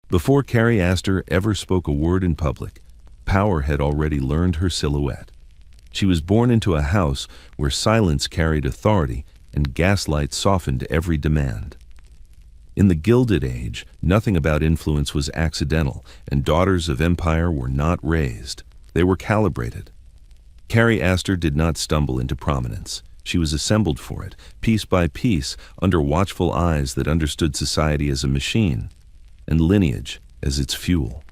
Before Carrie Astor ever spoke a word in public, power had already learned her silhouette. She was born into a house where silence carried authority and gaslight softened every demand. In the Gilded Age, nothing about influence was accidental, and daughters of empire were not raised. They were calibrated. Carrie Astor did not stumble into prominence. She was assembled for it, piece by piece, under watchful eyes that understood society as a machine, and lineage as its fuel.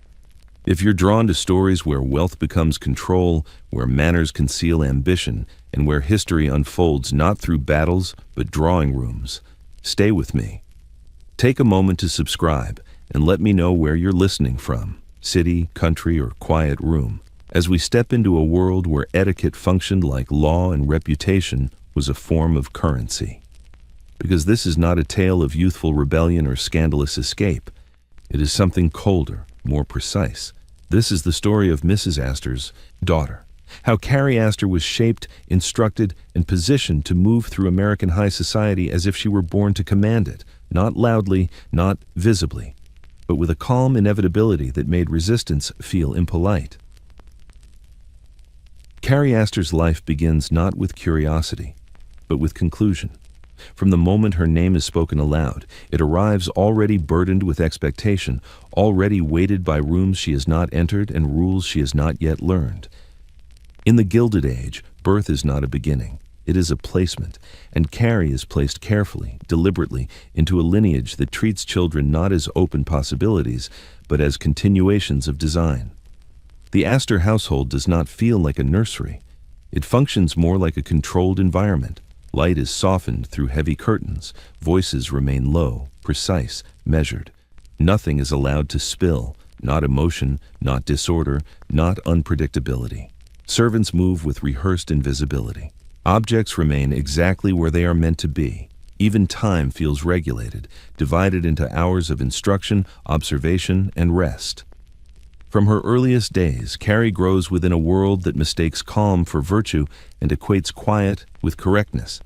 If you're drawn to stories where wealth becomes control, where manners conceal ambition, and where history unfolds not through battles but drawing rooms, stay with me. Take a moment to subscribe and let me know where you're listening from, city, country, or quiet room, as we step into a world where etiquette functioned like law and reputation was a form of currency. Because this is not a tale of youthful rebellion or scandalous escape. It is something colder, more precise. This is the story of Mrs. Astor's daughter. How Carrie Astor was shaped, instructed, and positioned to move through American high society as if she were born to command it, not loudly, not visibly, but with a calm inevitability that made resistance feel impolite. Carrie Astor's life begins not with curiosity, but with conclusion. From the moment her name is spoken aloud, it arrives already burdened with expectation, already weighted by rooms she has not entered and rules she has not yet learned. In the Gilded Age, birth is not a beginning. It is a placement, and Carrie is placed carefully, deliberately, into a lineage that treats children not as open possibilities, but as continuations of design. The Astor household does not feel like a nursery. It functions more like a controlled environment. Light is softened through heavy curtains. Voices remain low, precise, measured. Nothing is allowed to spill, not emotion, not disorder, not unpredictability. Servants move with rehearsed invisibility. Objects remain exactly where they are meant to be. Even time feels regulated, divided into hours of instruction, observation, and rest. From her earliest days, Carrie grows within a world that mistakes calm for virtue and equates quiet with correctness.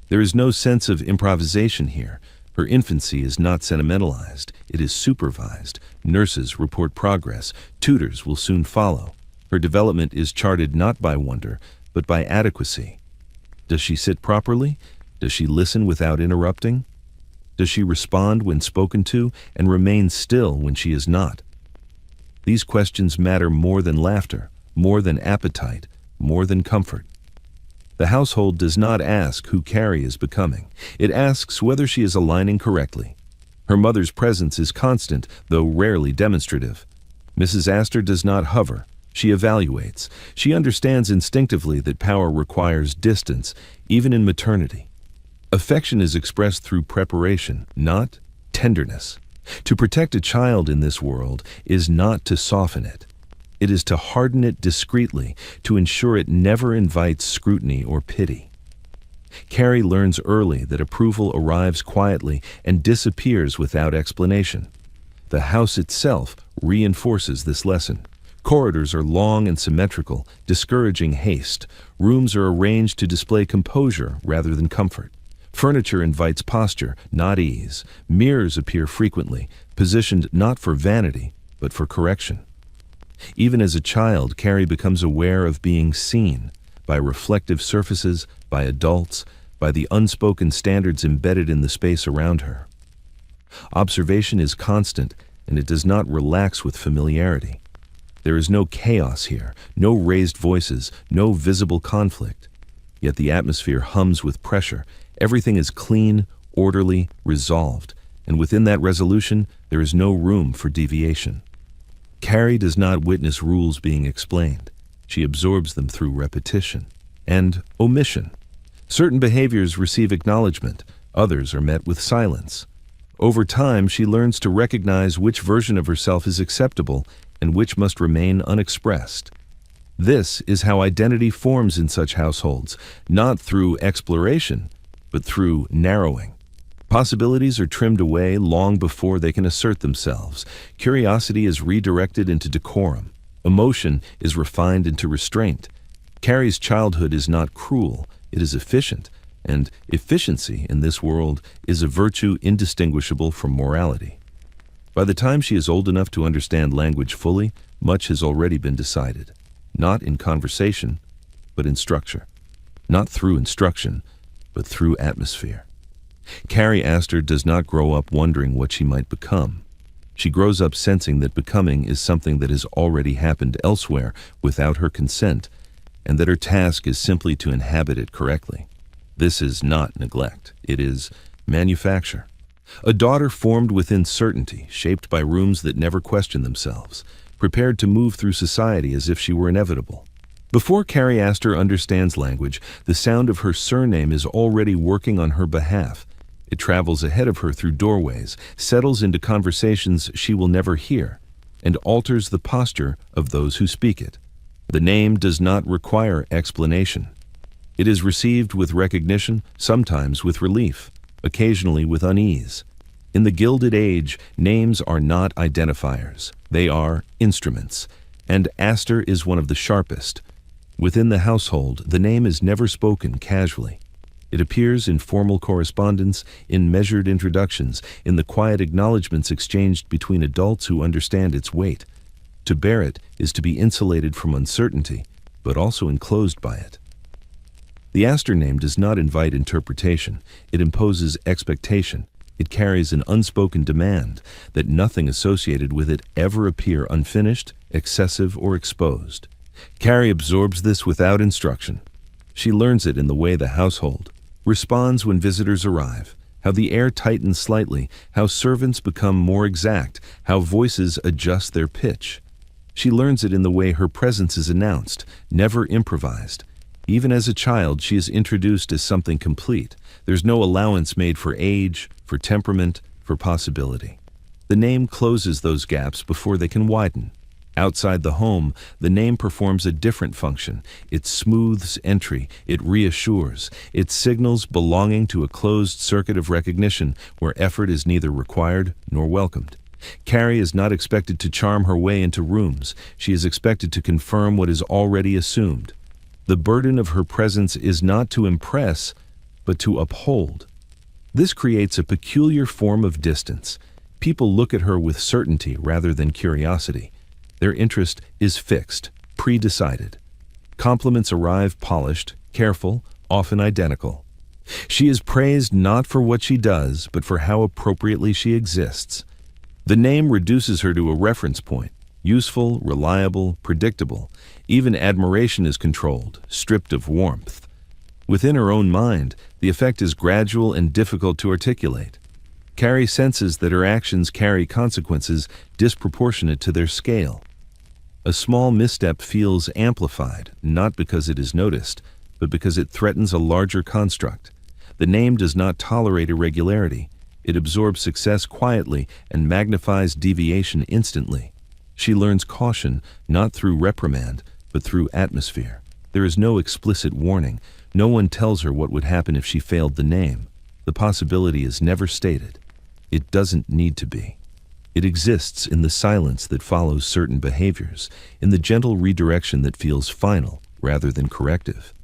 There is no sense of improvisation here. Her infancy is not sentimentalized. It is supervised. Nurses report progress. Tutors will soon follow. Her development is charted not by wonder, but by adequacy. Does she sit properly? Does she listen without interrupting? Does she respond when spoken to and remain still when she is not? These questions matter more than laughter, more than appetite, more than comfort. The household does not ask who Carrie is becoming. It asks whether she is aligning correctly. Her mother's presence is constant, though rarely demonstrative. Mrs. Astor does not hover. She evaluates. She understands instinctively that power requires distance, even in maternity. Affection is expressed through preparation, not tenderness. To protect a child in this world is not to soften it. It is to harden it discreetly, to ensure it never invites scrutiny or pity. Carrie learns early that approval arrives quietly and disappears without explanation. The house itself reinforces this lesson. Corridors are long and symmetrical, discouraging haste. Rooms are arranged to display composure rather than comfort. Furniture invites posture, not ease. Mirrors appear frequently, positioned not for vanity, but for correction. Even as a child, Carrie becomes aware of being seen by reflective surfaces, by adults, by the unspoken standards embedded in the space around her. Observation is constant, and it does not relax with familiarity. There is no chaos here, no raised voices, no visible conflict. Yet the atmosphere hums with pressure. Everything is clean, orderly, resolved, and within that resolution, there is no room for deviation. Carrie does not witness rules being explained. She absorbs them through repetition and omission. Certain behaviors receive acknowledgement, others are met with silence. Over time, she learns to recognize which version of herself is acceptable and which must remain unexpressed. This is how identity forms in such households, not through exploration, but through narrowing. Possibilities are trimmed away long before they can assert themselves. Curiosity is redirected into decorum. Emotion is refined into restraint. Carrie's childhood is not cruel, it is efficient, and efficiency in this world is a virtue indistinguishable from morality. By the time she is old enough to understand language fully, much has already been decided. Not in conversation, but in structure. Not through instruction, but through atmosphere. Carrie Astor does not grow up wondering what she might become. She grows up sensing that becoming is something that has already happened elsewhere without her consent, and that her task is simply to inhabit it correctly. This is not neglect. It is manufacture. A daughter formed within certainty, shaped by rooms that never question themselves, prepared to move through society as if she were inevitable. Before Carrie Astor understands language, the sound of her surname is already working on her behalf. It travels ahead of her through doorways, settles into conversations she will never hear, and alters the posture of those who speak it. The name does not require explanation. It is received with recognition, sometimes with relief, occasionally with unease. In the Gilded Age, names are not identifiers. They are instruments, and Astor is one of the sharpest. Within the household, the name is never spoken casually. It appears in formal correspondence, in measured introductions, in the quiet acknowledgments exchanged between adults who understand its weight. To bear it is to be insulated from uncertainty, but also enclosed by it. The Astor name does not invite interpretation. It imposes expectation. It carries an unspoken demand that nothing associated with it ever appear unfinished, excessive, or exposed. Carrie absorbs this without instruction. She learns it in the way the household responds when visitors arrive, how the air tightens slightly, how servants become more exact, how voices adjust their pitch. She learns it in the way her presence is announced, never improvised. Even as a child, she is introduced as something complete. There's no allowance made for age, for temperament, for possibility. The name closes those gaps before they can widen. Outside the home, the name performs a different function. It smooths entry, it reassures, it signals belonging to a closed circuit of recognition where effort is neither required nor welcomed. Carrie is not expected to charm her way into rooms. She is expected to confirm what is already assumed. The burden of her presence is not to impress, but to uphold. This creates a peculiar form of distance. People look at her with certainty rather than curiosity. Their interest is fixed, pre-decided. Compliments arrive polished, careful, often identical. She is praised not for what she does, but for how appropriately she exists. The name reduces her to a reference point, useful, reliable, predictable. Even admiration is controlled, stripped of warmth. Within her own mind, the effect is gradual and difficult to articulate. Carrie senses that her actions carry consequences disproportionate to their scale. A small misstep feels amplified, not because it is noticed, but because it threatens a larger construct. The name does not tolerate irregularity. It absorbs success quietly and magnifies deviation instantly. She learns caution, not through reprimand, but through atmosphere. There is no explicit warning. No one tells her what would happen if she failed the name. The possibility is never stated. It doesn't need to be. It exists in the silence that follows certain behaviors, in the gentle redirection that feels final rather than corrective.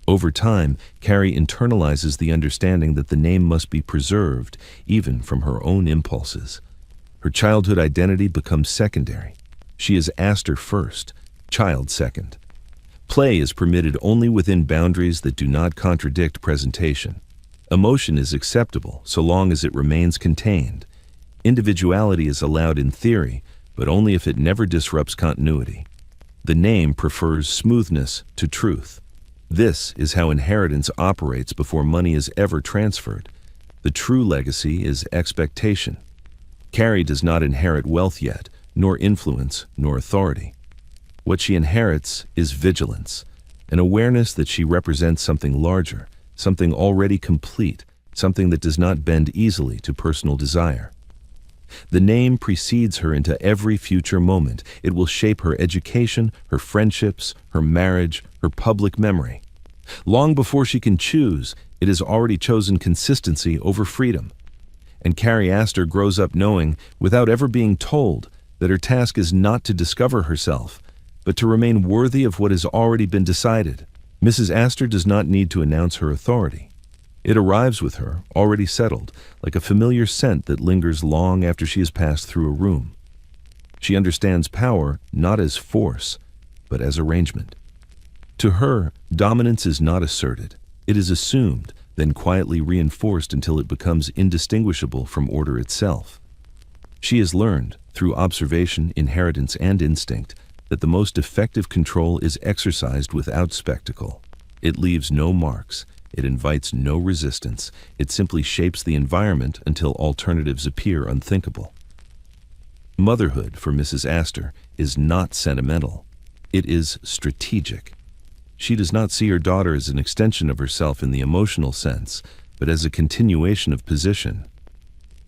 Over time, Carrie internalizes the understanding that the name must be preserved, even from her own impulses. Her childhood identity becomes secondary. She is Astor first, child second. Play is permitted only within boundaries that do not contradict presentation. Emotion is acceptable so long as it remains contained. Individuality is allowed in theory, but only if it never disrupts continuity. The name prefers smoothness to truth. This is how inheritance operates before money is ever transferred. The true legacy is expectation. Carrie does not inherit wealth yet, nor influence, nor authority. What she inherits is vigilance, an awareness that she represents something larger, something already complete, something that does not bend easily to personal desire. The name precedes her into every future moment. It will shape her education, her friendships, her marriage, her public memory. Long before she can choose, it has already chosen consistency over freedom. And Carrie Astor grows up knowing, without ever being told, that her task is not to discover herself, but to remain worthy of what has already been decided. Mrs. Astor does not need to announce her authority. It arrives with her, already settled, like a familiar scent that lingers long after she has passed through a room. She understands power not as force, but as arrangement. To her, dominance is not asserted. It is assumed, then quietly reinforced until it becomes indistinguishable from order itself. She has learned, through observation, inheritance, and instinct, that the most effective control is exercised without spectacle. It leaves no marks. It invites no resistance. It simply shapes the environment until alternatives appear unthinkable. Motherhood, for Mrs. Astor, is not sentimental. It is strategic. She does not see her daughter as an extension of herself in the emotional sense, but as a continuation of position.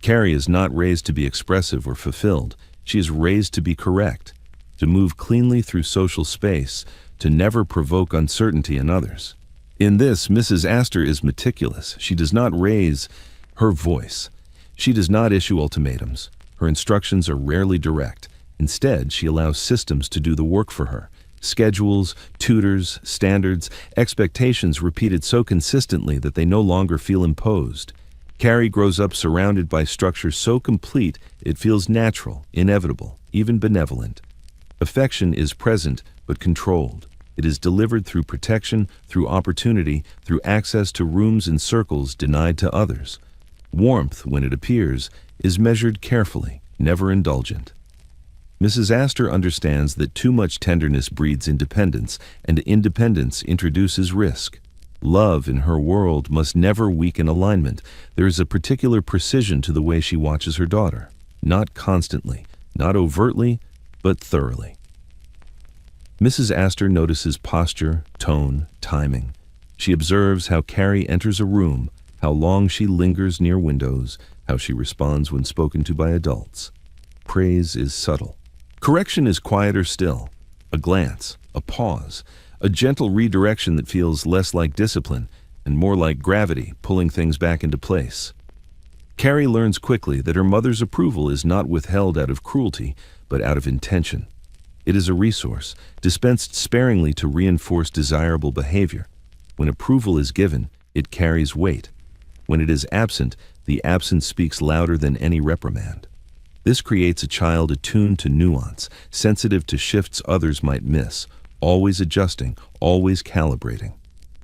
Carrie is not raised to be expressive or fulfilled. She is raised to be correct, to move cleanly through social space, to never provoke uncertainty in others. In this, Mrs. Astor is meticulous. She does not raise her voice. She does not issue ultimatums. Her instructions are rarely direct. Instead, she allows systems to do the work for her. Schedules, tutors, standards, expectations repeated so consistently that they no longer feel imposed. Carrie grows up surrounded by structure so complete it feels natural, inevitable, even benevolent. Affection is present but controlled. It is delivered through protection, through opportunity, through access to rooms and circles denied to others. Warmth, when it appears, is measured carefully, never indulgent. Mrs. Astor understands that too much tenderness breeds independence, and independence introduces risk. Love in her world must never weaken alignment. There is a particular precision to the way she watches her daughter. Not constantly, not overtly, but thoroughly. Mrs. Astor notices posture, tone, timing. She observes how Carrie enters a room, how long she lingers near windows, how she responds when spoken to by adults. Praise is subtle. Correction is quieter still. A glance, a pause, a gentle redirection that feels less like discipline and more like gravity pulling things back into place. Carrie learns quickly that her mother's approval is not withheld out of cruelty, but out of intention. It is a resource, dispensed sparingly to reinforce desirable behavior. When approval is given, it carries weight. When it is absent, the absence speaks louder than any reprimand. This creates a child attuned to nuance, sensitive to shifts others might miss, always adjusting, always calibrating.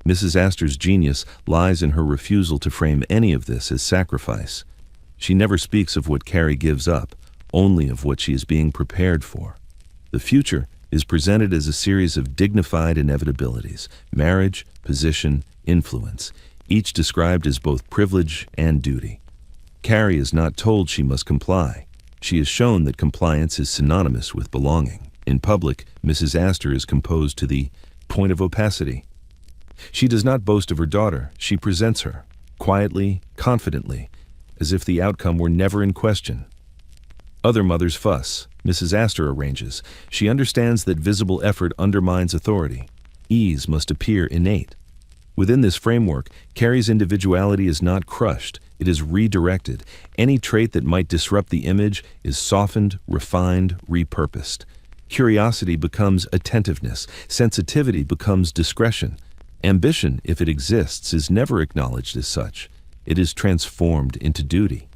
Mrs. Astor's genius lies in her refusal to frame any of this as sacrifice. She never speaks of what Carrie gives up, only of what she is being prepared for. The future is presented as a series of dignified inevitabilities: marriage, position, influence, each described as both privilege and duty. Carrie is not told she must comply. She is shown that compliance is synonymous with belonging. In public, Mrs. Astor is composed to the point of opacity. She does not boast of her daughter. She presents her, quietly, confidently, as if the outcome were never in question. Other mothers fuss. Mrs. Astor arranges. She understands that visible effort undermines authority. Ease must appear innate. Within this framework, Carrie's individuality is not crushed. It is redirected. Any trait that might disrupt the image is softened, refined, repurposed. Curiosity becomes attentiveness. Sensitivity becomes discretion. Ambition, if it exists, is never acknowledged as such. It is transformed into duty.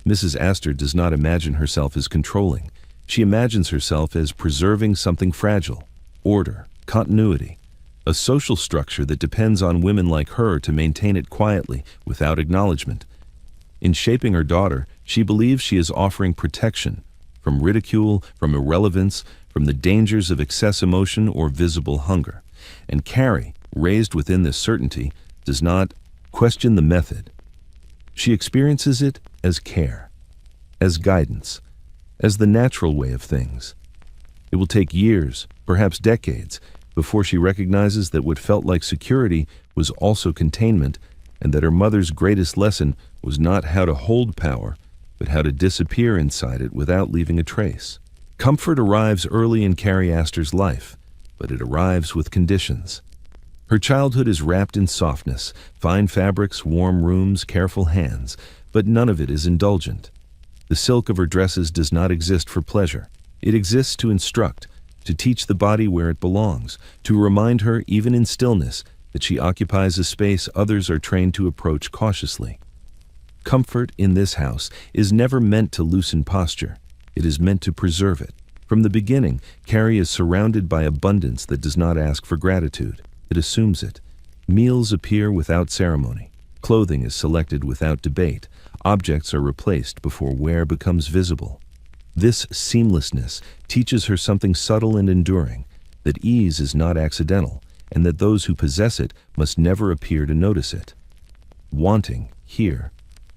Mrs. Astor does not imagine herself as controlling. She imagines herself as preserving something fragile: order, continuity, a social structure that depends on women like her to maintain it quietly, without acknowledgement. In shaping her daughter, she believes she is offering protection from ridicule, from irrelevance, from the dangers of excess emotion or visible hunger. And Carrie, raised within this certainty, does not question the method. She experiences it as care, as guidance, as the natural way of things. It will take years, perhaps decades, before she recognizes that what felt like security was also containment, and that her mother's greatest lesson was not how to hold power, but how to disappear inside it without leaving a trace. Comfort arrives early in Carrie Astor's life, but it arrives with conditions. Her childhood is wrapped in softness, fine fabrics, warm rooms, careful hands, but none of it is indulgent. The silk of her dresses does not exist for pleasure. It exists to instruct, to teach the body where it belongs, to remind her, even in stillness, that she occupies a space others are trained to approach cautiously. Comfort in this house is never meant to loosen posture. It is meant to preserve it. From the beginning, Carrie is surrounded by abundance that does not ask for gratitude. It assumes it. Meals appear without ceremony. Clothing is selected without debate. Objects are replaced before wear becomes visible. This seamlessness teaches her something subtle and enduring, that ease is not accidental, and that those who possess it must never appear to notice it. Wanting, here,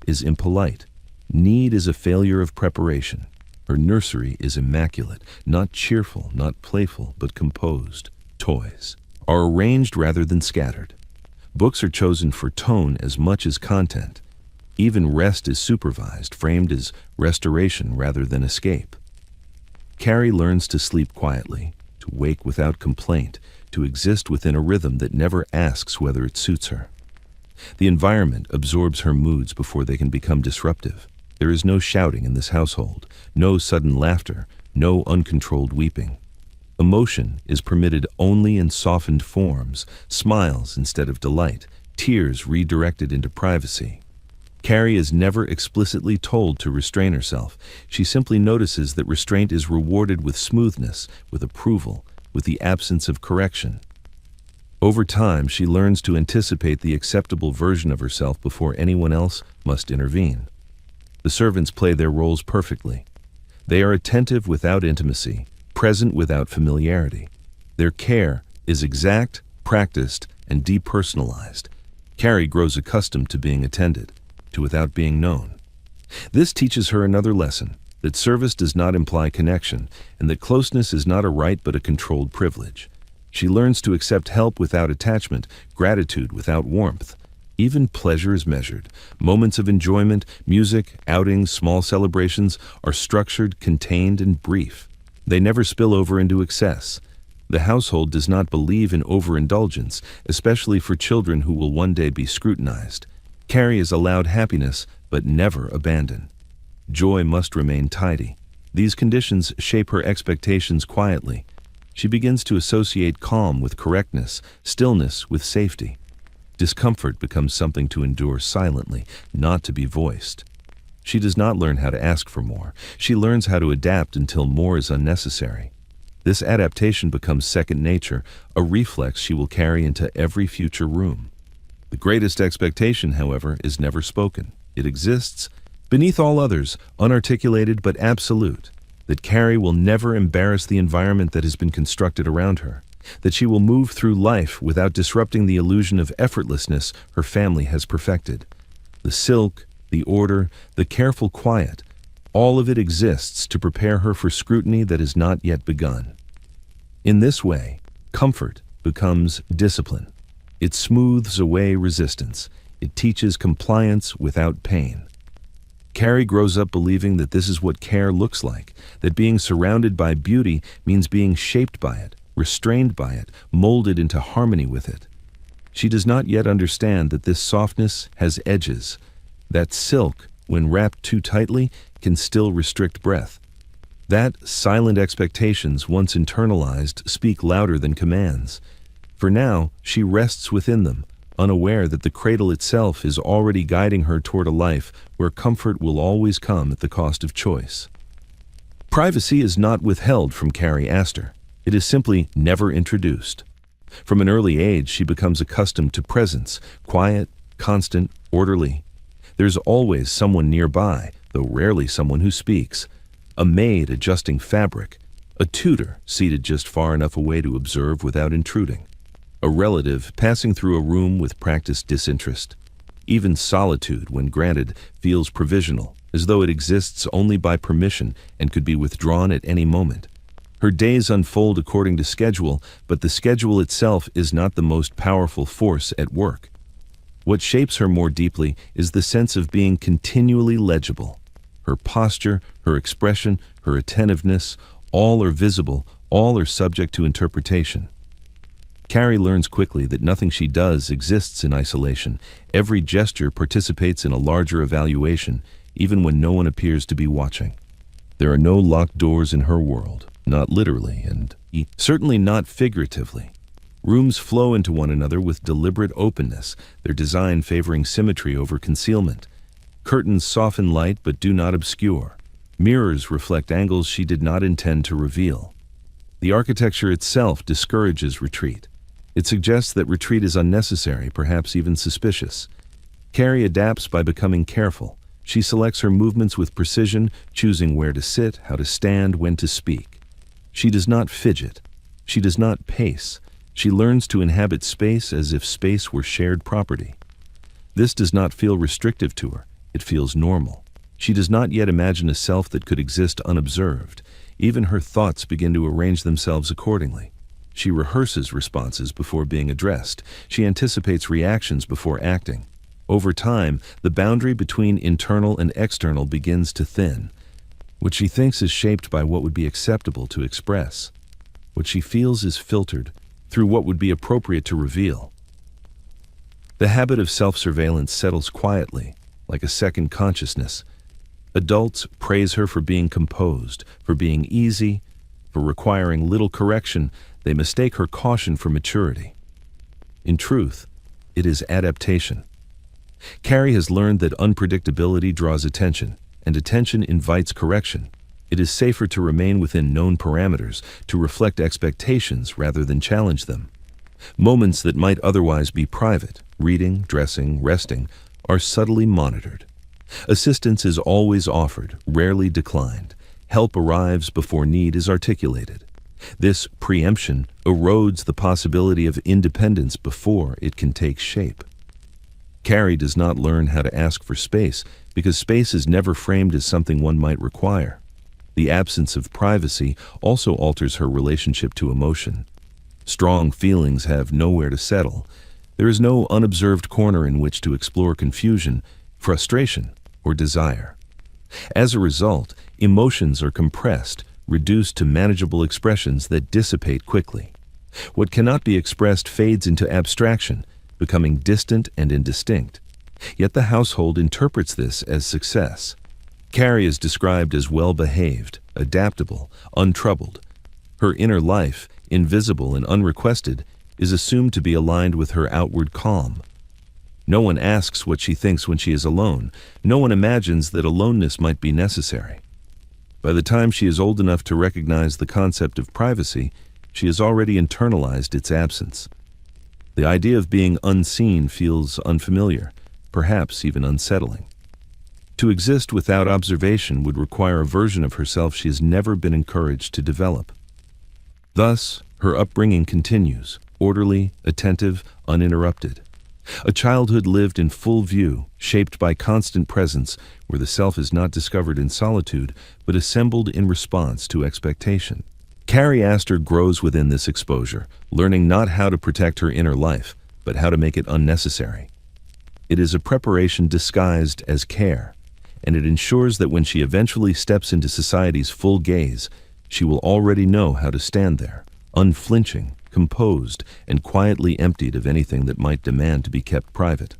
is impolite. Need is a failure of preparation. Her nursery is immaculate, not cheerful, not playful, but composed. Toys are arranged rather than scattered. Books are chosen for tone as much as content. Even rest is supervised, framed as restoration rather than escape. Carrie learns to sleep quietly, to wake without complaint, to exist within a rhythm that never asks whether it suits her. The environment absorbs her moods before they can become disruptive. There is no shouting in this household, no sudden laughter, no uncontrolled weeping. Emotion is permitted only in softened forms, smiles instead of delight, tears redirected into privacy. Carrie is never explicitly told to restrain herself. She simply notices that restraint is rewarded with smoothness, with approval, with the absence of correction. Over time, she learns to anticipate the acceptable version of herself before anyone else must intervene. The servants play their roles perfectly. They are attentive without intimacy, present without familiarity. Their care is exact, practiced, and depersonalized. Carrie grows accustomed to being attended to without being known. This teaches her another lesson, that service does not imply connection, and that closeness is not a right but a controlled privilege. She learns to accept help without attachment, gratitude without warmth. Even pleasure is measured. Moments of enjoyment, music, outings, small celebrations are structured, contained, and brief. They never spill over into excess. The household does not believe in overindulgence, especially for children who will one day be scrutinized. Carrie is allowed happiness, but never abandon. Joy must remain tidy. These conditions shape her expectations quietly. She begins to associate calm with correctness, stillness with safety. Discomfort becomes something to endure silently, not to be voiced. She does not learn how to ask for more. She learns how to adapt until more is unnecessary. This adaptation becomes second nature, a reflex she will carry into every future room. The greatest expectation, however, is never spoken. It exists beneath all others, unarticulated but absolute, that Carrie will never embarrass the environment that has been constructed around her, that she will move through life without disrupting the illusion of effortlessness her family has perfected. The silk, the order, the careful quiet, all of it exists to prepare her for scrutiny that has not yet begun. In this way, comfort becomes discipline. It smooths away resistance. It teaches compliance without pain. Carrie grows up believing that this is what care looks like, that being surrounded by beauty means being shaped by it, restrained by it, molded into harmony with it. She does not yet understand that this softness has edges, that silk, when wrapped too tightly, can still restrict breath. That silent expectations, once internalized, speak louder than commands. For now, she rests within them, unaware that the cradle itself is already guiding her toward a life where comfort will always come at the cost of choice. Privacy is not withheld from Carrie Astor. It is simply never introduced. From an early age, she becomes accustomed to presence, quiet, constant, orderly. There's always someone nearby, though rarely someone who speaks. A maid adjusting fabric, a tutor seated just far enough away to observe without intruding, a relative passing through a room with practiced disinterest. Even solitude, when granted, feels provisional, as though it exists only by permission and could be withdrawn at any moment. Her days unfold according to schedule, but the schedule itself is not the most powerful force at work. What shapes her more deeply is the sense of being continually legible. Her posture, her expression, her attentiveness, all are visible, all are subject to interpretation. Carrie learns quickly that nothing she does exists in isolation. Every gesture participates in a larger evaluation, even when no one appears to be watching. There are no locked doors in her world, not literally, and certainly not figuratively. Rooms flow into one another with deliberate openness, their design favoring symmetry over concealment. Curtains soften light but do not obscure. Mirrors reflect angles she did not intend to reveal. The architecture itself discourages retreat. It suggests that retreat is unnecessary, perhaps even suspicious. Carrie adapts by becoming careful. She selects her movements with precision, choosing where to sit, how to stand, when to speak. She does not fidget. She does not pace. She learns to inhabit space as if space were shared property. This does not feel restrictive to her. It feels normal. She does not yet imagine a self that could exist unobserved. Even her thoughts begin to arrange themselves accordingly. She rehearses responses before being addressed. She anticipates reactions before acting. Over time, the boundary between internal and external begins to thin. What she thinks is shaped by what would be acceptable to express. What she feels is filtered through what would be appropriate to reveal. The habit of self-surveillance settles quietly, like a second consciousness. Adults praise her for being composed, for being easy, for requiring little correction. They mistake her caution for maturity. In truth, it is adaptation. Carrie has learned that unpredictability draws attention, and attention invites correction. It is safer to remain within known parameters, to reflect expectations rather than challenge them. Moments that might otherwise be private, reading, dressing, resting, are subtly monitored. Assistance is always offered, rarely declined. Help arrives before need is articulated. This preemption erodes the possibility of independence before it can take shape. Carrie does not learn how to ask for space because space is never framed as something one might require. The absence of privacy also alters her relationship to emotion. Strong feelings have nowhere to settle. There is no unobserved corner in which to explore confusion, frustration, or desire. As a result, emotions are compressed, reduced to manageable expressions that dissipate quickly. What cannot be expressed fades into abstraction, becoming distant and indistinct. Yet the household interprets this as success. Carrie is described as well-behaved, adaptable, untroubled. Her inner life, invisible and unrequested, is assumed to be aligned with her outward calm. No one asks what she thinks when she is alone. No one imagines that aloneness might be necessary. By the time she is old enough to recognize the concept of privacy, she has already internalized its absence. The idea of being unseen feels unfamiliar, perhaps even unsettling. To exist without observation would require a version of herself she has never been encouraged to develop. Thus, her upbringing continues, orderly, attentive, uninterrupted. A childhood lived in full view, shaped by constant presence, where the self is not discovered in solitude, but assembled in response to expectation. Carrie Astor grows within this exposure, learning not how to protect her inner life, but how to make it unnecessary. It is a preparation disguised as care, and it ensures that when she eventually steps into society's full gaze, she will already know how to stand there, unflinching, composed, and quietly emptied of anything that might demand to be kept private.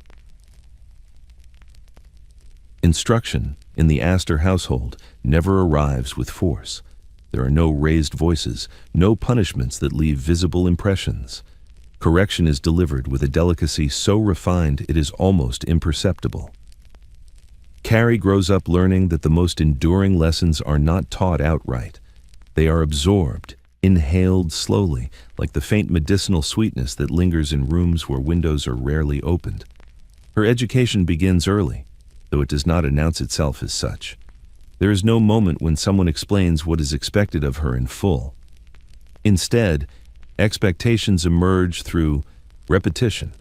Instruction in the Astor household never arrives with force. There are no raised voices, no punishments that leave visible impressions. Correction is delivered with a delicacy so refined it is almost imperceptible. Carrie grows up learning that the most enduring lessons are not taught outright. They are absorbed, inhaled slowly, like the faint medicinal sweetness that lingers in rooms where windows are rarely opened. Her education begins early, though it does not announce itself as such. There is no moment when someone explains what is expected of her in full. Instead, expectations emerge through repetition,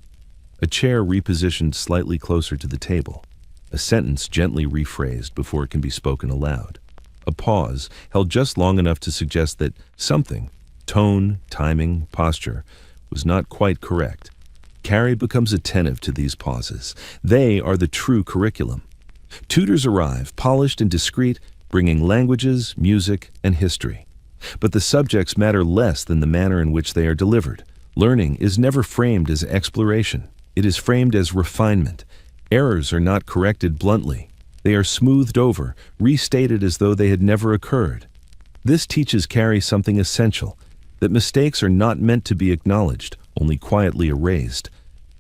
a chair repositioned slightly closer to the table, a sentence gently rephrased before it can be spoken aloud, a pause held just long enough to suggest that something, tone, timing, posture, was not quite correct. Carrie becomes attentive to these pauses. They are the true curriculum. Tutors arrive, polished and discreet, bringing languages, music, and history. But the subjects matter less than the manner in which they are delivered. Learning is never framed as exploration. It is framed as refinement. Errors are not corrected bluntly. They are smoothed over, restated as though they had never occurred. This teaches Carrie something essential, that mistakes are not meant to be acknowledged, only quietly erased.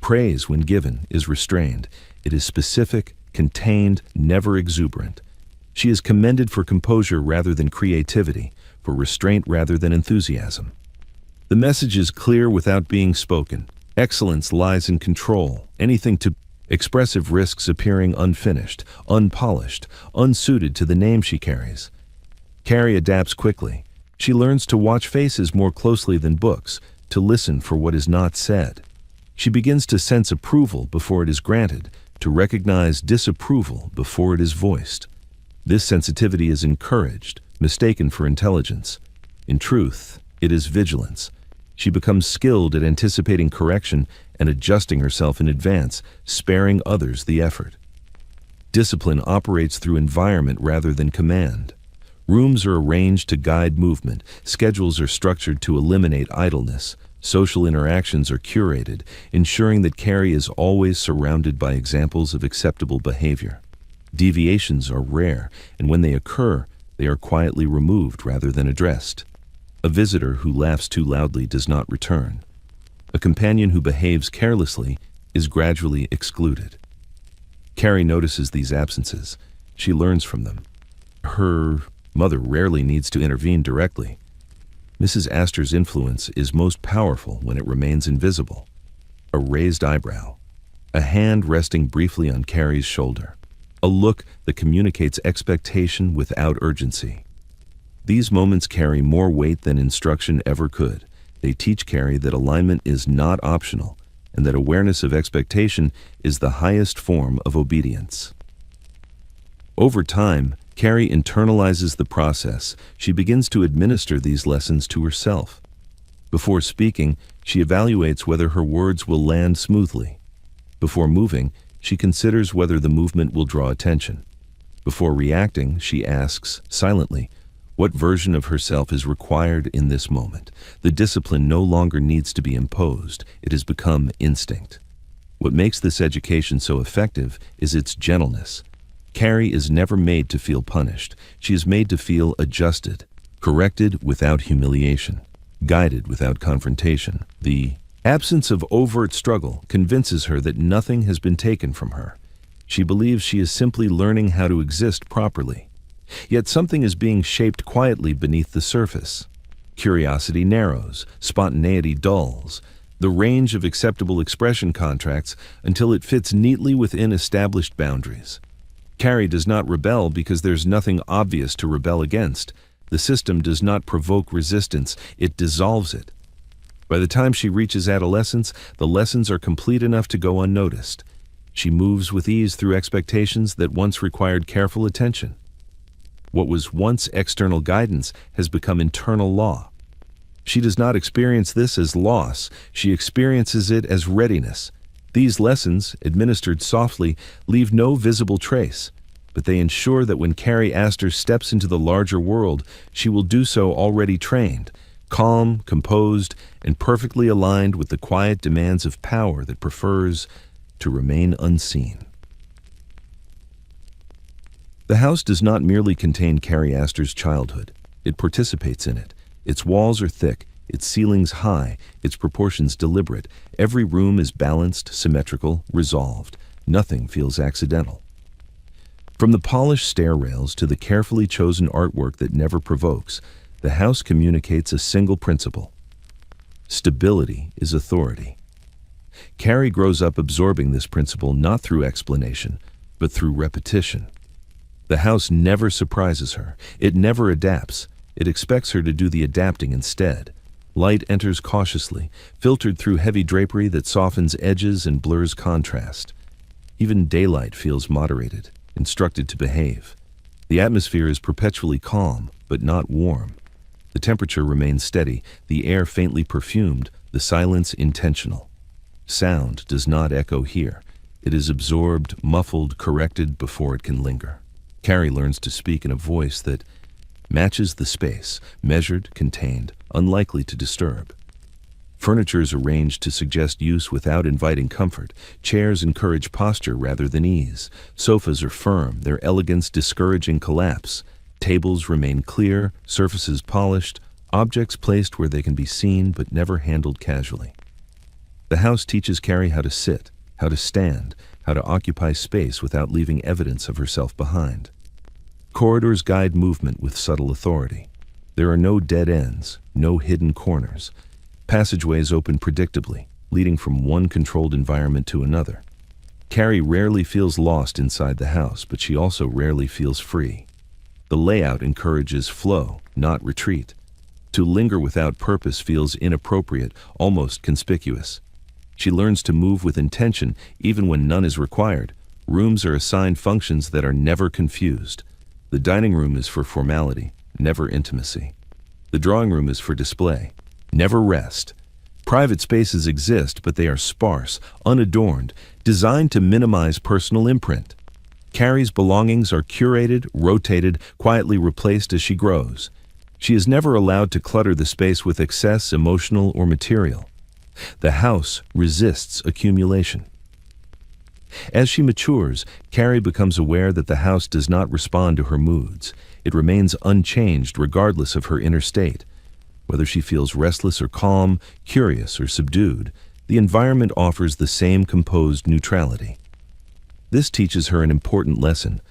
Praise, when given, is restrained. It is specific, contained, never exuberant. She is commended for composure rather than creativity, for restraint rather than enthusiasm. The message is clear without being spoken. Excellence lies in control. Anything to expressive risks appearing unfinished, unpolished, unsuited to the name she carries. Carrie adapts quickly. She learns to watch faces more closely than books, to listen for what is not said. She begins to sense approval before it is granted, to recognize disapproval before it is voiced. This sensitivity is encouraged, mistaken for intelligence. In truth, it is vigilance. She becomes skilled at anticipating correction and adjusting herself in advance, sparing others the effort. Discipline operates through environment rather than command. Rooms are arranged to guide movement, schedules are structured to eliminate idleness, social interactions are curated, ensuring that Carrie is always surrounded by examples of acceptable behavior. Deviations are rare, and when they occur, they are quietly removed rather than addressed. A visitor who laughs too loudly does not return. A companion who behaves carelessly is gradually excluded. Carrie notices these absences. She learns from them. Her mother rarely needs to intervene directly. Mrs. Astor's influence is most powerful when it remains invisible. A raised eyebrow, a hand resting briefly on Carrie's shoulder, a look that communicates expectation without urgency. These moments carry more weight than instruction ever could. They teach Carrie that alignment is not optional, and that awareness of expectation is the highest form of obedience. Over time, Carrie internalizes the process. She begins to administer these lessons to herself. Before speaking, she evaluates whether her words will land smoothly. Before moving, she considers whether the movement will draw attention. Before reacting, she asks, silently, what version of herself is required in this moment. The discipline no longer needs to be imposed. It has become instinct. What makes this education so effective is its gentleness. Carrie is never made to feel punished. She is made to feel adjusted, corrected without humiliation, guided without confrontation. The absence of overt struggle convinces her that nothing has been taken from her. She believes she is simply learning how to exist properly. Yet something is being shaped quietly beneath the surface. Curiosity narrows, spontaneity dulls. The range of acceptable expression contracts until it fits neatly within established boundaries. Carrie does not rebel because there's nothing obvious to rebel against. The system does not provoke resistance, it dissolves it. By the time she reaches adolescence, the lessons are complete enough to go unnoticed. She moves with ease through expectations that once required careful attention. What was once external guidance has become internal law. She does not experience this as loss, she experiences it as readiness. These lessons, administered softly, leave no visible trace, but they ensure that when Carrie Astor steps into the larger world, she will do so already trained, calm, composed, and perfectly aligned with the quiet demands of power that prefers to remain unseen. The house does not merely contain Carrie Astor's childhood. It participates in it. Its walls are thick, its ceilings high, its proportions deliberate. Every room is balanced, symmetrical, resolved. Nothing feels accidental. From the polished stair rails to the carefully chosen artwork that never provokes, the house communicates a single principle. Stability is authority. Carrie grows up absorbing this principle not through explanation, but through repetition. The house never surprises her. It never adapts. It expects her to do the adapting instead. Light enters cautiously, filtered through heavy drapery that softens edges and blurs contrast. Even daylight feels moderated, instructed to behave. The atmosphere is perpetually calm, but not warm. The temperature remains steady, the air faintly perfumed, the silence intentional. Sound does not echo here. It is absorbed, muffled, corrected before it can linger. Carrie learns to speak in a voice that matches the space, measured, contained, unlikely to disturb. Furniture is arranged to suggest use without inviting comfort. Chairs encourage posture rather than ease. Sofas are firm, their elegance discouraging collapse. Tables remain clear, surfaces polished, objects placed where they can be seen but never handled casually. The house teaches Carrie how to sit, how to stand, how to occupy space without leaving evidence of herself behind. Corridors guide movement with subtle authority. There are no dead ends, no hidden corners. Passageways open predictably, leading from one controlled environment to another. Carrie rarely feels lost inside the house, but she also rarely feels free. The layout encourages flow, not retreat. To linger without purpose feels inappropriate, almost conspicuous. She learns to move with intention even when none is required. Rooms are assigned functions that are never confused. The dining room is for formality, never intimacy. The drawing room is for display, never rest. Private spaces exist, but they are sparse, unadorned, designed to minimize personal imprint. Carrie's belongings are curated, rotated, quietly replaced as she grows. She is never allowed to clutter the space with excess, emotional or material. The house resists accumulation. As she matures, Carrie becomes aware that the house does not respond to her moods. It remains unchanged regardless of her inner state. Whether she feels restless or calm, curious or subdued, the environment offers the same composed neutrality. This teaches her an important lesson.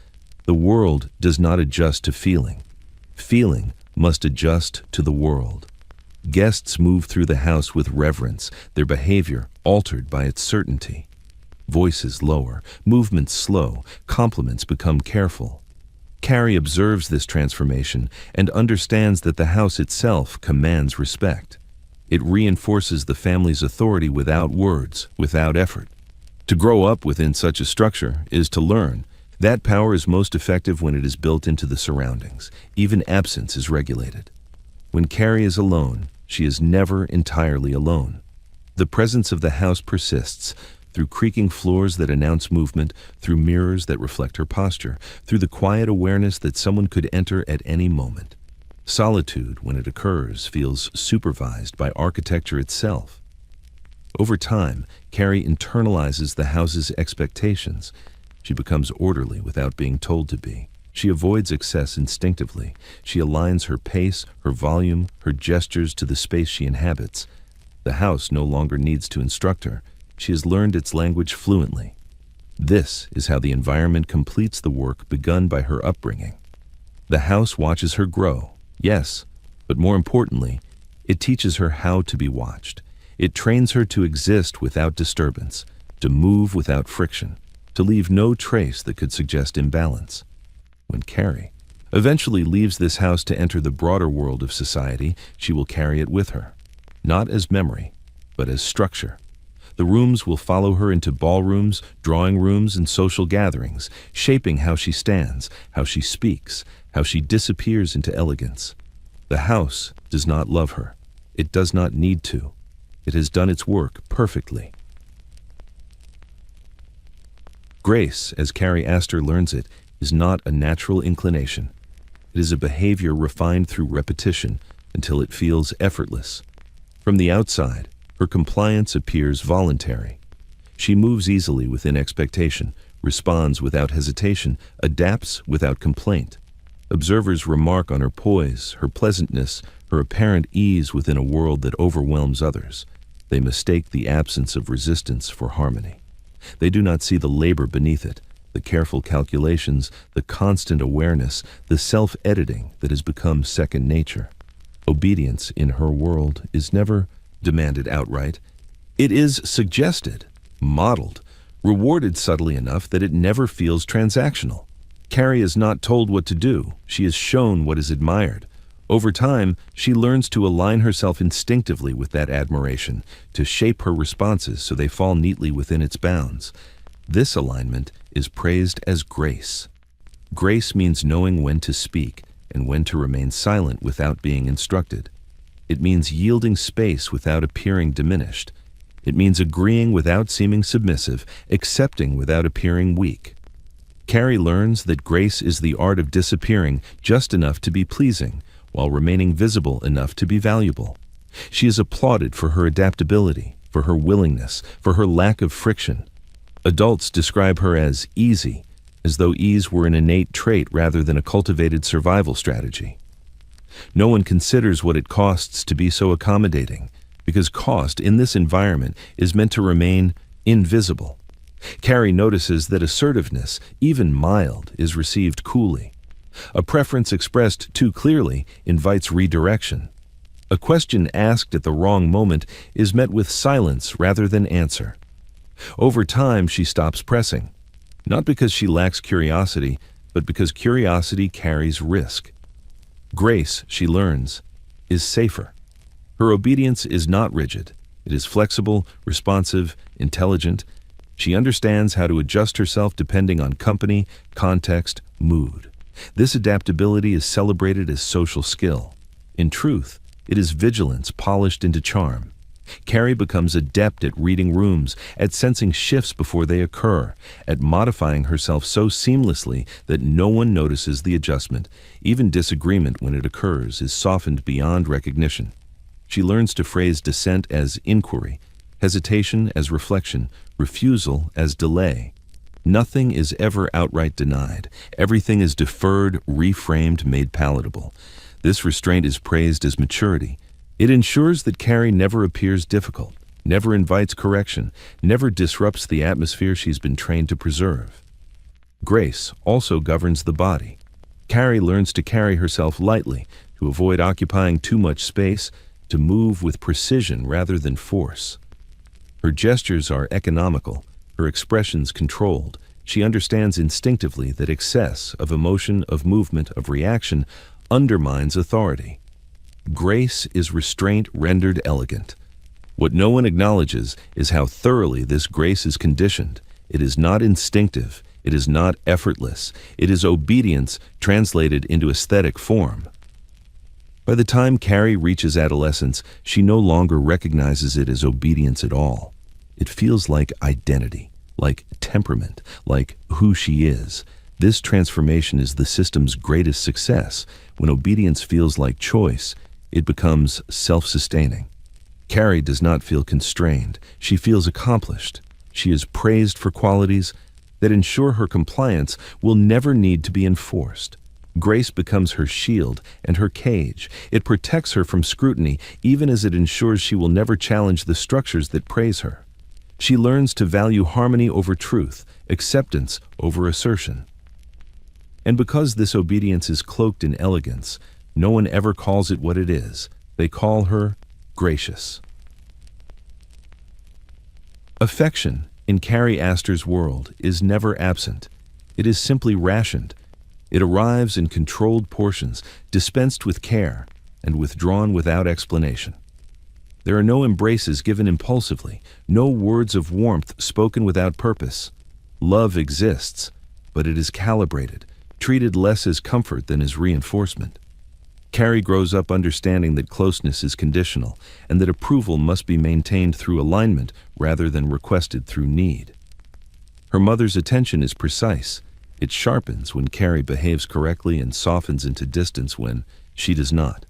The world does not adjust to feeling. Feeling must adjust to the world. Guests move through the house with reverence, their behavior altered by its certainty. Voices lower, movements slow, compliments become careful. Carrie observes this transformation and understands that the house itself commands respect. It reinforces the family's authority without words, without effort. To grow up within such a structure is to learn. That power is most effective when it is built into the surroundings. Even absence is regulated. When Carrie is alone, she is never entirely alone. The presence of the house persists, through creaking floors that announce movement, through mirrors that reflect her posture, through the quiet awareness that someone could enter at any moment. Solitude, when it occurs, feels supervised by architecture itself. Over time, Carrie internalizes the house's expectations. She becomes orderly without being told to be. She avoids excess instinctively. She aligns her pace, her volume, her gestures to the space she inhabits. The house no longer needs to instruct her. She has learned its language fluently. This is how the environment completes the work begun by her upbringing. The house watches her grow, yes, but more importantly, it teaches her how to be watched. It trains her to exist without disturbance, to move without friction, to leave no trace that could suggest imbalance. When Carrie eventually leaves this house to enter the broader world of society, she will carry it with her, not as memory, but as structure. The rooms will follow her into ballrooms, drawing rooms, and social gatherings, shaping how she stands, how she speaks, how she disappears into elegance. The house does not love her. It does not need to. It has done its work perfectly. Grace, as Carrie Astor learns it, is not a natural inclination. It is a behavior refined through repetition until it feels effortless. From the outside, her compliance appears voluntary. She moves easily within expectation, responds without hesitation, adapts without complaint. Observers remark on her poise, her pleasantness, her apparent ease within a world that overwhelms others. They mistake the absence of resistance for harmony. They do not see the labor beneath it, the careful calculations, the constant awareness, the self-editing that has become second nature. Obedience in her world is never demanded outright. It is suggested, modeled, rewarded subtly enough that it never feels transactional. Carrie is not told what to do. She is shown what is admired. Over time, she learns to align herself instinctively with that admiration, to shape her responses so they fall neatly within its bounds. This alignment is praised as grace. Grace means knowing when to speak and when to remain silent without being instructed. It means yielding space without appearing diminished. It means agreeing without seeming submissive, accepting without appearing weak. Carrie learns that grace is the art of disappearing just enough to be pleasing, while remaining visible enough to be valuable. She is applauded for her adaptability, for her willingness, for her lack of friction. Adults describe her as easy, as though ease were an innate trait rather than a cultivated survival strategy. No one considers what it costs to be so accommodating. because cost in this environment is meant to remain invisible. Carrie notices that assertiveness, even mild, is received coolly. A preference expressed too clearly invites redirection. A question asked at the wrong moment is met with silence rather than answer. Over time, she stops pressing, not because she lacks curiosity, but because curiosity carries risk. Grace, she learns, is safer. Her obedience is not rigid. It is flexible, responsive, intelligent. She understands how to adjust herself depending on company, context, mood. This adaptability is celebrated as social skill. In truth, it is vigilance polished into charm. Carrie becomes adept at reading rooms, at sensing shifts before they occur, at modifying herself so seamlessly that no one notices the adjustment. Even disagreement, when it occurs, is softened beyond recognition. She learns to phrase dissent as inquiry, hesitation as reflection, refusal as delay. Nothing is ever outright denied. Everything is deferred, reframed, made palatable. This restraint is praised as maturity. It ensures that Carrie never appears difficult, never invites correction, never disrupts the atmosphere she's been trained to preserve. Grace also governs the body. Carrie learns to carry herself lightly, to avoid occupying too much space, to move with precision rather than force. Her gestures are economical, her expressions controlled. She understands instinctively that excess of emotion, of movement, of reaction undermines authority. Grace is restraint rendered elegant. What no one acknowledges is how thoroughly this grace is conditioned. It is not instinctive. It is not effortless. It is obedience translated into aesthetic form. By the time Carrie reaches adolescence, she no longer recognizes it as obedience at all. It feels like identity, like temperament, like who she is. This transformation is the system's greatest success. When obedience feels like choice, it becomes self-sustaining. Carrie does not feel constrained. She feels accomplished. She is praised for qualities that ensure her compliance will never need to be enforced. Grace becomes her shield and her cage. It protects her from scrutiny, even as it ensures she will never challenge the structures that praise her. She learns to value harmony over truth, acceptance over assertion. And because this obedience is cloaked in elegance, no one ever calls it what it is. They call her gracious. Affection, in Carrie Astor's world, is never absent. It is simply rationed. It arrives in controlled portions, dispensed with care, and withdrawn without explanation. There are no embraces given impulsively, no words of warmth spoken without purpose. Love exists, but it is calibrated, treated less as comfort than as reinforcement. Carrie grows up understanding that closeness is conditional and that approval must be maintained through alignment rather than requested through need. Her mother's attention is precise. It sharpens when Carrie behaves correctly and softens into distance when she does not.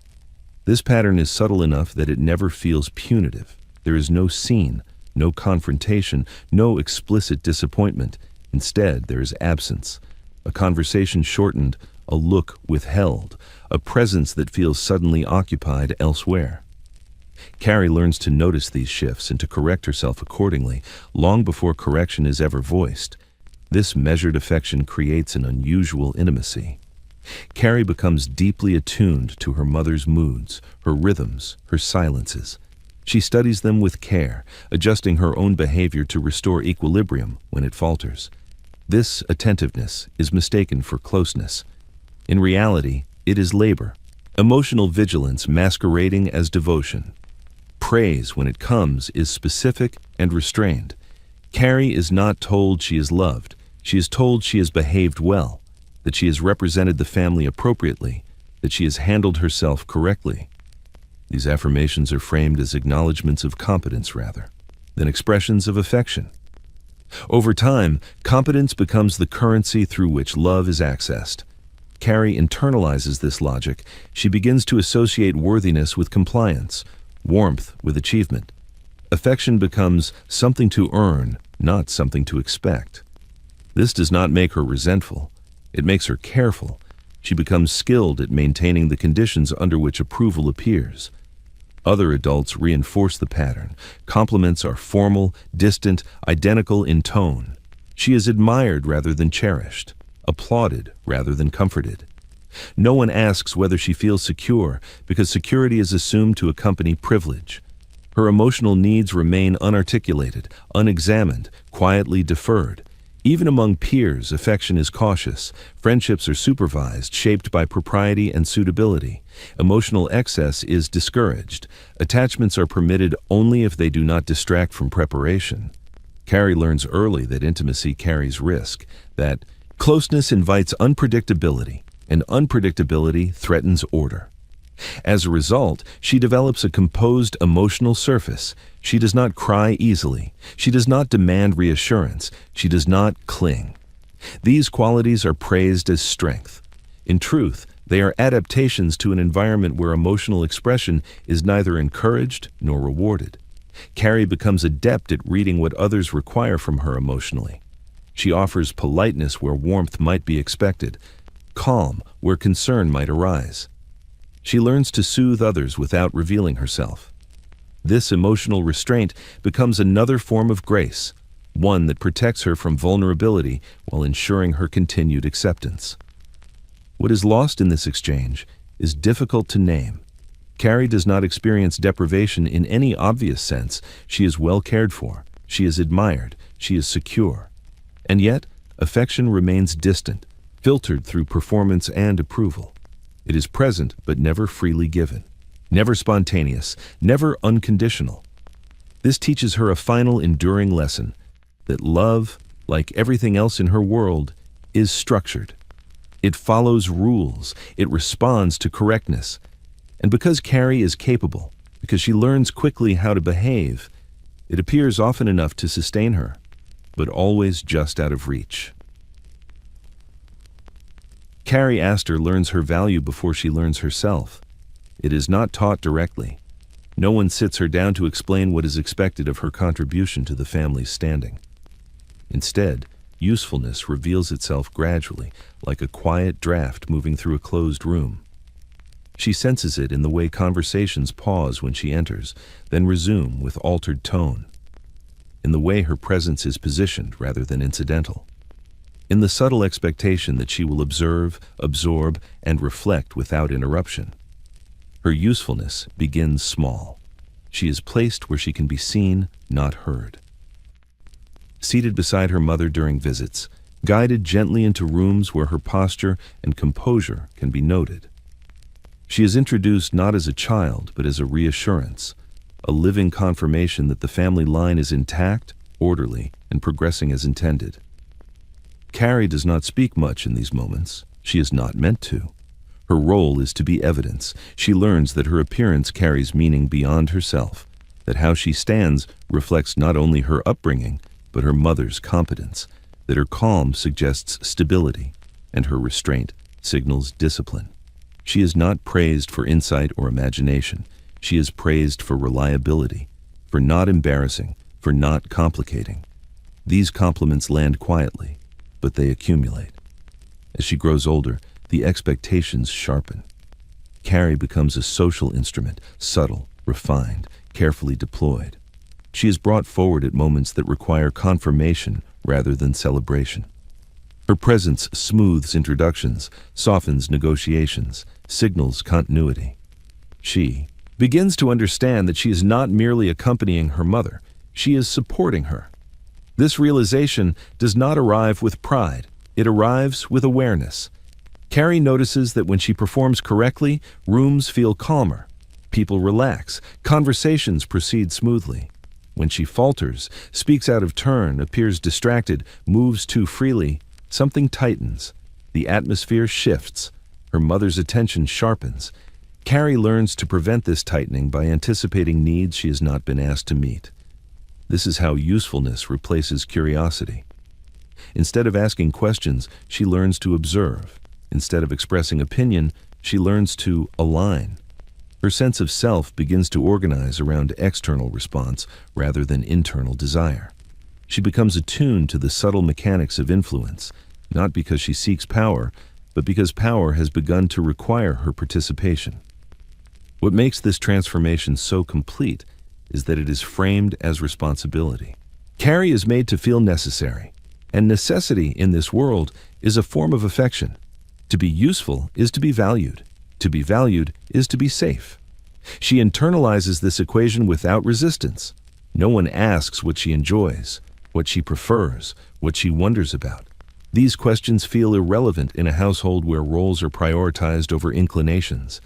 This pattern is subtle enough that it never feels punitive. There is no scene, no confrontation, no explicit disappointment. Instead, there is absence, a conversation shortened, a look withheld, a presence that feels suddenly occupied elsewhere. Carrie learns to notice these shifts and to correct herself accordingly, long before correction is ever voiced. This measured affection creates an unusual intimacy. Carrie becomes deeply attuned to her mother's moods, her rhythms, her silences. She studies them with care, adjusting her own behavior to restore equilibrium when it falters. This attentiveness is mistaken for closeness. In reality, it is labor, emotional vigilance masquerading as devotion. Praise, when it comes, is specific and restrained. Carrie is not told she is loved. She is told she has behaved well, that she has represented the family appropriately, that she has handled herself correctly. These affirmations are framed as acknowledgments of competence rather than expressions of affection. Over time, competence becomes the currency through which love is accessed. Carrie internalizes this logic. She begins to associate worthiness with compliance, warmth with achievement. Affection becomes something to earn, not something to expect. This does not make her resentful. It makes her careful. She becomes skilled at maintaining the conditions under which approval appears. Other adults reinforce the pattern. Compliments are formal, distant, identical in tone. She is admired rather than cherished, applauded rather than comforted. No one asks whether she feels secure because security is assumed to accompany privilege. Her emotional needs remain unarticulated, unexamined, quietly deferred. Even among peers, affection is cautious. Friendships are supervised, shaped by propriety and suitability. Emotional excess is discouraged. Attachments are permitted only if they do not distract from preparation. Carrie learns early that intimacy carries risk, that closeness invites unpredictability, and unpredictability threatens order. As a result, she develops a composed emotional surface. She does not cry easily. She does not demand reassurance. She does not cling. These qualities are praised as strength. In truth, they are adaptations to an environment where emotional expression is neither encouraged nor rewarded. Carrie becomes adept at reading what others require from her emotionally. She offers politeness where warmth might be expected, calm where concern might arise. She learns to soothe others without revealing herself. This emotional restraint becomes another form of grace, one that protects her from vulnerability while ensuring her continued acceptance. What is lost in this exchange is difficult to name. Carrie does not experience deprivation in any obvious sense. She is well cared for. She is admired. She is secure. And yet, affection remains distant, filtered through performance and approval. It is present but never freely given, never spontaneous, never unconditional. This teaches her a final enduring lesson, that love, like everything else in her world, is structured. It follows rules, it responds to correctness. And because Carrie is capable, because she learns quickly how to behave, it appears often enough to sustain her, but always just out of reach. Carrie Astor learns her value before she learns herself. It is not taught directly. No one sits her down to explain what is expected of her contribution to the family's standing. Instead, usefulness reveals itself gradually, like a quiet draft moving through a closed room. She senses it in the way conversations pause when she enters, then resume with altered tone, in the way her presence is positioned rather than incidental, in the subtle expectation that she will observe, absorb, and reflect without interruption. Her usefulness begins small. She is placed where she can be seen, not heard. Seated beside her mother during visits, guided gently into rooms where her posture and composure can be noted. She is introduced not as a child, but as a reassurance, a living confirmation that the family line is intact, orderly, and progressing as intended. Carrie does not speak much in these moments. She is not meant to. Her role is to be evidence. She learns that her appearance carries meaning beyond herself, that how she stands reflects not only her upbringing, but her mother's competence, that her calm suggests stability, and her restraint signals discipline. She is not praised for insight or imagination. She is praised for reliability, for not embarrassing, for not complicating. These compliments land quietly, but they accumulate. As she grows older, the expectations sharpen. Carrie becomes a social instrument, subtle, refined, carefully deployed. She is brought forward at moments that require confirmation rather than celebration. Her presence smooths introductions, softens negotiations, signals continuity. She begins to understand that she is not merely accompanying her mother, she is supporting her. This realization does not arrive with pride, it arrives with awareness. Carrie notices that when she performs correctly, rooms feel calmer, people relax, conversations proceed smoothly. When she falters, speaks out of turn, appears distracted, moves too freely, something tightens. The atmosphere shifts. Her mother's attention sharpens. Carrie learns to prevent this tightening by anticipating needs she has not been asked to meet. This is how usefulness replaces curiosity. Instead of asking questions, she learns to observe. Instead of expressing opinion, she learns to align. Her sense of self begins to organize around external response rather than internal desire. She becomes attuned to the subtle mechanics of influence, not because she seeks power, but because power has begun to require her participation. What makes this transformation so complete is that it is framed as responsibility. Carrie is made to feel necessary, and necessity in this world is a form of affection. To be useful is to be valued. To be valued is to be safe. She internalizes this equation without resistance. No one asks what she enjoys, what she prefers, what she wonders about. These questions feel irrelevant in a household where roles are prioritized over inclinations.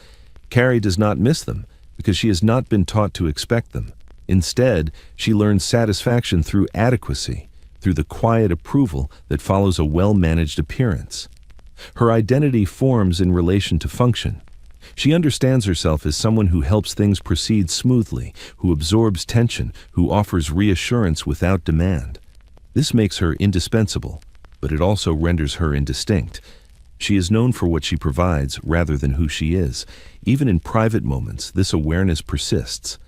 Carrie does not miss them because she has not been taught to expect them. Instead, she learns satisfaction through adequacy, through the quiet approval that follows a well-managed appearance. Her identity forms in relation to function. She understands herself as someone who helps things proceed smoothly, who absorbs tension, who offers reassurance without demand. This makes her indispensable, but it also renders her indistinct. She is known for what she provides rather than who she is. Even in private moments, this awareness persists.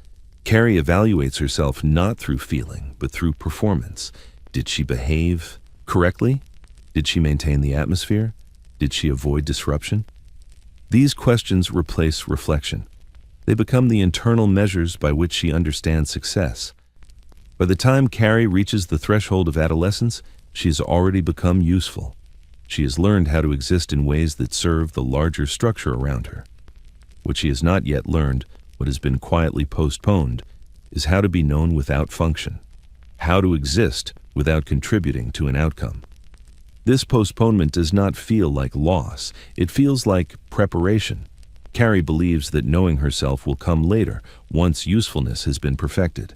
Carrie evaluates herself not through feeling, but through performance. Did she behave correctly? Did she maintain the atmosphere? Did she avoid disruption? These questions replace reflection. They become the internal measures by which she understands success. By the time Carrie reaches the threshold of adolescence, she has already become useful. She has learned how to exist in ways that serve the larger structure around her. What she has not yet learned, what has been quietly postponed, is how to be known without function, how to exist without contributing to an outcome. This postponement does not feel like loss, it feels like preparation. Carrie believes that knowing herself will come later, once usefulness has been perfected.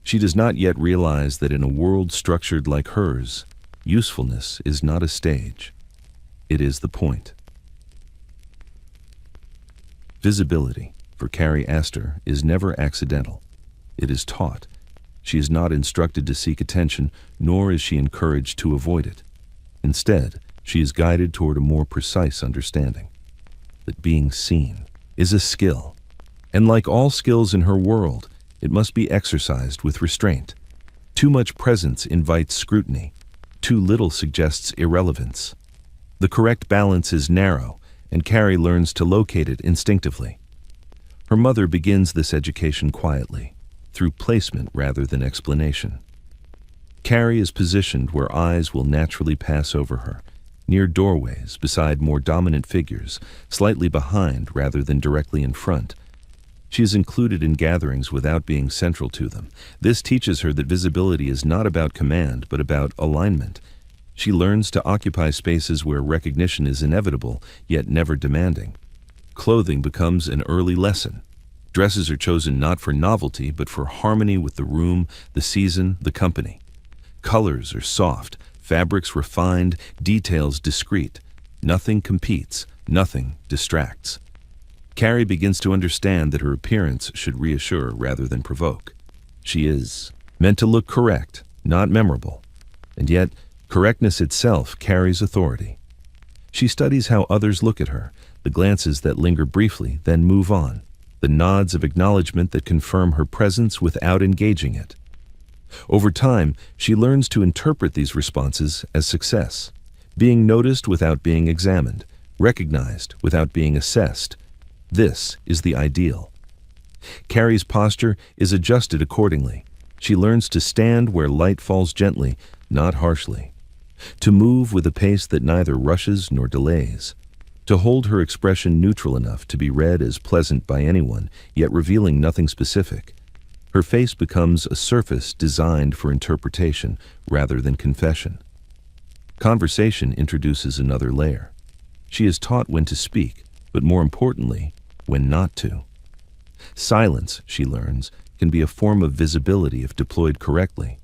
She does not yet realize that in a world structured like hers, usefulness is not a stage. It is the point. Visibility, for Carrie Astor, is never accidental. It is taught. She is not instructed to seek attention, nor is she encouraged to avoid it. Instead, she is guided toward a more precise understanding that being seen is a skill, and like all skills in her world, it must be exercised with restraint. Too much presence invites scrutiny. Too little suggests irrelevance. The correct balance is narrow, and Carrie learns to locate it instinctively. Her mother begins this education quietly, through placement rather than explanation. Carrie is positioned where eyes will naturally pass over her, near doorways, beside more dominant figures, slightly behind rather than directly in front. She is included in gatherings without being central to them. This teaches her that visibility is not about command, but about alignment. She learns to occupy spaces where recognition is inevitable, yet never demanding. Clothing becomes an early lesson. Dresses are chosen not for novelty, but for harmony with the room, the season, the company. Colors are soft, fabrics refined, details discreet. Nothing competes, nothing distracts. Carrie begins to understand that her appearance should reassure rather than provoke. She is meant to look correct, not memorable. And yet, correctness itself carries authority. She studies how others look at her, the glances that linger briefly, then move on, the nods of acknowledgement that confirm her presence without engaging it. Over time, she learns to interpret these responses as success, being noticed without being examined, recognized without being assessed. This is the ideal. Carrie's posture is adjusted accordingly. She learns to stand where light falls gently, not harshly, to move with a pace that neither rushes nor delays, to hold her expression neutral enough to be read as pleasant by anyone, yet revealing nothing specific. Her face becomes a surface designed for interpretation rather than confession. Conversation introduces another layer. She is taught when to speak, but more importantly, when not to. Silence, she learns, can be a form of visibility if deployed correctly.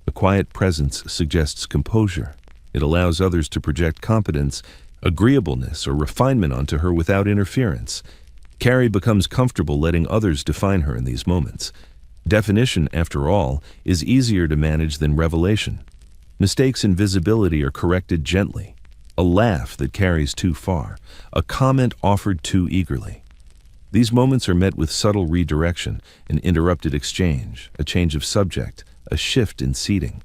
A quiet presence suggests composure. It allows others to project competence, agreeableness, or refinement onto her without interference. Carrie becomes comfortable letting others define her in these moments. Definition, after all, is easier to manage than revelation. Mistakes in visibility are corrected gently. A laugh that carries too far, a comment offered too eagerly. These moments are met with subtle redirection, an interrupted exchange, a change of subject, a shift in seating.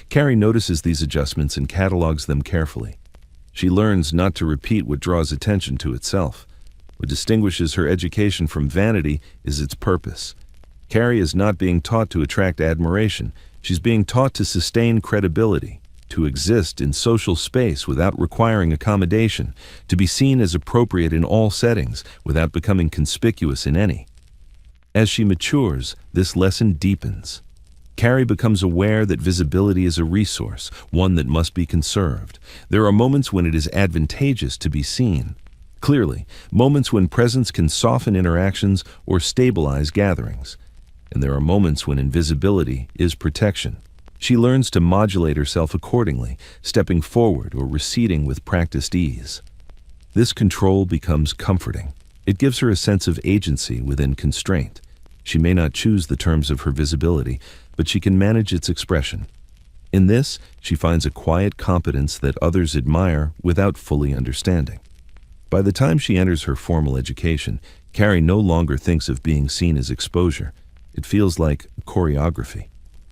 Carrie notices these adjustments and catalogs them carefully. She learns not to repeat what draws attention to itself. What distinguishes her education from vanity is its purpose. Carrie is not being taught to attract admiration. She's being taught to sustain credibility, to exist in social space without requiring accommodation, to be seen as appropriate in all settings without becoming conspicuous in any. As she matures, this lesson deepens. Carrie becomes aware that visibility is a resource, one that must be conserved. There are moments when it is advantageous to be seen. Clearly, moments when presence can soften interactions or stabilize gatherings. And there are moments when invisibility is protection. She learns to modulate herself accordingly, stepping forward or receding with practiced ease. This control becomes comforting. It gives her a sense of agency within constraint. She may not choose the terms of her visibility, but she can manage its expression. In this, she finds a quiet competence that others admire without fully understanding. By the time she enters her formal education, Carrie no longer thinks of being seen as exposure. It feels like choreography,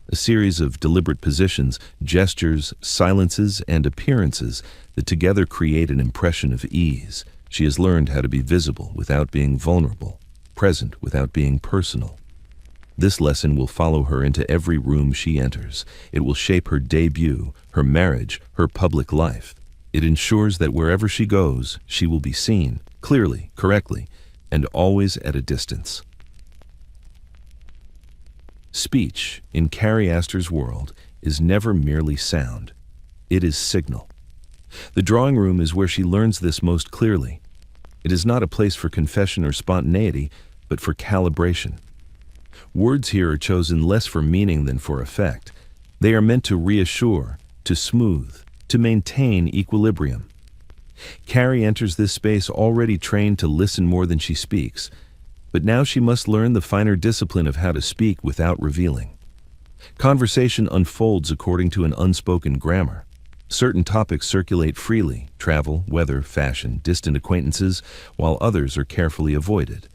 a series of deliberate positions, gestures, silences, and appearances that together create an impression of ease. She has learned how to be visible without being vulnerable, present without being personal. This lesson will follow her into every room she enters. It will shape her debut, her marriage, her public life. It ensures that wherever she goes, she will be seen, clearly, correctly, and always at a distance. Speech, in Carrie Astor's world, is never merely sound. It is signal. The drawing room is where she learns this most clearly. It is not a place for confession or spontaneity, but for calibration. Words here are chosen less for meaning than for effect. They are meant to reassure, to smooth, to maintain equilibrium. Carrie enters this space already trained to listen more than she speaks, but now she must learn the finer discipline of how to speak without revealing. Conversation unfolds according to an unspoken grammar. Certain topics circulate freely: travel, weather, fashion, distant acquaintances, while others are carefully avoided.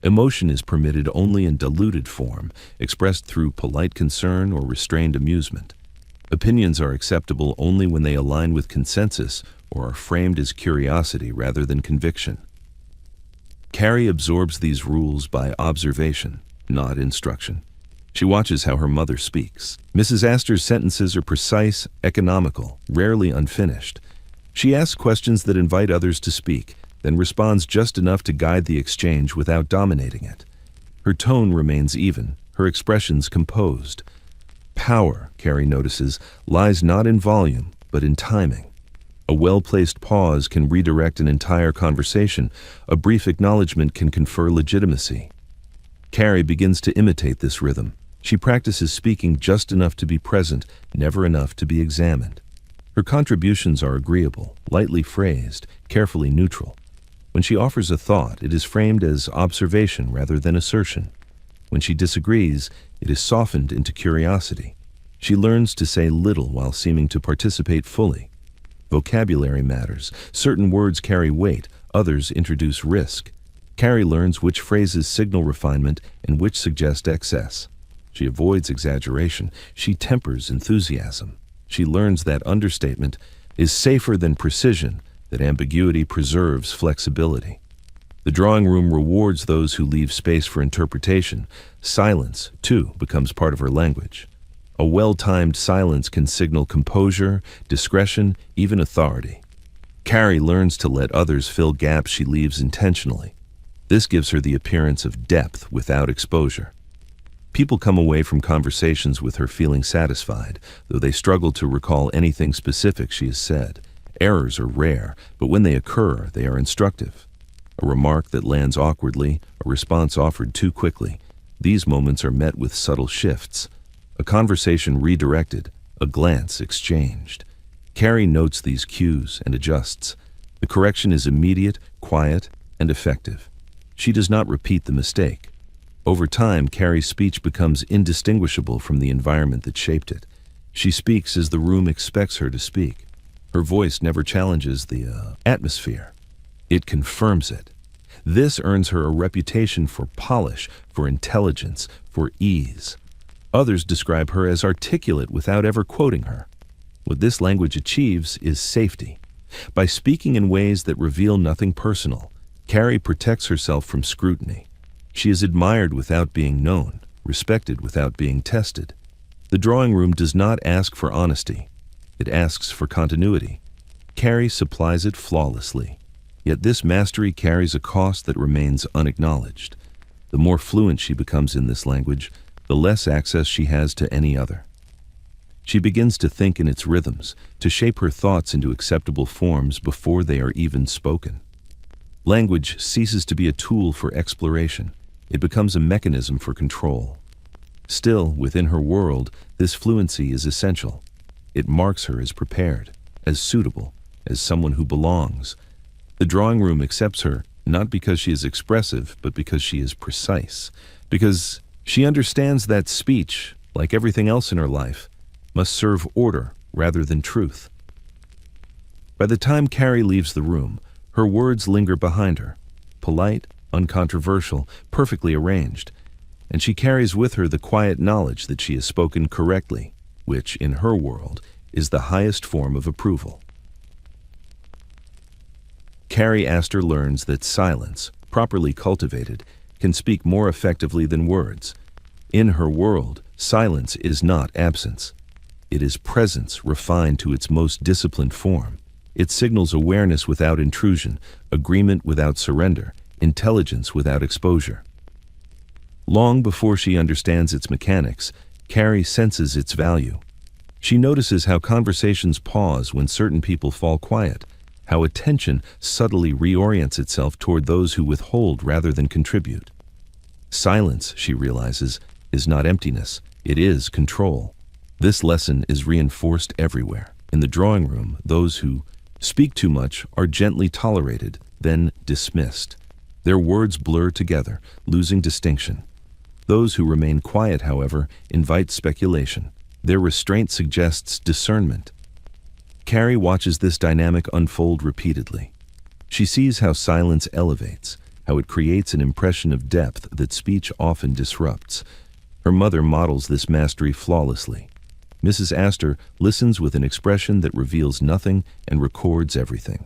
Emotion is permitted only in diluted form, expressed through polite concern or restrained amusement. Opinions are acceptable only when they align with consensus or are framed as curiosity rather than conviction. Carrie absorbs these rules by observation, not instruction. She watches how her mother speaks. Mrs. Astor's sentences are precise, economical, rarely unfinished. She asks questions that invite others to speak, then responds just enough to guide the exchange without dominating it. Her tone remains even, her expressions composed. Power, Carrie notices, lies not in volume, but in timing. A well-placed pause can redirect an entire conversation. A brief acknowledgement can confer legitimacy. Carrie begins to imitate this rhythm. She practices speaking just enough to be present, never enough to be examined. Her contributions are agreeable, lightly phrased, carefully neutral. When she offers a thought, it is framed as observation rather than assertion. When she disagrees, it is softened into curiosity. She learns to say little while seeming to participate fully. Vocabulary matters. Certain words carry weight, others introduce risk. Carrie learns which phrases signal refinement and which suggest excess. She avoids exaggeration. She tempers enthusiasm. She learns that understatement is safer than precision, that ambiguity preserves flexibility. The drawing room rewards those who leave space for interpretation. Silence, too, becomes part of her language. A well-timed silence can signal composure, discretion, even authority. Carrie learns to let others fill gaps she leaves intentionally. This gives her the appearance of depth without exposure. People come away from conversations with her feeling satisfied, though they struggle to recall anything specific she has said. Errors are rare, but when they occur, they are instructive. A remark that lands awkwardly, a response offered too quickly. These moments are met with subtle shifts. A conversation redirected, a glance exchanged. Carrie notes these cues and adjusts. The correction is immediate, quiet, and effective. She does not repeat the mistake. Over time, Carrie's speech becomes indistinguishable from the environment that shaped it. She speaks as the room expects her to speak. Her voice never challenges the atmosphere. It confirms it. This earns her a reputation for polish, for intelligence, for ease. Others describe her as articulate without ever quoting her. What this language achieves is safety. By speaking in ways that reveal nothing personal, Carrie protects herself from scrutiny. She is admired without being known, respected without being tested. The drawing room does not ask for honesty. It asks for continuity. Carrie supplies it flawlessly. Yet this mastery carries a cost that remains unacknowledged. The more fluent she becomes in this language, the less access she has to any other. She begins to think in its rhythms, to shape her thoughts into acceptable forms before they are even spoken. Language ceases to be a tool for exploration. It becomes a mechanism for control. Still, within her world, this fluency is essential. It marks her as prepared, as suitable, as someone who belongs. The drawing room accepts her not because she is expressive, but because she is precise, because she understands that speech, like everything else in her life, must serve order rather than truth. By the time Carrie leaves the room, her words linger behind her, polite, uncontroversial, perfectly arranged, and she carries with her the quiet knowledge that she has spoken correctly, which, in her world, is the highest form of approval. Carrie Astor learns that silence, properly cultivated, can speak more effectively than words. In her world, silence is not absence. It is presence refined to its most disciplined form. It signals awareness without intrusion, agreement without surrender, intelligence without exposure. Long before she understands its mechanics, Carrie senses its value. She notices how conversations pause when certain people fall quiet, how attention subtly reorients itself toward those who withhold rather than contribute. Silence, she realizes, is not emptiness, it is control. This lesson is reinforced everywhere. In the drawing room, those who speak too much are gently tolerated, then dismissed. Their words blur together, losing distinction. Those who remain quiet, however, invite speculation. Their restraint suggests discernment. Carrie watches this dynamic unfold repeatedly. She sees how silence elevates, how it creates an impression of depth that speech often disrupts. Her mother models this mastery flawlessly. Mrs. Astor listens with an expression that reveals nothing and records everything.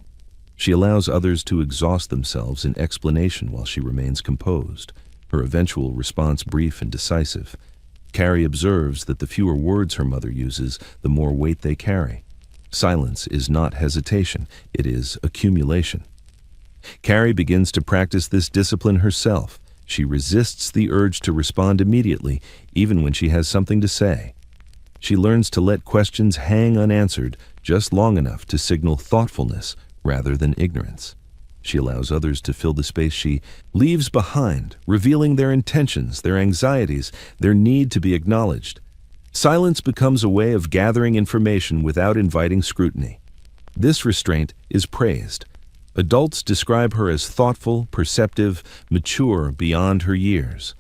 She allows others to exhaust themselves in explanation while she remains composed, her eventual response brief and decisive. Carrie observes that the fewer words her mother uses, the more weight they carry. Silence is not hesitation, it is accumulation. Carrie begins to practice this discipline herself. She resists the urge to respond immediately, even when she has something to say. She learns to let questions hang unanswered just long enough to signal thoughtfulness rather than ignorance. She allows others to fill the space she leaves behind, revealing their intentions, their anxieties, their need to be acknowledged. Silence becomes a way of gathering information without inviting scrutiny. This restraint is praised. Adults describe her as thoughtful, perceptive, mature beyond her years.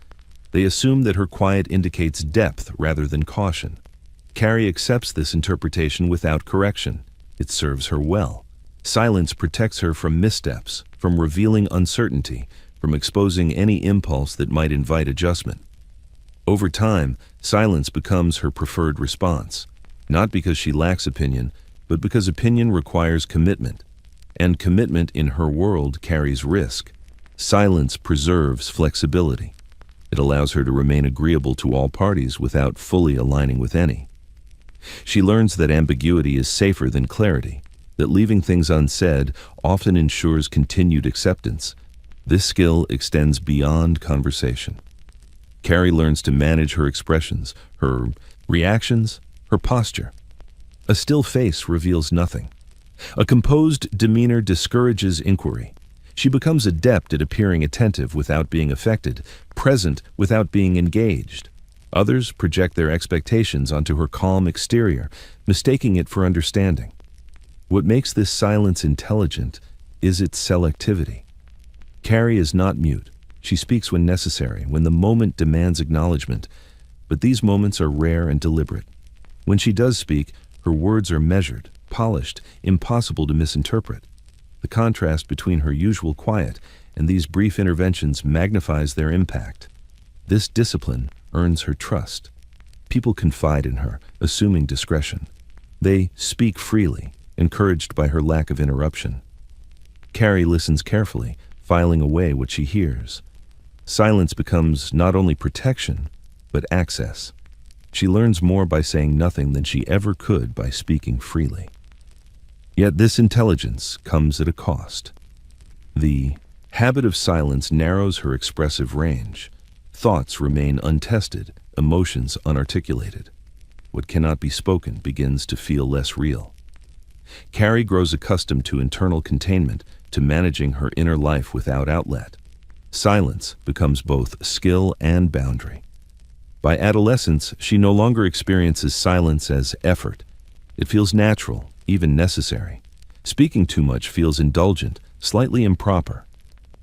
They assume that her quiet indicates depth rather than caution. Carrie accepts this interpretation without correction. It serves her well. Silence protects her from missteps, from revealing uncertainty, from exposing any impulse that might invite adjustment. Over time, silence becomes her preferred response, not because she lacks opinion, but because opinion requires commitment, and commitment in her world carries risk. Silence preserves flexibility. It allows her to remain agreeable to all parties without fully aligning with any. She learns that ambiguity is safer than clarity, that leaving things unsaid often ensures continued acceptance. This skill extends beyond conversation. Carrie learns to manage her expressions, her reactions, her posture. A still face reveals nothing. A composed demeanor discourages inquiry. She becomes adept at appearing attentive without being affected, present without being engaged. Others project their expectations onto her calm exterior, mistaking it for understanding. What makes this silence intelligent is its selectivity. Carrie is not mute. She speaks when necessary, when the moment demands acknowledgement, but these moments are rare and deliberate. When she does speak, her words are measured, polished, impossible to misinterpret. The contrast between her usual quiet and these brief interventions magnifies their impact. This discipline earns her trust. People confide in her, assuming discretion. They speak freely, encouraged by her lack of interruption. Carrie listens carefully, filing away what she hears. Silence becomes not only protection, but access. She learns more by saying nothing than she ever could by speaking freely. Yet this intelligence comes at a cost. The habit of silence narrows her expressive range. Thoughts remain untested, emotions unarticulated. What cannot be spoken begins to feel less real. Carrie grows accustomed to internal containment, to managing her inner life without outlet. Silence becomes both skill and boundary. By adolescence, she no longer experiences silence as effort. It feels natural, even necessary. Speaking too much feels indulgent, slightly improper.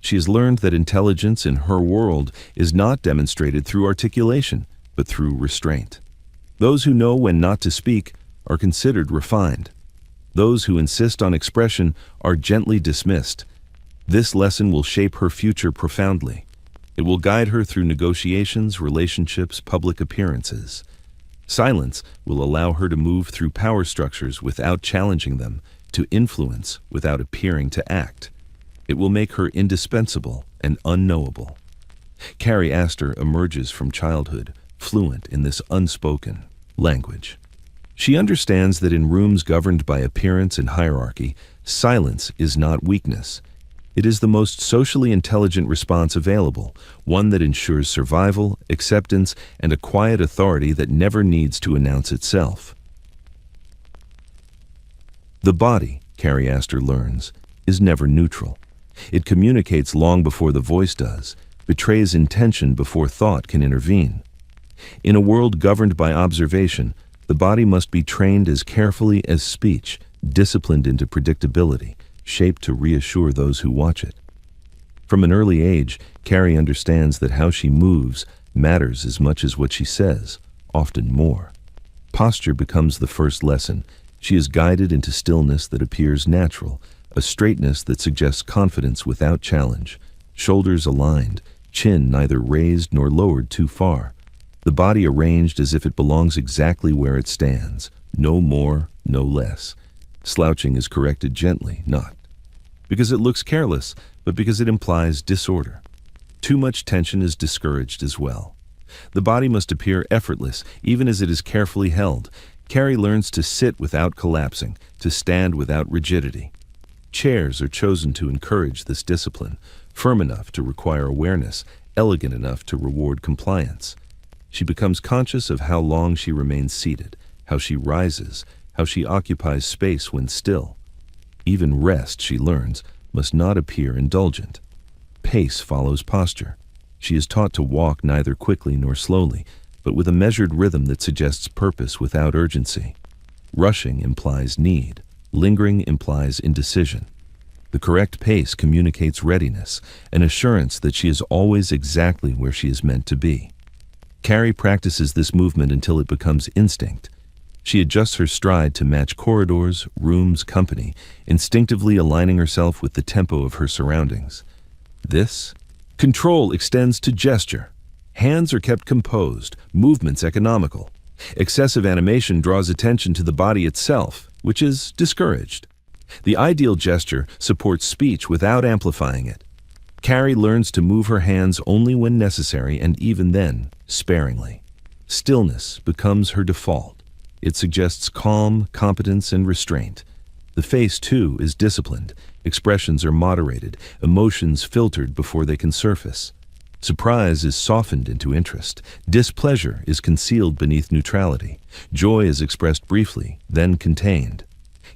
She has learned that intelligence in her world is not demonstrated through articulation, but through restraint. Those who know when not to speak are considered refined. Those who insist on expression are gently dismissed. This lesson will shape her future profoundly. It will guide her through negotiations, relationships, public appearances. Silence will allow her to move through power structures without challenging them, to influence without appearing to act. It will make her indispensable and unknowable. Carrie Astor emerges from childhood fluent in this unspoken language. She understands that in rooms governed by appearance and hierarchy, silence is not weakness. It is the most socially intelligent response available, one that ensures survival, acceptance, and a quiet authority that never needs to announce itself. The body, Carrie Astor learns, is never neutral. It communicates long before the voice does, betrays intention before thought can intervene. In a world governed by observation, the body must be trained as carefully as speech, disciplined into predictability, shaped to reassure those who watch it. From an early age, Carrie understands that how she moves matters as much as what she says, often more. Posture becomes the first lesson. She is guided into stillness that appears natural, a straightness that suggests confidence without challenge, shoulders aligned, chin neither raised nor lowered too far. The body arranged as if it belongs exactly where it stands, no more, no less. Slouching is corrected gently, not because it looks careless, but because it implies disorder. Too much tension is discouraged as well. The body must appear effortless, even as it is carefully held. Carrie learns to sit without collapsing, to stand without rigidity. Chairs are chosen to encourage this discipline, firm enough to require awareness, elegant enough to reward compliance. She becomes conscious of how long she remains seated, how she rises, how she occupies space when still. Even rest, she learns, must not appear indulgent. Pace follows posture. She is taught to walk neither quickly nor slowly, but with a measured rhythm that suggests purpose without urgency. Rushing implies need. Lingering implies indecision. The correct pace communicates readiness, an assurance that she is always exactly where she is meant to be. Carrie practices this movement until it becomes instinct. She adjusts her stride to match corridors, rooms, company, instinctively aligning herself with the tempo of her surroundings. This control extends to gesture. Hands are kept composed, movements economical. Excessive animation draws attention to the body itself, which is discouraged. The ideal gesture supports speech without amplifying it. Carrie learns to move her hands only when necessary, and even then, sparingly. Stillness becomes her default. It suggests calm, competence, and restraint. The face, too, is disciplined. Expressions are moderated, emotions filtered before they can surface. Surprise is softened into interest. Displeasure is concealed beneath neutrality. Joy is expressed briefly, then contained.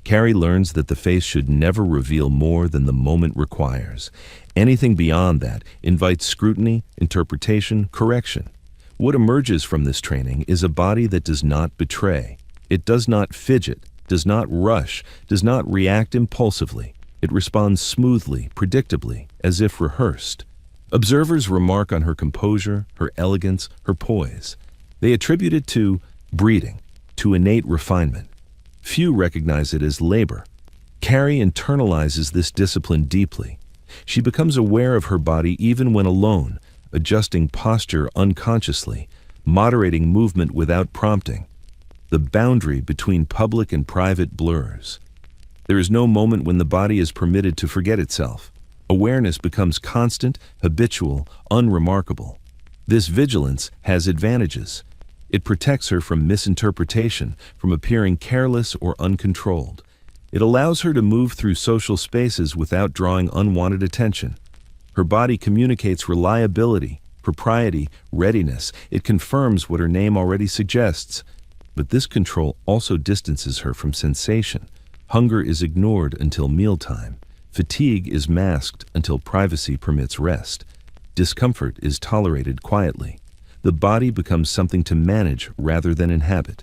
Carrie learns that the face should never reveal more than the moment requires. Anything beyond that invites scrutiny, interpretation, correction. What emerges from this training is a body that does not betray. It does not fidget, does not rush, does not react impulsively. It responds smoothly, predictably, as if rehearsed. Observers remark on her composure, her elegance, her poise. They attribute it to breeding, to innate refinement. Few recognize it as labor. Carrie internalizes this discipline deeply. She becomes aware of her body even when alone, adjusting posture unconsciously, moderating movement without prompting. The boundary between public and private blurs. There is no moment when the body is permitted to forget itself. Awareness becomes constant, habitual, unremarkable. This vigilance has advantages. It protects her from misinterpretation, from appearing careless or uncontrolled. It allows her to move through social spaces without drawing unwanted attention. Her body communicates reliability, propriety, readiness. It confirms what her name already suggests. But this control also distances her from sensation. Hunger is ignored until mealtime. Fatigue is masked until privacy permits rest. Discomfort is tolerated quietly. The body becomes something to manage rather than inhabit.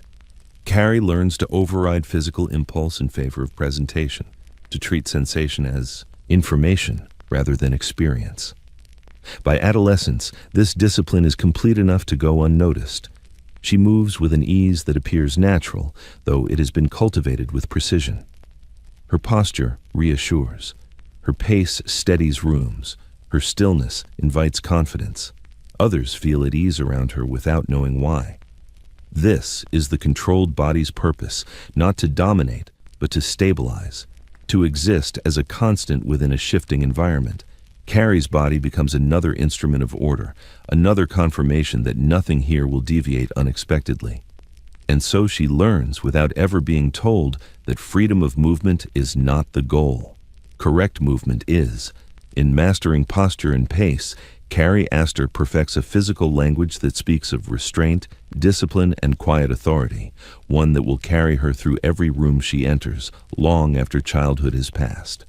Carrie learns to override physical impulse in favor of presentation, to treat sensation as information rather than experience. By adolescence, this discipline is complete enough to go unnoticed. She moves with an ease that appears natural, though it has been cultivated with precision. Her posture reassures. Her pace steadies rooms. Her stillness invites confidence. Others feel at ease around her without knowing why. This is the controlled body's purpose, not to dominate, but to stabilize, to exist as a constant within a shifting environment. Carrie's body becomes another instrument of order, another confirmation that nothing here will deviate unexpectedly. And so she learns without ever being told that freedom of movement is not the goal. Correct movement is. In mastering posture and pace, Carrie Astor perfects a physical language that speaks of restraint, discipline, and quiet authority, one that will carry her through every room she enters, long after childhood has passed.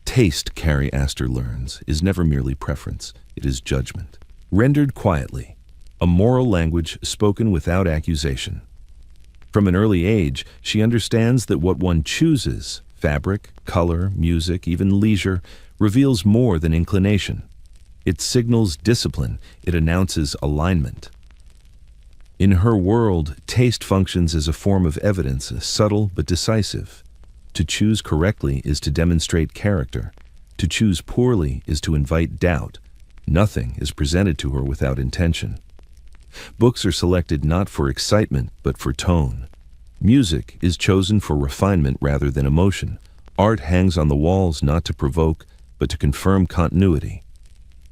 Taste, Carrie Astor learns, is never merely preference, it is judgment. Rendered quietly, a moral language spoken without accusation. From an early age, she understands that what one chooses, fabric, color, music, even leisure, reveals more than inclination. It signals discipline, it announces alignment. In her world, taste functions as a form of evidence, subtle but decisive. To choose correctly is to demonstrate character. To choose poorly is to invite doubt. Nothing is presented to her without intention. Books are selected not for excitement, but for tone. Music is chosen for refinement rather than emotion. Art hangs on the walls not to provoke, but to confirm continuity.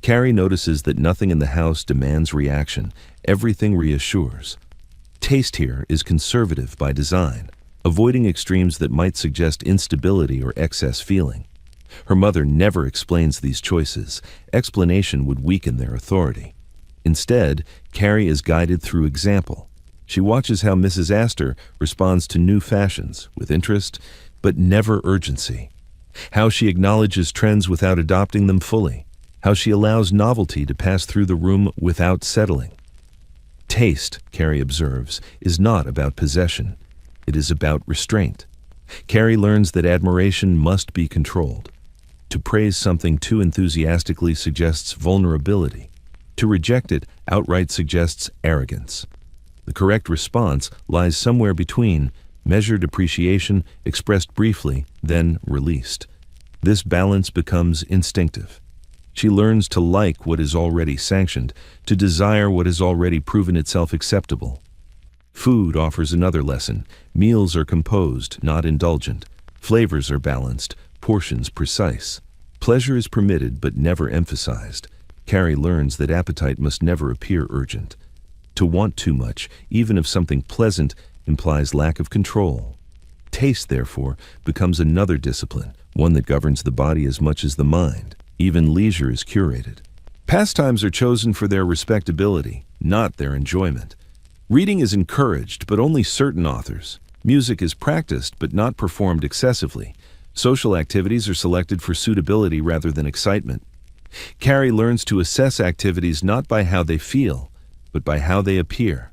Carrie notices that nothing in the house demands reaction. Everything reassures. Taste here is conservative by design, avoiding extremes that might suggest instability or excess feeling. Her mother never explains these choices. Explanation would weaken their authority. Instead, Carrie is guided through example. She watches how Mrs. Astor responds to new fashions, with interest, but never urgency. How she acknowledges trends without adopting them fully. How she allows novelty to pass through the room without settling. Taste, Carrie observes, is not about possession. It is about restraint. Carrie learns that admiration must be controlled. To praise something too enthusiastically suggests vulnerability. To reject it outright suggests arrogance. The correct response lies somewhere between measured appreciation expressed briefly, then released. This balance becomes instinctive. She learns to like what is already sanctioned, to desire what has already proven itself acceptable. Food offers another lesson. Meals are composed, not indulgent. Flavors are balanced, portions precise. Pleasure is permitted but never emphasized. Carrie learns that appetite must never appear urgent. To want too much, even if something pleasant, implies lack of control. Taste, therefore, becomes another discipline, one that governs the body as much as the mind. Even leisure is curated. Pastimes are chosen for their respectability, not their enjoyment. Reading is encouraged, but only certain authors. Music is practiced, but not performed excessively. Social activities are selected for suitability rather than excitement. Carrie learns to assess activities not by how they feel, but by how they appear.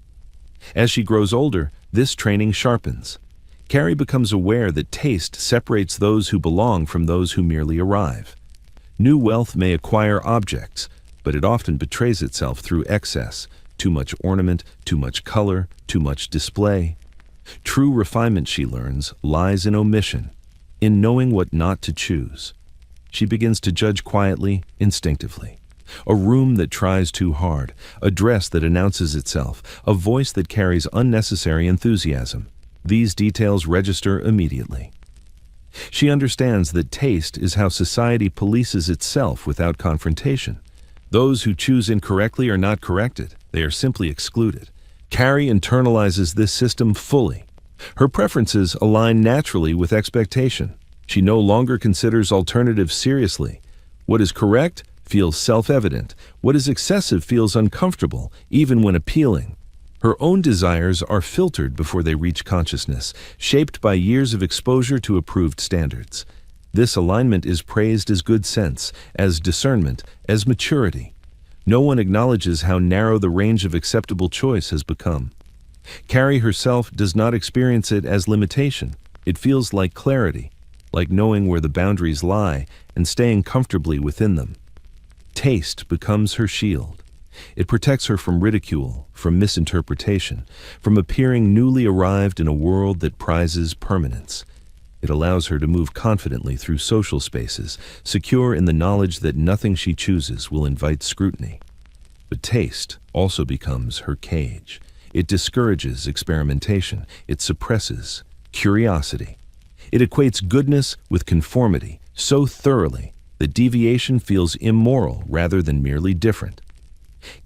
As she grows older, this training sharpens. Carrie becomes aware that taste separates those who belong from those who merely arrive. New wealth may acquire objects, but it often betrays itself through excess, too much ornament, too much color, too much display. True refinement, she learns, lies in omission, in knowing what not to choose. She begins to judge quietly, instinctively. A room that tries too hard, a dress that announces itself, a voice that carries unnecessary enthusiasm. These details register immediately. She understands that taste is how society polices itself without confrontation. Those who choose incorrectly are not corrected, they are simply excluded. Carrie internalizes this system fully. Her preferences align naturally with expectation. She no longer considers alternatives seriously. What is correct feels self-evident. What is excessive feels uncomfortable, even when appealing. Her own desires are filtered before they reach consciousness, shaped by years of exposure to approved standards. This alignment is praised as good sense, as discernment, as maturity. No one acknowledges how narrow the range of acceptable choice has become. Carrie herself does not experience it as limitation. It feels like clarity, like knowing where the boundaries lie and staying comfortably within them. Taste becomes her shield. It protects her from ridicule, from misinterpretation, from appearing newly arrived in a world that prizes permanence. It allows her to move confidently through social spaces, secure in the knowledge that nothing she chooses will invite scrutiny. But taste also becomes her cage. It discourages experimentation. It suppresses curiosity. It equates goodness with conformity so thoroughly that deviation feels immoral rather than merely different.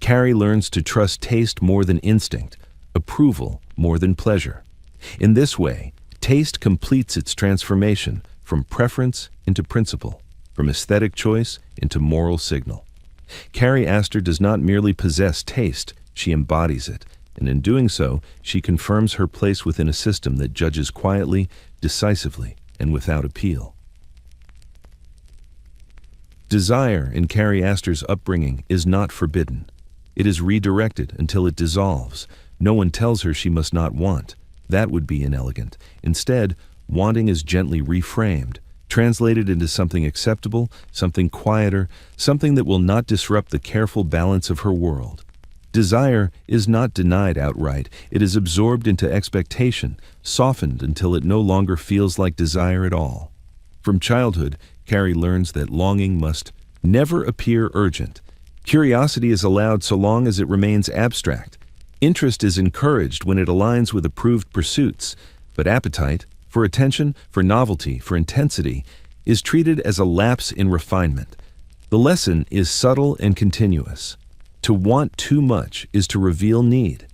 Carrie learns to trust taste more than instinct, approval more than pleasure. In this way, taste completes its transformation from preference into principle, from aesthetic choice into moral signal. Carrie Astor does not merely possess taste, she embodies it, and in doing so, she confirms her place within a system that judges quietly, decisively, and without appeal. Desire in Carrie Astor's upbringing is not forbidden. It is redirected until it dissolves. No one tells her she must not want. That would be inelegant. Instead, wanting is gently reframed, translated into something acceptable, something quieter, something that will not disrupt the careful balance of her world. Desire is not denied outright. It is absorbed into expectation, softened until it no longer feels like desire at all. From childhood, Carrie learns that longing must never appear urgent. Curiosity is allowed so long as it remains abstract. Interest is encouraged when it aligns with approved pursuits, but appetite, for attention, for novelty, for intensity, is treated as a lapse in refinement. The lesson is subtle and continuous. To want too much is to reveal need,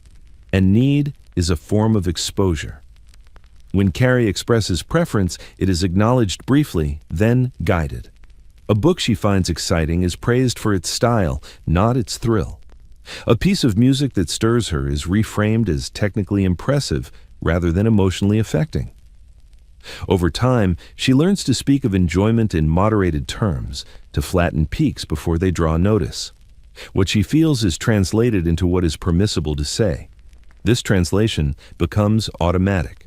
and need is a form of exposure. When Carrie expresses preference, it is acknowledged briefly, then guided. A book she finds exciting is praised for its style, not its thrill. A piece of music that stirs her is reframed as technically impressive rather than emotionally affecting. Over time, she learns to speak of enjoyment in moderated terms, to flatten peaks before they draw notice. What she feels is translated into what is permissible to say. This translation becomes automatic.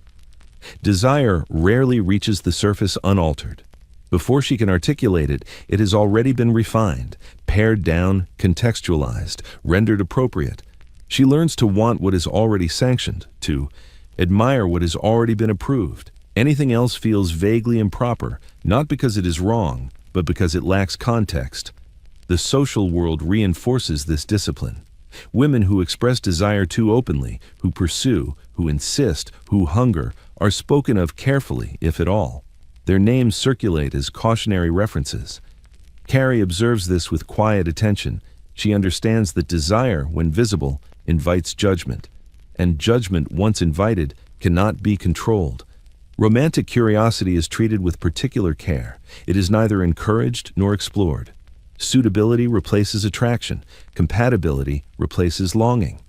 Desire rarely reaches the surface unaltered. Before she can articulate it, it has already been refined, pared down, contextualized, rendered appropriate. She learns to want what is already sanctioned, to admire what has already been approved. Anything else feels vaguely improper, not because it is wrong, but because it lacks context. The social world reinforces this discipline. Women who express desire too openly, who pursue, who insist, who hunger, are spoken of carefully, if at all. Their names circulate as cautionary references. Carrie observes this with quiet attention. She understands that desire, when visible, invites judgment, and judgment, once invited, cannot be controlled. Romantic curiosity is treated with particular care. It is neither encouraged nor explored. Suitability replaces attraction. Compatibility replaces longing.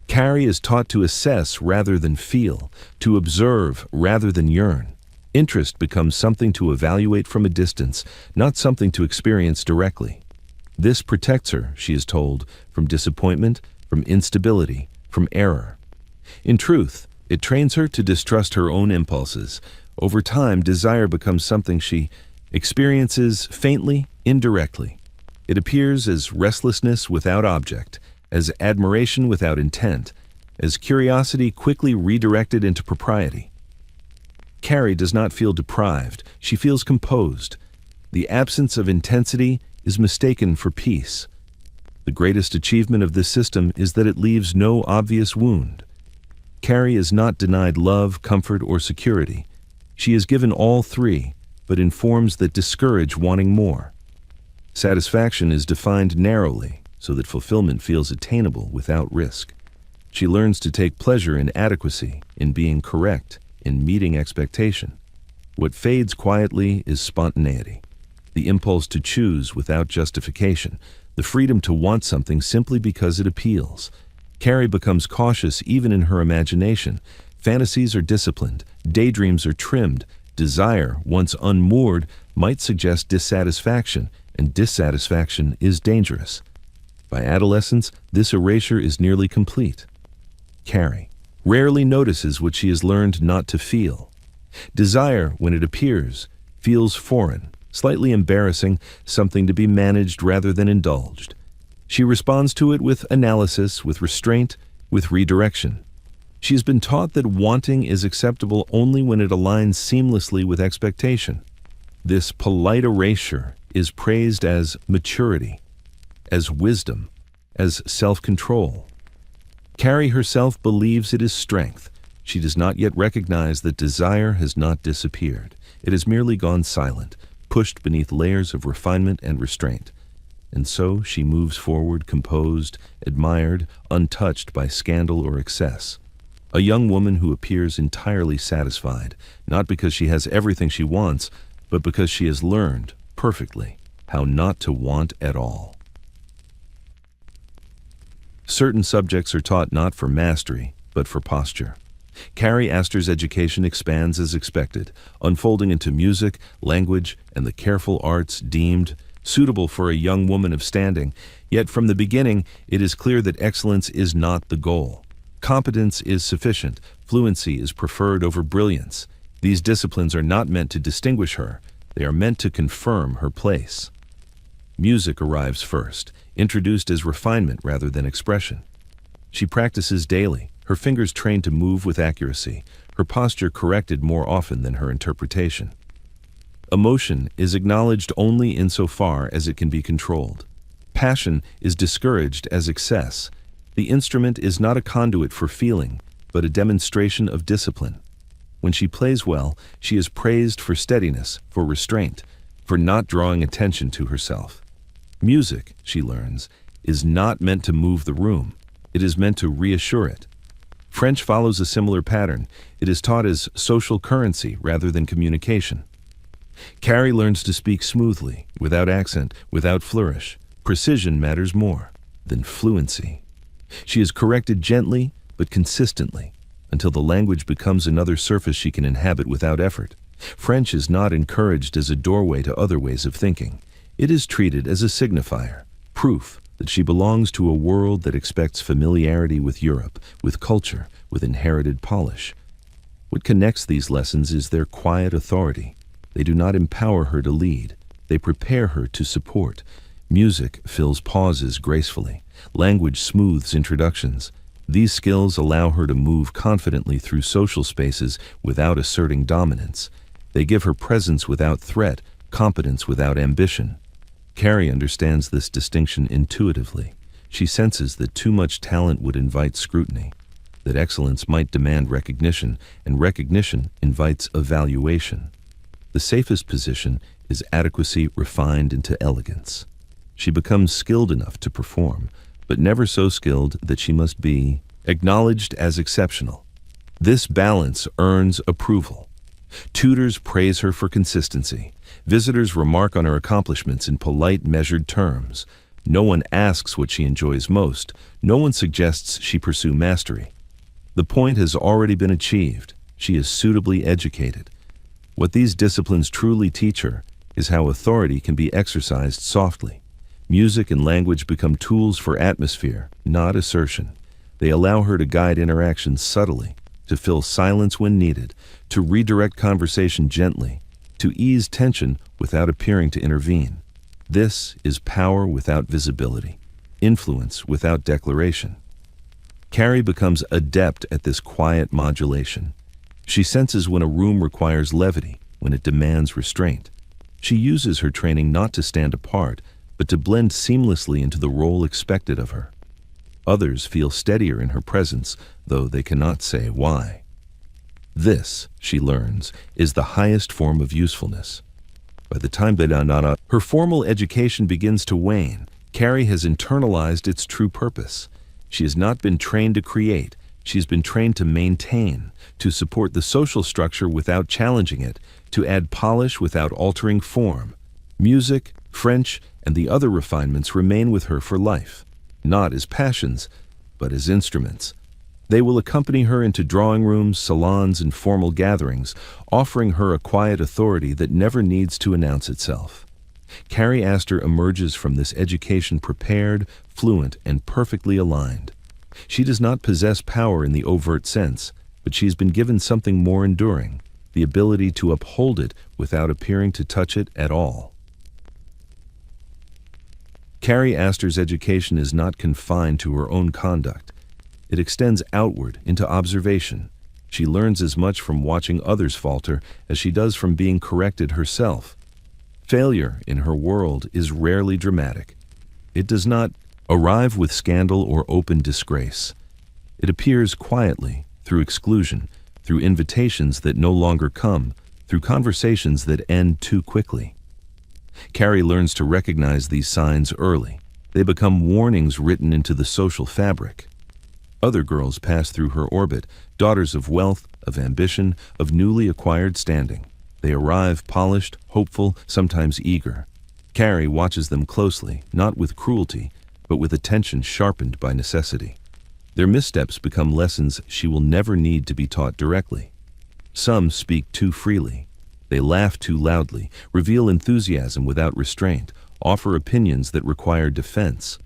Carrie is taught to assess rather than feel, to observe rather than yearn. Interest becomes something to evaluate from a distance, not something to experience directly. This protects her, she is told, from disappointment, from instability, from error. In truth, it trains her to distrust her own impulses. Over time, desire becomes something she experiences faintly, indirectly. It appears as restlessness without object, as admiration without intent, as curiosity quickly redirected into propriety. Carrie does not feel deprived, she feels composed. The absence of intensity is mistaken for peace. The greatest achievement of this system is that it leaves no obvious wound. Carrie is not denied love, comfort, or security. She is given all three, but in forms that discourage wanting more. Satisfaction is defined narrowly, so that fulfillment feels attainable without risk. She learns to take pleasure in adequacy, in being correct, in meeting expectation. What fades quietly is spontaneity, the impulse to choose without justification, the freedom to want something simply because it appeals. Carrie becomes cautious even in her imagination. Fantasies are disciplined, daydreams are trimmed. Desire, once unmoored, might suggest dissatisfaction, and dissatisfaction is dangerous. By adolescence, this erasure is nearly complete. Carrie rarely notices what she has learned not to feel. Desire, when it appears, feels foreign, slightly embarrassing, something to be managed rather than indulged. She responds to it with analysis, with restraint, with redirection. She has been taught that wanting is acceptable only when it aligns seamlessly with expectation. This polite erasure is praised as maturity, as wisdom, as self-control. Carrie herself believes it is strength. She does not yet recognize that desire has not disappeared. It has merely gone silent, pushed beneath layers of refinement and restraint. And so she moves forward composed, admired, untouched by scandal or excess. A young woman who appears entirely satisfied, not because she has everything she wants, but because she has learned, perfectly, how not to want at all. Certain subjects are taught not for mastery, but for posture. Carrie Astor's education expands as expected, unfolding into music, language, and the careful arts deemed suitable for a young woman of standing. Yet from the beginning, it is clear that excellence is not the goal. Competence is sufficient. Fluency is preferred over brilliance. These disciplines are not meant to distinguish her. They are meant to confirm her place. Music arrives first, introduced as refinement rather than expression. She practices daily, her fingers trained to move with accuracy, her posture corrected more often than her interpretation. Emotion is acknowledged only insofar as it can be controlled. Passion is discouraged as excess. The instrument is not a conduit for feeling, but a demonstration of discipline. When she plays well, she is praised for steadiness, for restraint, for not drawing attention to herself. Music, she learns, is not meant to move the room. It is meant to reassure it. French follows a similar pattern. It is taught as social currency rather than communication. Carrie learns to speak smoothly, without accent, without flourish. Precision matters more than fluency. She is corrected gently but consistently until the language becomes another surface she can inhabit without effort. French is not encouraged as a doorway to other ways of thinking. It is treated as a signifier, proof that she belongs to a world that expects familiarity with Europe, with culture, with inherited polish. What connects these lessons is their quiet authority. They do not empower her to lead. They prepare her to support. Music fills pauses gracefully. Language smooths introductions. These skills allow her to move confidently through social spaces without asserting dominance. They give her presence without threat, competence without ambition. Carrie understands this distinction intuitively. She senses that too much talent would invite scrutiny, that excellence might demand recognition, and recognition invites evaluation. The safest position is adequacy refined into elegance. She becomes skilled enough to perform, but never so skilled that she must be acknowledged as exceptional. This balance earns approval. Tutors praise her for consistency. Visitors remark on her accomplishments in polite, measured terms. No one asks what she enjoys most. No one suggests she pursue mastery. The point has already been achieved. She is suitably educated. What these disciplines truly teach her is how authority can be exercised softly. Music and language become tools for atmosphere, not assertion. They allow her to guide interactions subtly, to fill silence when needed, to redirect conversation gently, to ease tension without appearing to intervene. This is power without visibility, influence without declaration. Carrie becomes adept at this quiet modulation. She senses when a room requires levity, when it demands restraint. She uses her training not to stand apart, but to blend seamlessly into the role expected of her. Others feel steadier in her presence, though they cannot say why. This, she learns, is the highest form of usefulness. By the time that her formal education begins to wane, Carrie has internalized its true purpose. She has not been trained to create, she's been trained to maintain, to support the social structure without challenging it, to add polish without altering form. Music, French, and the other refinements remain with her for life, not as passions, but as instruments. They will accompany her into drawing rooms, salons, and formal gatherings, offering her a quiet authority that never needs to announce itself. Carrie Astor emerges from this education prepared, fluent, and perfectly aligned. She does not possess power in the overt sense, but she has been given something more enduring, the ability to uphold it without appearing to touch it at all. Carrie Astor's education is not confined to her own conduct. It extends outward into observation. She learns as much from watching others falter as she does from being corrected herself. Failure in her world is rarely dramatic. It does not arrive with scandal or open disgrace. It appears quietly, through exclusion, through invitations that no longer come, through conversations that end too quickly. Carrie learns to recognize these signs early. They become warnings written into the social fabric. Other girls pass through her orbit, daughters of wealth, of ambition, of newly acquired standing. They arrive polished, hopeful, sometimes eager. Carrie watches them closely, not with cruelty, but with attention sharpened by necessity. Their missteps become lessons she will never need to be taught directly. Some speak too freely. They laugh too loudly, reveal enthusiasm without restraint, offer opinions that require defense.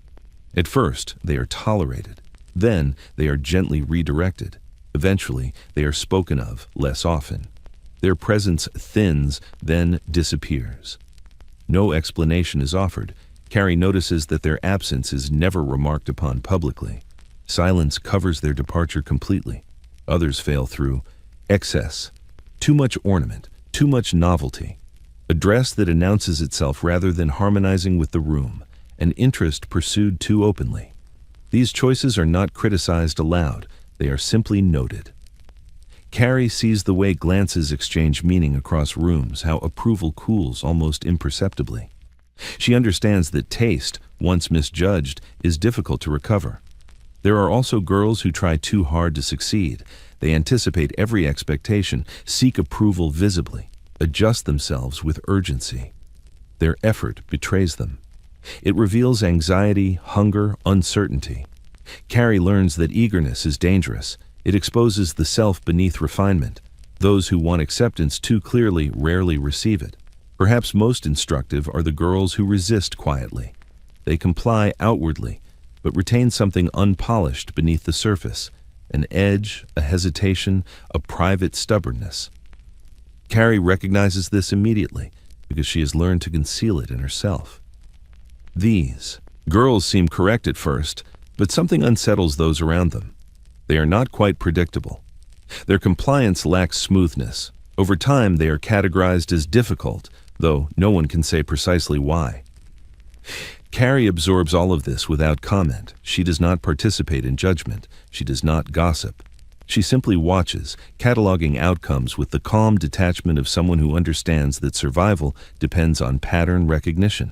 At first, they are tolerated. Then, they are gently redirected. Eventually, they are spoken of less often. Their presence thins, then disappears. No explanation is offered. Carrie notices that their absence is never remarked upon publicly. Silence covers their departure completely. Others fail through excess, too much ornament, too much novelty, a dress that announces itself rather than harmonizing with the room, an interest pursued too openly. These choices are not criticized aloud, they are simply noted. Carrie sees the way glances exchange meaning across rooms, how approval cools almost imperceptibly. She understands that taste, once misjudged, is difficult to recover. There are also girls who try too hard to succeed. They anticipate every expectation, seek approval visibly, adjust themselves with urgency. Their effort betrays them. It reveals anxiety, hunger, uncertainty. Carrie learns that eagerness is dangerous. It exposes the self beneath refinement. Those who want acceptance too clearly rarely receive it. Perhaps most instructive are the girls who resist quietly. They comply outwardly, but retain something unpolished beneath the surface, an edge, a hesitation, a private stubbornness. Carrie recognizes this immediately because she has learned to conceal it in herself. These girls seem correct at first, but something unsettles those around them. They are not quite predictable. Their compliance lacks smoothness. Over time, they are categorized as difficult, though no one can say precisely why. Carrie absorbs all of this without comment. She does not participate in judgment. She does not gossip. She simply watches, cataloging outcomes with the calm detachment of someone who understands that survival depends on pattern recognition.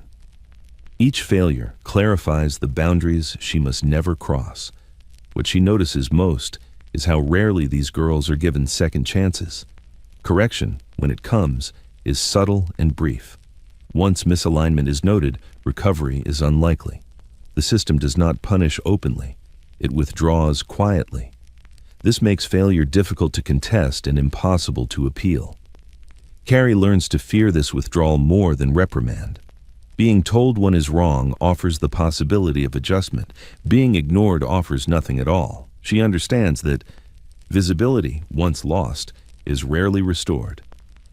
Each failure clarifies the boundaries she must never cross. What she notices most is how rarely these girls are given second chances. Correction, when it comes, is subtle and brief. Once misalignment is noted, recovery is unlikely. The system does not punish openly. It withdraws quietly. This makes failure difficult to contest and impossible to appeal. Carrie learns to fear this withdrawal more than reprimand. Being told one is wrong offers the possibility of adjustment. Being ignored offers nothing at all. She understands that visibility, once lost, is rarely restored.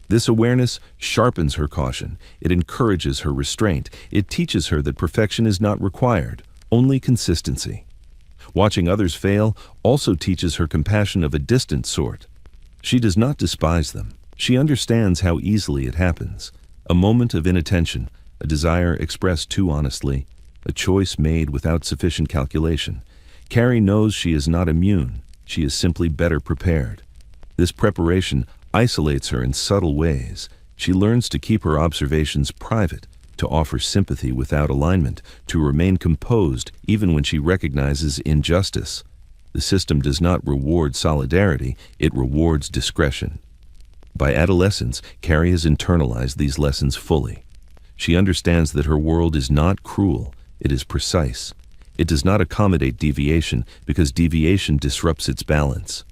This awareness sharpens her caution. It encourages her restraint. It teaches her that perfection is not required, only consistency. Watching others fail also teaches her compassion of a distant sort. She does not despise them. She understands how easily it happens. A moment of inattention, a desire expressed too honestly, a choice made without sufficient calculation. Carrie knows she is not immune. She is simply better prepared. This preparation isolates her in subtle ways. She learns to keep her observations private, to offer sympathy without alignment, to remain composed even when she recognizes injustice. The system does not reward solidarity, it rewards discretion. By adolescence, Carrie has internalized these lessons fully. She understands that her world is not cruel, it is precise. It does not accommodate deviation because deviation disrupts its balance.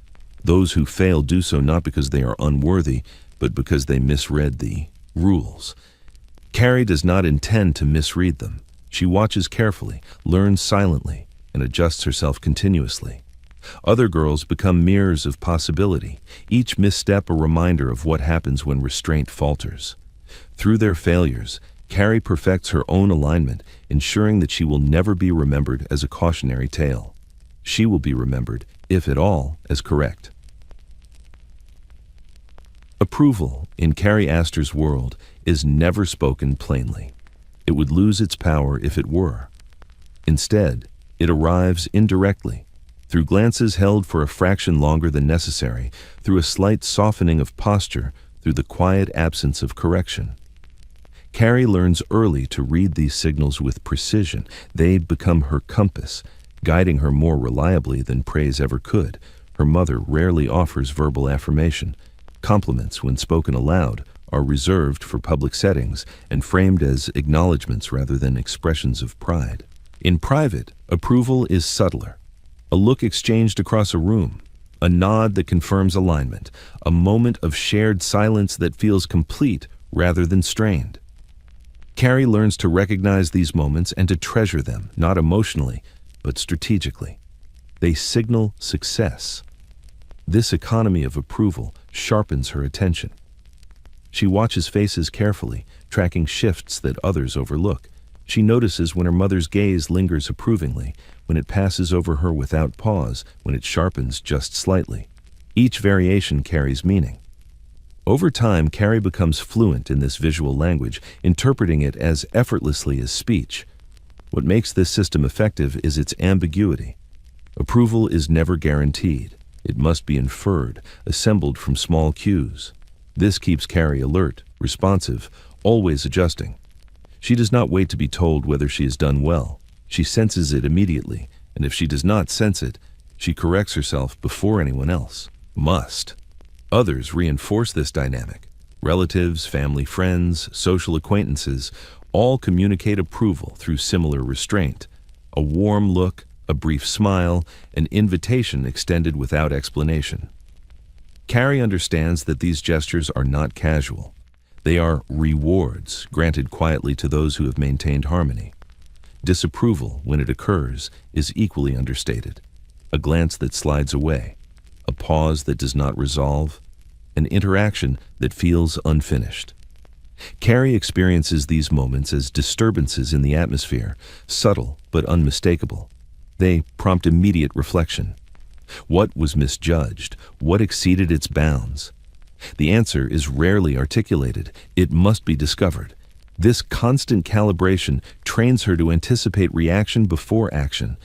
Those who fail do so not because they are unworthy, but because they misread the rules. Carrie does not intend to misread them. She watches carefully, learns silently, and adjusts herself continuously. Other girls become mirrors of possibility, each misstep a reminder of what happens when restraint falters. Through their failures, Carrie perfects her own alignment, ensuring that she will never be remembered as a cautionary tale. She will be remembered, if at all, as correct. Approval, in Carrie Astor's world, is never spoken plainly. It would lose its power if it were. Instead, it arrives indirectly, through glances held for a fraction longer than necessary, through a slight softening of posture, through the quiet absence of correction. Carrie learns early to read these signals with precision. They become her compass, guiding her more reliably than praise ever could. Her mother rarely offers verbal affirmation. Compliments, when spoken aloud, are reserved for public settings and framed as acknowledgments rather than expressions of pride. In private, approval is subtler. A look exchanged across a room, a nod that confirms alignment, a moment of shared silence that feels complete rather than strained. Carrie learns to recognize these moments and to treasure them, not emotionally, but strategically. They signal success. This economy of approval sharpens her attention. She watches faces carefully, tracking shifts that others overlook. She notices when her mother's gaze lingers approvingly, when it passes over her without pause, when it sharpens just slightly. Each variation carries meaning. Over time, Carrie becomes fluent in this visual language, interpreting it as effortlessly as speech. What makes this system effective is its ambiguity. Approval is never guaranteed. It must be inferred, assembled from small cues. This keeps Carrie alert, responsive, always adjusting. She does not wait to be told whether she has done well. She senses it immediately, and if she does not sense it, she corrects herself before anyone else must. Others reinforce this dynamic. Relatives, family, friends, social acquaintances all communicate approval through similar restraint. A warm look, a brief smile, an invitation extended without explanation. Carrie understands that these gestures are not casual. They are rewards granted quietly to those who have maintained harmony. Disapproval, when it occurs, is equally understated. A glance that slides away, a pause that does not resolve, an interaction that feels unfinished. Carrie experiences these moments as disturbances in the atmosphere, subtle but unmistakable. They prompt immediate reflection. What was misjudged? What exceeded its bounds? The answer is rarely articulated. It must be discovered. This constant calibration trains her to anticipate reaction before action.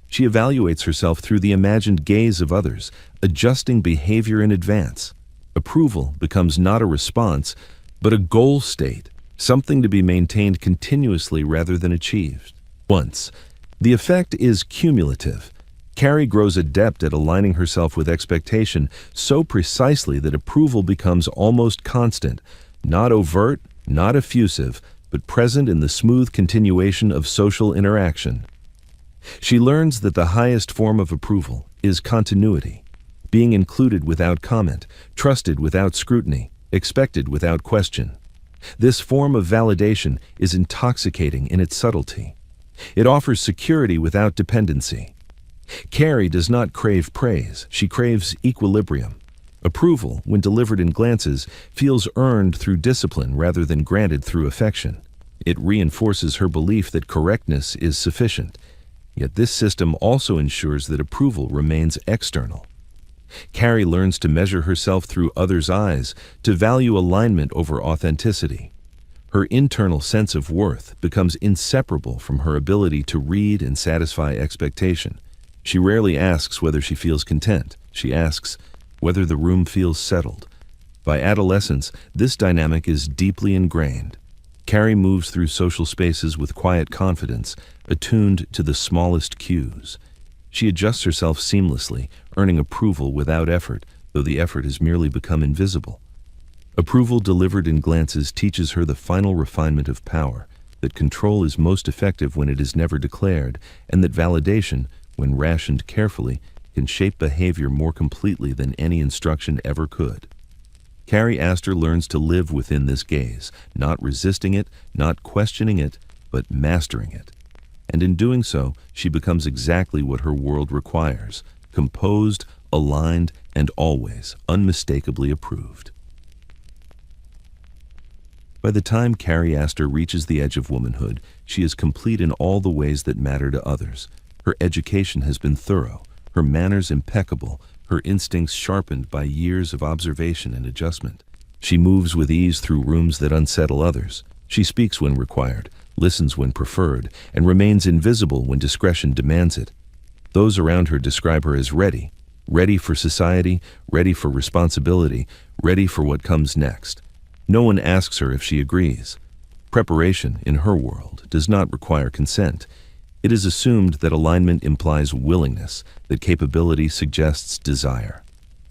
She evaluates herself through the imagined gaze of others, adjusting behavior in advance. Approval becomes not a response, but a goal state, something to be maintained continuously rather than achieved once. The effect is cumulative. Carrie grows adept at aligning herself with expectation so precisely that approval becomes almost constant, not overt, not effusive, but present in the smooth continuation of social interaction. She learns that the highest form of approval is continuity, being included without comment, trusted without scrutiny, expected without question. This form of validation is intoxicating in its subtlety. It offers security without dependency. Carrie does not crave praise, she craves equilibrium. Approval, when delivered in glances, feels earned through discipline rather than granted through affection. It reinforces her belief that correctness is sufficient. Yet this system also ensures that approval remains external. Carrie learns to measure herself through others' eyes, to value alignment over authenticity. Her internal sense of worth becomes inseparable from her ability to read and satisfy expectation. She rarely asks whether she feels content. She asks whether the room feels settled. By adolescence, this dynamic is deeply ingrained. Carrie moves through social spaces with quiet confidence, attuned to the smallest cues. She adjusts herself seamlessly, earning approval without effort, though the effort has merely become invisible. Approval delivered in glances teaches her the final refinement of power, that control is most effective when it is never declared, and that validation, when rationed carefully, can shape behavior more completely than any instruction ever could. Carrie Astor learns to live within this gaze, not resisting it, not questioning it, but mastering it. And in doing so, she becomes exactly what her world requires: composed, aligned, and always unmistakably approved. By the time Carrie Astor reaches the edge of womanhood, she is complete in all the ways that matter to others. Her education has been thorough, her manners impeccable, her instincts sharpened by years of observation and adjustment. She moves with ease through rooms that unsettle others. She speaks when required, listens when preferred, and remains invisible when discretion demands it. Those around her describe her as ready for society, ready for responsibility, ready for what comes next. No one asks her if she agrees. Preparation, in her world, does not require consent. It is assumed that alignment implies willingness, that capability suggests desire.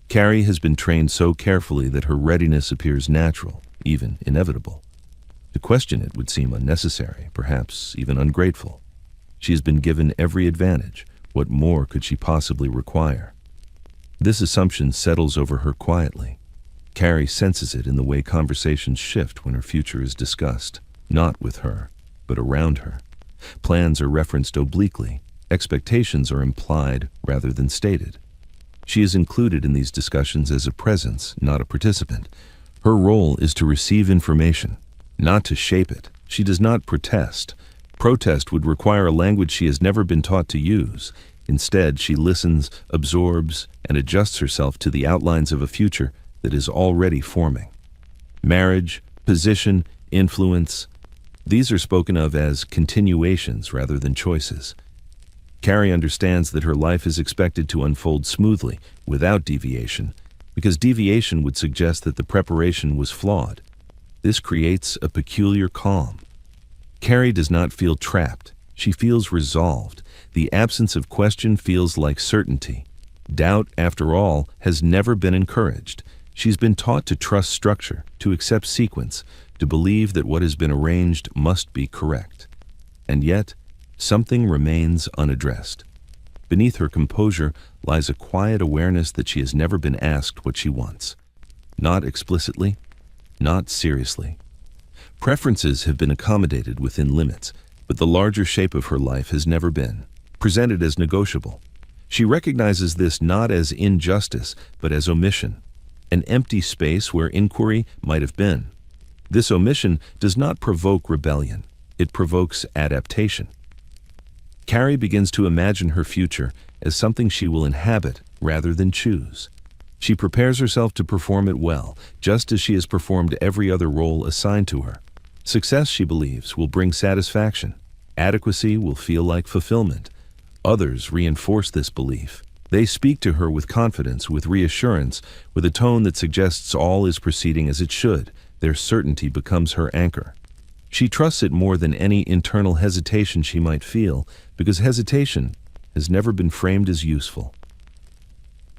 Carrie has been trained so carefully that her readiness appears natural, even inevitable. To question it would seem unnecessary, perhaps even ungrateful. She has been given every advantage. What more could she possibly require? This assumption settles over her quietly. Carrie senses it in the way conversations shift when her future is discussed, not with her, but around her. Plans are referenced obliquely. Expectations are implied rather than stated. She is included in these discussions as a presence, not a participant. Her role is to receive information, not to shape it. She does not protest. Protest would require a language she has never been taught to use. Instead, she listens, absorbs, and adjusts herself to the outlines of a future that is already forming. Marriage, position, influence, these are spoken of as continuations rather than choices. Carrie understands that her life is expected to unfold smoothly, without deviation, because deviation would suggest that the preparation was flawed. This creates a peculiar calm. Carrie does not feel trapped. She feels resolved. The absence of question feels like certainty. Doubt, after all, has never been encouraged. She's been taught to trust structure, to accept sequence, to believe that what has been arranged must be correct. And yet, something remains unaddressed. Beneath her composure lies a quiet awareness that she has never been asked what she wants. Not explicitly, not seriously. Preferences have been accommodated within limits, but the larger shape of her life has never been presented as negotiable. She recognizes this not as injustice, but as omission, an empty space where inquiry might have been. This omission does not provoke rebellion. It provokes adaptation. Carrie begins to imagine her future as something she will inhabit rather than choose. She prepares herself to perform it well, just as she has performed every other role assigned to her. Success, she believes, will bring satisfaction. Adequacy will feel like fulfillment. Others reinforce this belief. They speak to her with confidence, with reassurance, with a tone that suggests all is proceeding as it should. Their certainty becomes her anchor. She trusts it more than any internal hesitation she might feel, because hesitation has never been framed as useful.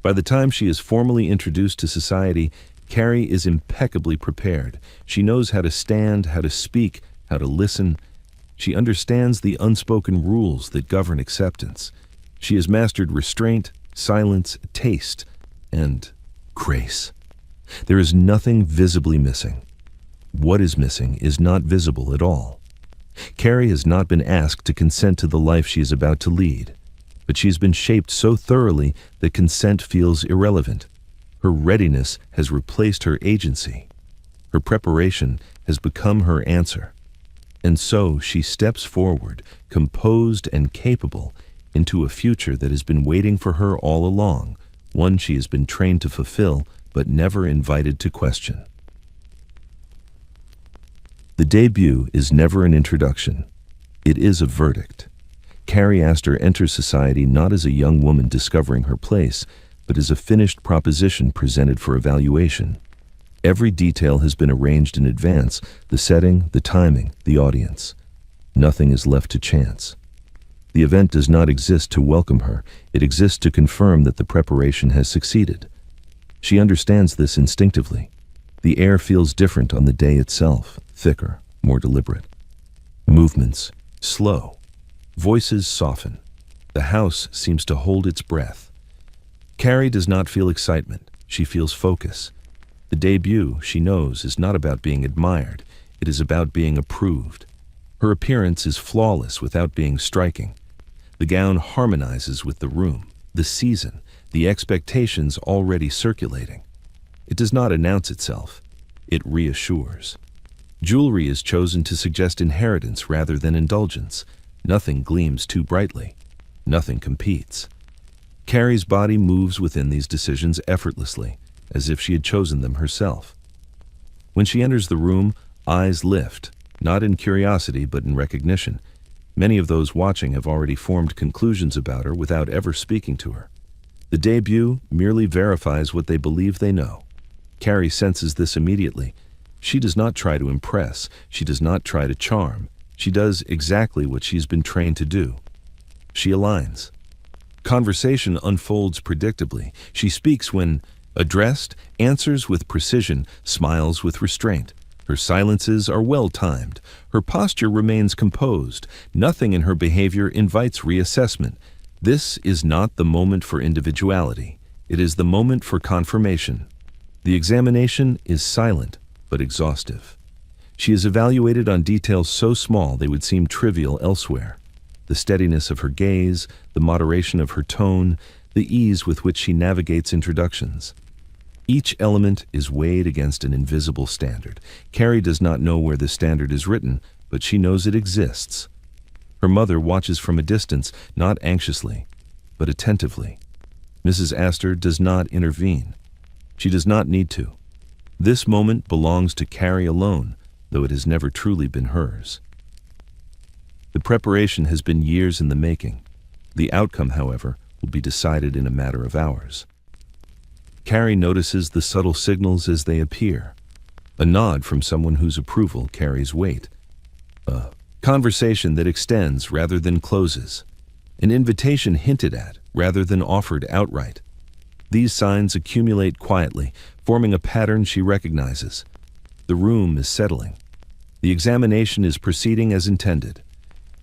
By the time she is formally introduced to society, Carrie is impeccably prepared. She knows how to stand, how to speak, how to listen. She understands the unspoken rules that govern acceptance. She has mastered restraint, silence, taste, and grace. There is nothing visibly missing. What is missing is not visible at all. Carrie has not been asked to consent to the life she is about to lead, but she has been shaped so thoroughly that consent feels irrelevant. Her readiness has replaced her agency. Her preparation has become her answer. And so she steps forward, composed and capable, into a future that has been waiting for her all along, one she has been trained to fulfill but never invited to question. The debut is never an introduction. It is a verdict. Carrie Astor enters society not as a young woman discovering her place, but as a finished proposition presented for evaluation. Every detail has been arranged in advance, the setting, the timing, the audience. Nothing is left to chance. The event does not exist to welcome her, it exists to confirm that the preparation has succeeded. She understands this instinctively. The air feels different on the day itself, thicker, more deliberate. Movements, slow. Voices soften. The house seems to hold its breath. Carrie does not feel excitement, she feels focus. The debut, she knows, is not about being admired, it is about being approved. Her appearance is flawless without being striking. The gown harmonizes with the room, the season, the expectations already circulating. It does not announce itself, it reassures. Jewelry is chosen to suggest inheritance rather than indulgence. Nothing gleams too brightly. Nothing competes. Carrie's body moves within these decisions effortlessly, as if she had chosen them herself. When she enters the room, eyes lift, not in curiosity but in recognition. Many of those watching have already formed conclusions about her without ever speaking to her. The debut merely verifies what they believe they know. Carrie senses this immediately. She does not try to impress, she does not try to charm. She does exactly what she's been trained to do. She aligns. Conversation unfolds predictably. She speaks when addressed, answers with precision, smiles with restraint. Her silences are well-timed. Her posture remains composed. Nothing in her behavior invites reassessment. This is not the moment for individuality. It is the moment for confirmation. The examination is silent, but exhaustive. She is evaluated on details so small they would seem trivial elsewhere. The steadiness of her gaze, the moderation of her tone, the ease with which she navigates introductions. Each element is weighed against an invisible standard. Carrie does not know where the standard is written, but she knows it exists. Her mother watches from a distance, not anxiously, but attentively. Mrs. Astor does not intervene. She does not need to. This moment belongs to Carrie alone, though it has never truly been hers. The preparation has been years in the making. The outcome, however, will be decided in a matter of hours. Carrie notices the subtle signals as they appear. A nod from someone whose approval carries weight. A conversation that extends rather than closes. An invitation hinted at rather than offered outright. These signs accumulate quietly, forming a pattern she recognizes. The room is settling. The examination is proceeding as intended.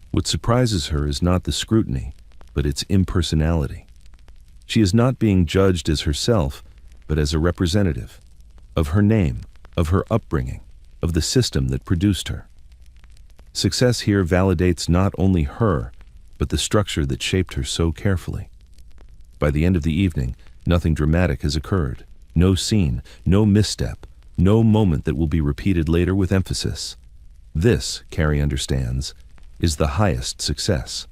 What surprises her is not the scrutiny, but its impersonality. She is not being judged as herself, but as a representative of her name, of her upbringing, of the system that produced her. Success here validates not only her, but the structure that shaped her so carefully. By the end of the evening, nothing dramatic has occurred. No scene, no misstep, no moment that will be repeated later with emphasis. This, Carrie understands, is the highest success.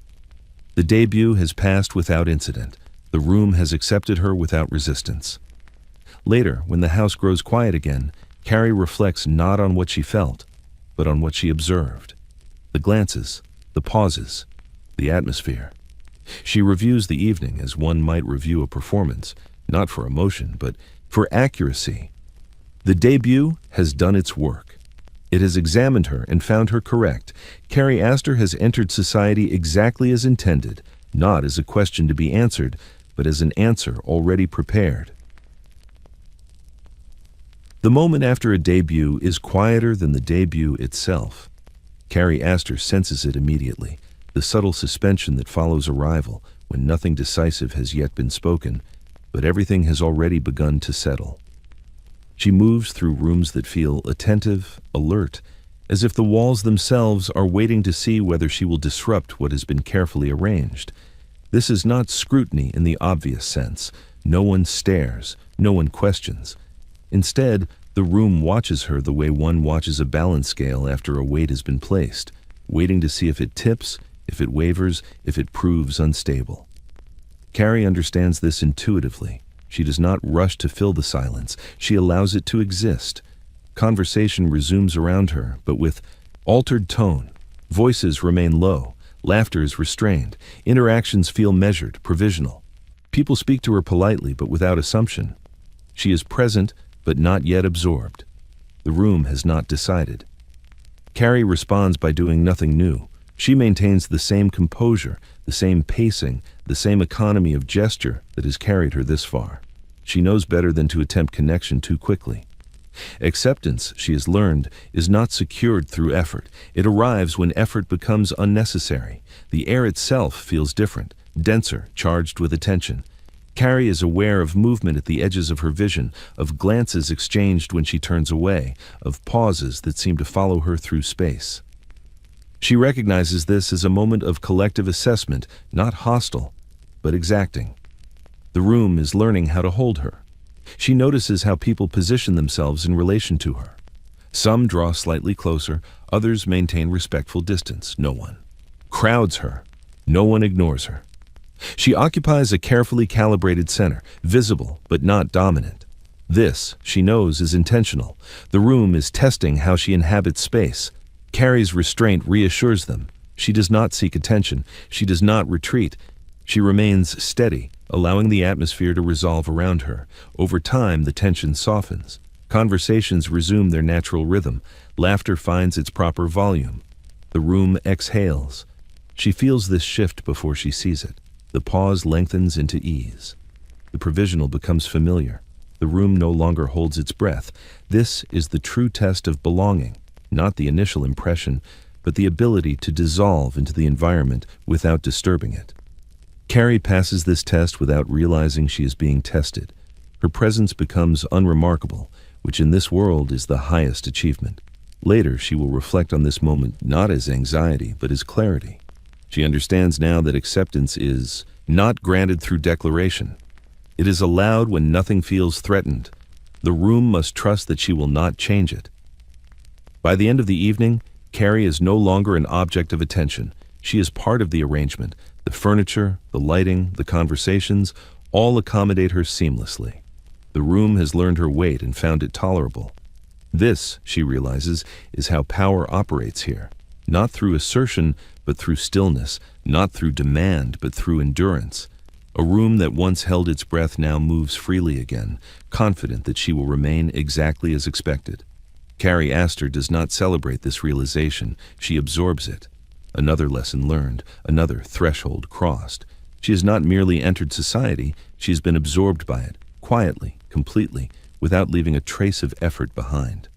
The debut has passed without incident. The room has accepted her without resistance. Later, when the house grows quiet again, Carrie reflects not on what she felt, but on what she observed. The glances, the pauses, the atmosphere. She reviews the evening as one might review a performance, not for emotion, but for accuracy. The debut has done its work. It has examined her and found her correct. Carrie Astor has entered society exactly as intended, not as a question to be answered, but as an answer already prepared. The moment after a debut is quieter than the debut itself. Carrie Astor senses it immediately, the subtle suspension that follows arrival when nothing decisive has yet been spoken, but everything has already begun to settle. She moves through rooms that feel attentive, alert, as if the walls themselves are waiting to see whether she will disrupt what has been carefully arranged. This is not scrutiny in the obvious sense. No one stares, no one questions. Instead, the room watches her the way one watches a balance scale after a weight has been placed, waiting to see if it tips, if it wavers, if it proves unstable. Carrie understands this intuitively. She does not rush to fill the silence. She allows it to exist. Conversation resumes around her, but with altered tone. Voices remain low. Laughter is restrained. Interactions feel measured, provisional. People speak to her politely, but without assumption. She is present, but not yet absorbed. The room has not decided. Carrie responds by doing nothing new. She maintains the same composure, the same pacing, the same economy of gesture that has carried her this far. She knows better than to attempt connection too quickly. Acceptance, she has learned, is not secured through effort. It arrives when effort becomes unnecessary. The air itself feels different, denser, charged with attention. Carrie is aware of movement at the edges of her vision, of glances exchanged when she turns away, of pauses that seem to follow her through space. She recognizes this as a moment of collective assessment, not hostile, but exacting. The room is learning how to hold her. She notices how people position themselves in relation to her. Some draw slightly closer, others maintain respectful distance. No one crowds her. No one ignores her. She occupies a carefully calibrated center, visible but not dominant. This, she knows, is intentional. The room is testing how she inhabits space. Carrie's restraint reassures them. She does not seek attention. She does not retreat. She remains steady, allowing the atmosphere to resolve around her. Over time, the tension softens. Conversations resume their natural rhythm. Laughter finds its proper volume. The room exhales. She feels this shift before she sees it. The pause lengthens into ease. The provisional becomes familiar. The room no longer holds its breath. This is the true test of belonging, not the initial impression, but the ability to dissolve into the environment without disturbing it. Carrie passes this test without realizing she is being tested. Her presence becomes unremarkable, which in this world is the highest achievement. Later, she will reflect on this moment not as anxiety, but as clarity. She understands now that acceptance is not granted through declaration. It is allowed when nothing feels threatened. The room must trust that she will not change it. By the end of the evening, Carrie is no longer an object of attention. She is part of the arrangement. The furniture, the lighting, the conversations, all accommodate her seamlessly. The room has learned her weight and found it tolerable. This, she realizes, is how power operates here. Not through assertion, but through stillness. Not through demand, but through endurance. A room that once held its breath now moves freely again, confident that she will remain exactly as expected. Carrie Astor does not celebrate this realization. She absorbs it. Another lesson learned, another threshold crossed. She has not merely entered society, she has been absorbed by it, quietly, completely, without leaving a trace of effort behind.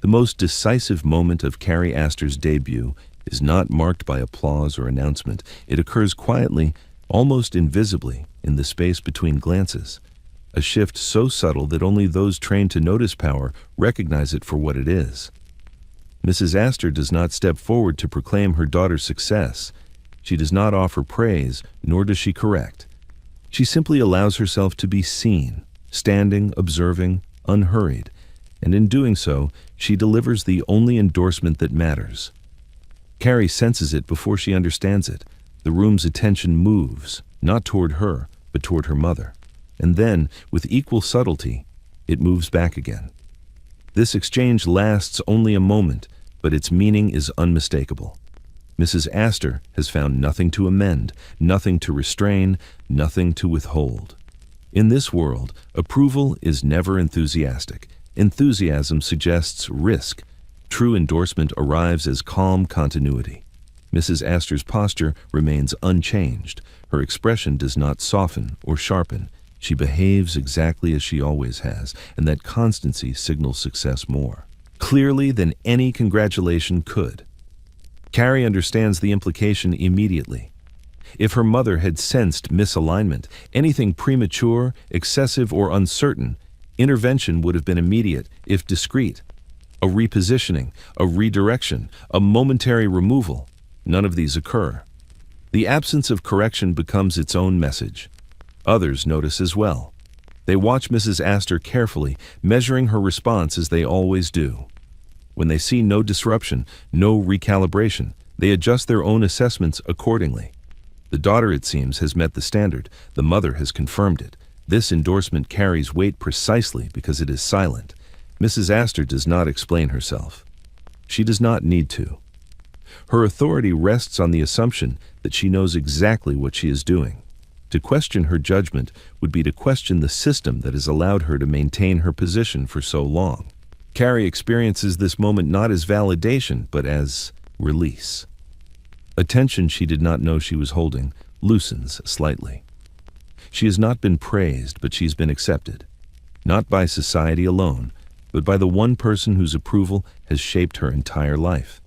The most decisive moment of Carrie Astor's debut is not marked by applause or announcement. It occurs quietly, almost invisibly, in the space between glances. A shift so subtle that only those trained to notice power recognize it for what it is. Mrs. Astor does not step forward to proclaim her daughter's success. She does not offer praise, nor does she correct. She simply allows herself to be seen, standing, observing, unhurried, and in doing so, she delivers the only endorsement that matters. Carrie senses it before she understands it. The room's attention moves, not toward her, but toward her mother. And then, with equal subtlety, it moves back again. This exchange lasts only a moment, but its meaning is unmistakable. Mrs. Astor has found nothing to amend, nothing to restrain, nothing to withhold. In this world, approval is never enthusiastic. Enthusiasm suggests risk. True endorsement arrives as calm continuity. Mrs. Astor's posture remains unchanged. Her expression does not soften or sharpen. She behaves exactly as she always has, and that constancy signals success more clearly than any congratulation could. Carrie understands the implication immediately. If her mother had sensed misalignment, anything premature, excessive, or uncertain, intervention would have been immediate, if discreet. A repositioning, a redirection, a momentary removal. None of these occur. The absence of correction becomes its own message. Others notice as well. They watch Mrs. Astor carefully, measuring her response as they always do. When they see no disruption, no recalibration, they adjust their own assessments accordingly. The daughter, it seems, has met the standard. The mother has confirmed it. This endorsement carries weight precisely because it is silent. Mrs. Astor does not explain herself. She does not need to. Her authority rests on the assumption that she knows exactly what she is doing. To question her judgment would be to question the system that has allowed her to maintain her position for so long. Carrie experiences this moment not as validation, but as release. A tension she did not know she was holding loosens slightly. She has not been praised, but she's been accepted. Not by society alone, but by the one person whose approval has shaped her entire life.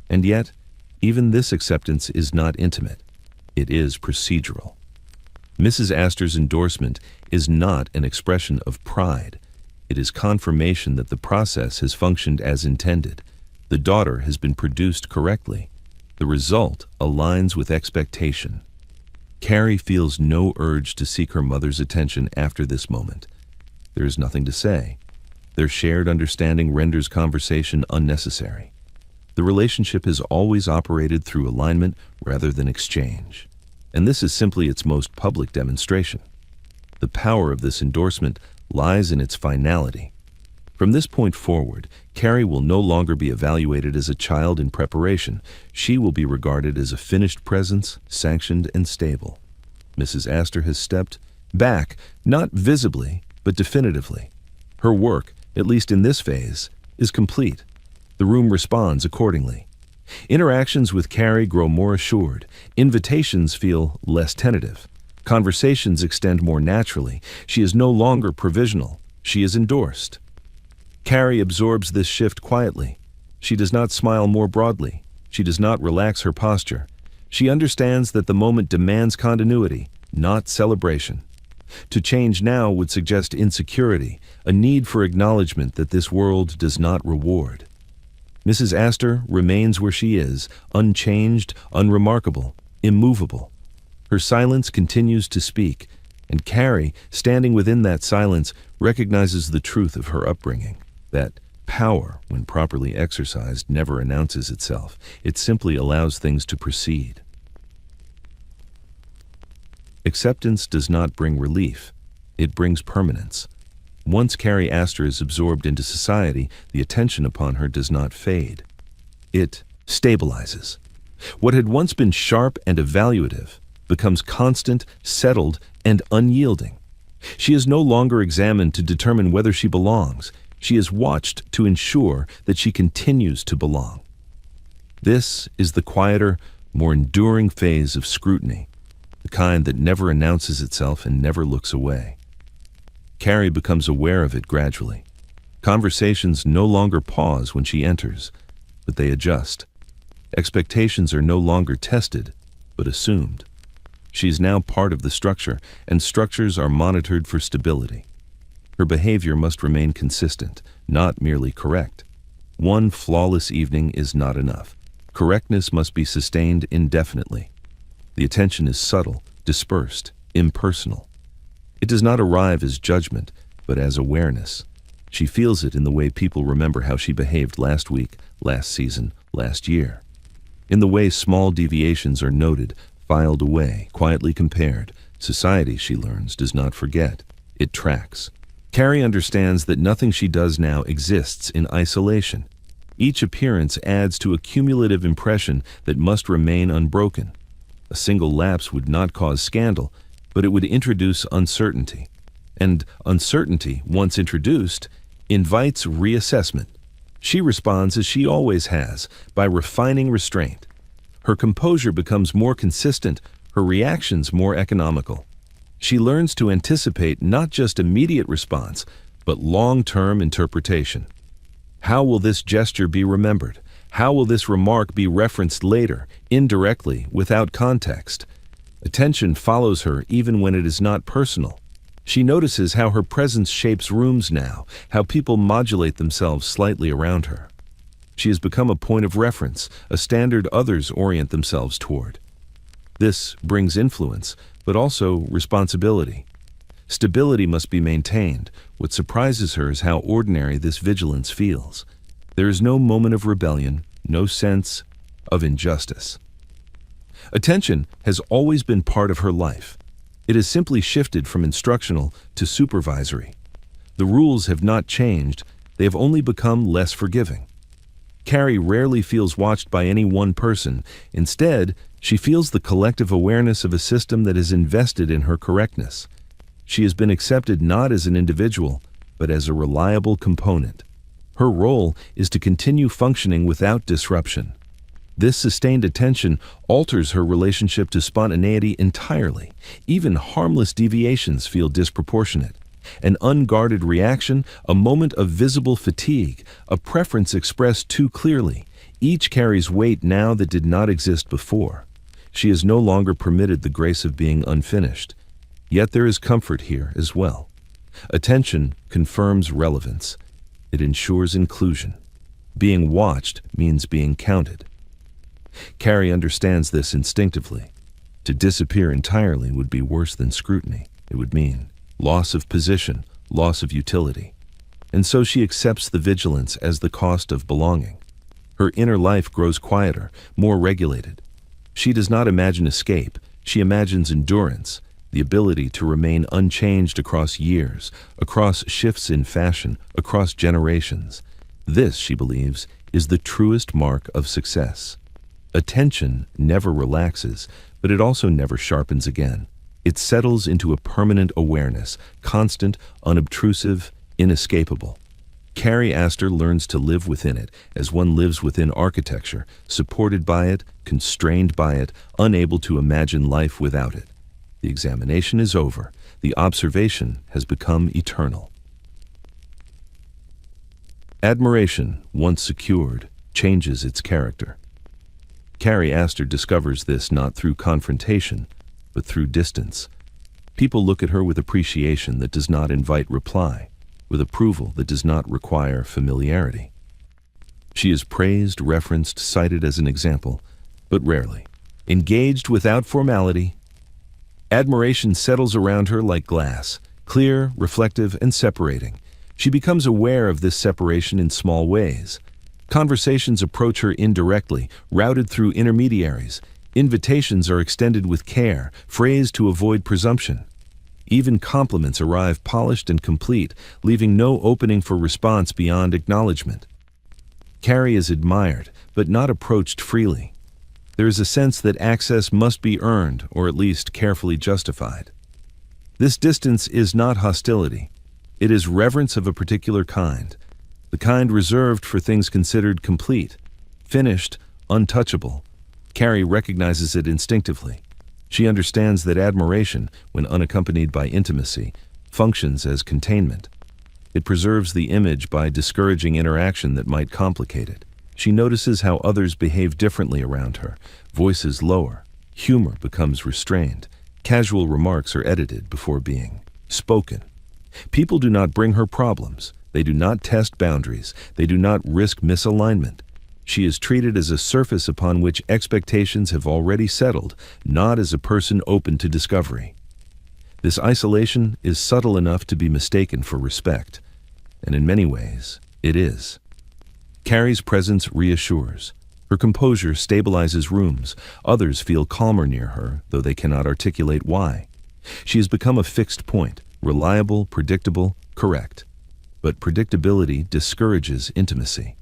And yet, even this acceptance is not intimate. It is procedural. Mrs. Astor's endorsement is not an expression of pride. It is confirmation that the process has functioned as intended. The daughter has been produced correctly. The result aligns with expectation. Carrie feels no urge to seek her mother's attention after this moment. There is nothing to say. Their shared understanding renders conversation unnecessary. The relationship has always operated through alignment rather than exchange. And this is simply its most public demonstration. The power of this endorsement lies in its finality. From this point forward, Carrie will no longer be evaluated as a child in preparation. She will be regarded as a finished presence, sanctioned and stable. Mrs. Astor has stepped back, not visibly, but definitively. Her work, at least in this phase, is complete. The room responds accordingly. Interactions with Carrie grow more assured. Invitations feel less tentative. Conversations extend more naturally. She is no longer provisional. She is endorsed. Carrie absorbs this shift quietly. She does not smile more broadly. She does not relax her posture. She understands that the moment demands continuity, not celebration. To change now would suggest insecurity, a need for acknowledgement that this world does not reward. Mrs. Astor remains where she is, unchanged, unremarkable, immovable. Her silence continues to speak, and Carrie, standing within that silence, recognizes the truth of her upbringing, that power, when properly exercised, never announces itself. It simply allows things to proceed. Acceptance does not bring relief. It brings permanence. Once Carrie Astor is absorbed into society, the attention upon her does not fade. It stabilizes. What had once been sharp and evaluative becomes constant, settled, and unyielding. She is no longer examined to determine whether she belongs. She is watched to ensure that she continues to belong. This is the quieter, more enduring phase of scrutiny, the kind that never announces itself and never looks away. Carrie becomes aware of it gradually. Conversations no longer pause when she enters, but they adjust. Expectations are no longer tested, but assumed. She is now part of the structure, and structures are monitored for stability. Her behavior must remain consistent, not merely correct. One flawless evening is not enough. Correctness must be sustained indefinitely. The attention is subtle, dispersed, impersonal. It does not arrive as judgment, but as awareness. She feels it in the way people remember how she behaved last week, last season, last year. In the way small deviations are noted, filed away, quietly compared. Society, she learns, does not forget. It tracks. Carrie understands that nothing she does now exists in isolation. Each appearance adds to a cumulative impression that must remain unbroken. A single lapse would not cause scandal, but it would introduce uncertainty. And uncertainty, once introduced, invites reassessment. She responds as she always has, by refining restraint. Her composure becomes more consistent, her reactions more economical. She learns to anticipate not just immediate response, but long-term interpretation. How will this gesture be remembered? How will this remark be referenced later, indirectly, without context? Attention follows her even when it is not personal. She notices how her presence shapes rooms now, how people modulate themselves slightly around her. She has become a point of reference, a standard others orient themselves toward. This brings influence, but also responsibility. Stability must be maintained. What surprises her is how ordinary this vigilance feels. There is no moment of rebellion, no sense of injustice. Attention has always been part of her life. It has simply shifted from instructional to supervisory. The rules have not changed, they have only become less forgiving. Carrie rarely feels watched by any one person. Instead, She feels the collective awareness of a system that has invested in her correctness. She has been accepted not as an individual, but as a reliable component. Her role is to continue functioning without disruption. This sustained attention alters her relationship to spontaneity entirely. Even harmless deviations feel disproportionate. An unguarded reaction, a moment of visible fatigue, a preference expressed too clearly, each carries weight now that did not exist before. She is no longer permitted the grace of being unfinished. Yet there is comfort here as well. Attention confirms relevance. It ensures inclusion. Being watched means being counted. Carrie understands this instinctively. To disappear entirely would be worse than scrutiny. It would mean loss of position, loss of utility. And so she accepts the vigilance as the cost of belonging. Her inner life grows quieter, more regulated. She does not imagine escape, she imagines endurance, the ability to remain unchanged across years, across shifts in fashion, across generations. This, she believes, is the truest mark of success. Attention never relaxes, but it also never sharpens again. It settles into a permanent awareness, constant, unobtrusive, inescapable. Carrie Astor learns to live within it as one lives within architecture, supported by it, constrained by it, unable to imagine life without it. The examination is over. The observation has become eternal. Admiration, once secured, changes its character. Carrie Astor discovers this not through confrontation, but through distance. People look at her with appreciation that does not invite reply, with approval that does not require familiarity. She is praised, referenced, cited as an example, but rarely. Engaged without formality, admiration settles around her like glass, clear, reflective, and separating. She becomes aware of this separation in small ways. Conversations approach her indirectly, routed through intermediaries. Invitations are extended with care, phrased to avoid presumption. Even compliments arrive polished and complete, leaving no opening for response beyond acknowledgement. Carrie is admired, but not approached freely. There is a sense that access must be earned, or at least carefully justified. This distance is not hostility. It is reverence of a particular kind, the kind reserved for things considered complete, finished, untouchable. Carrie recognizes it instinctively. She understands that admiration, when unaccompanied by intimacy, functions as containment. It preserves the image by discouraging interaction that might complicate it. She notices how others behave differently around her. Voices lower. Humor becomes restrained. Casual remarks are edited before being spoken. People do not bring her problems. They do not test boundaries. They do not risk misalignment. She is treated as a surface upon which expectations have already settled, not as a person open to discovery. This isolation is subtle enough to be mistaken for respect, and in many ways, it is. Carrie's presence reassures. Her composure stabilizes rooms. Others feel calmer near her, though they cannot articulate why. She has become a fixed point, reliable, predictable, correct. But predictability discourages intimacy.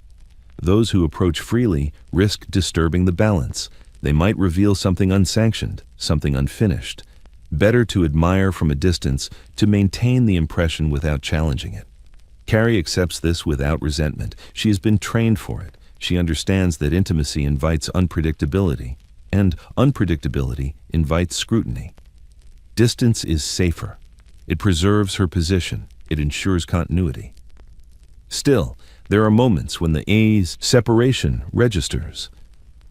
Those who approach freely risk disturbing the balance. They might reveal something unsanctioned, something unfinished. Better to admire from a distance, to maintain the impression without challenging it. Carrie accepts this without resentment. She has been trained for it. She understands that intimacy invites unpredictability, and unpredictability invites scrutiny. Distance is safer. It preserves her position. It ensures continuity. Still, there are moments when the separation registers.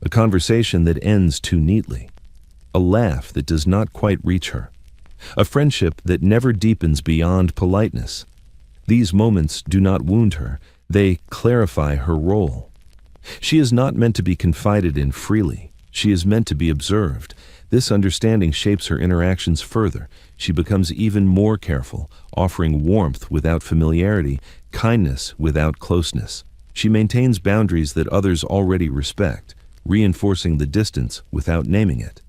A conversation that ends too neatly. A laugh that does not quite reach her. A friendship that never deepens beyond politeness. These moments do not wound her. They clarify her role. She is not meant to be confided in freely. She is meant to be observed. This understanding shapes her interactions further. She becomes even more careful, offering warmth without familiarity, kindness without closeness. She maintains boundaries that others already respect, reinforcing the distance without naming it.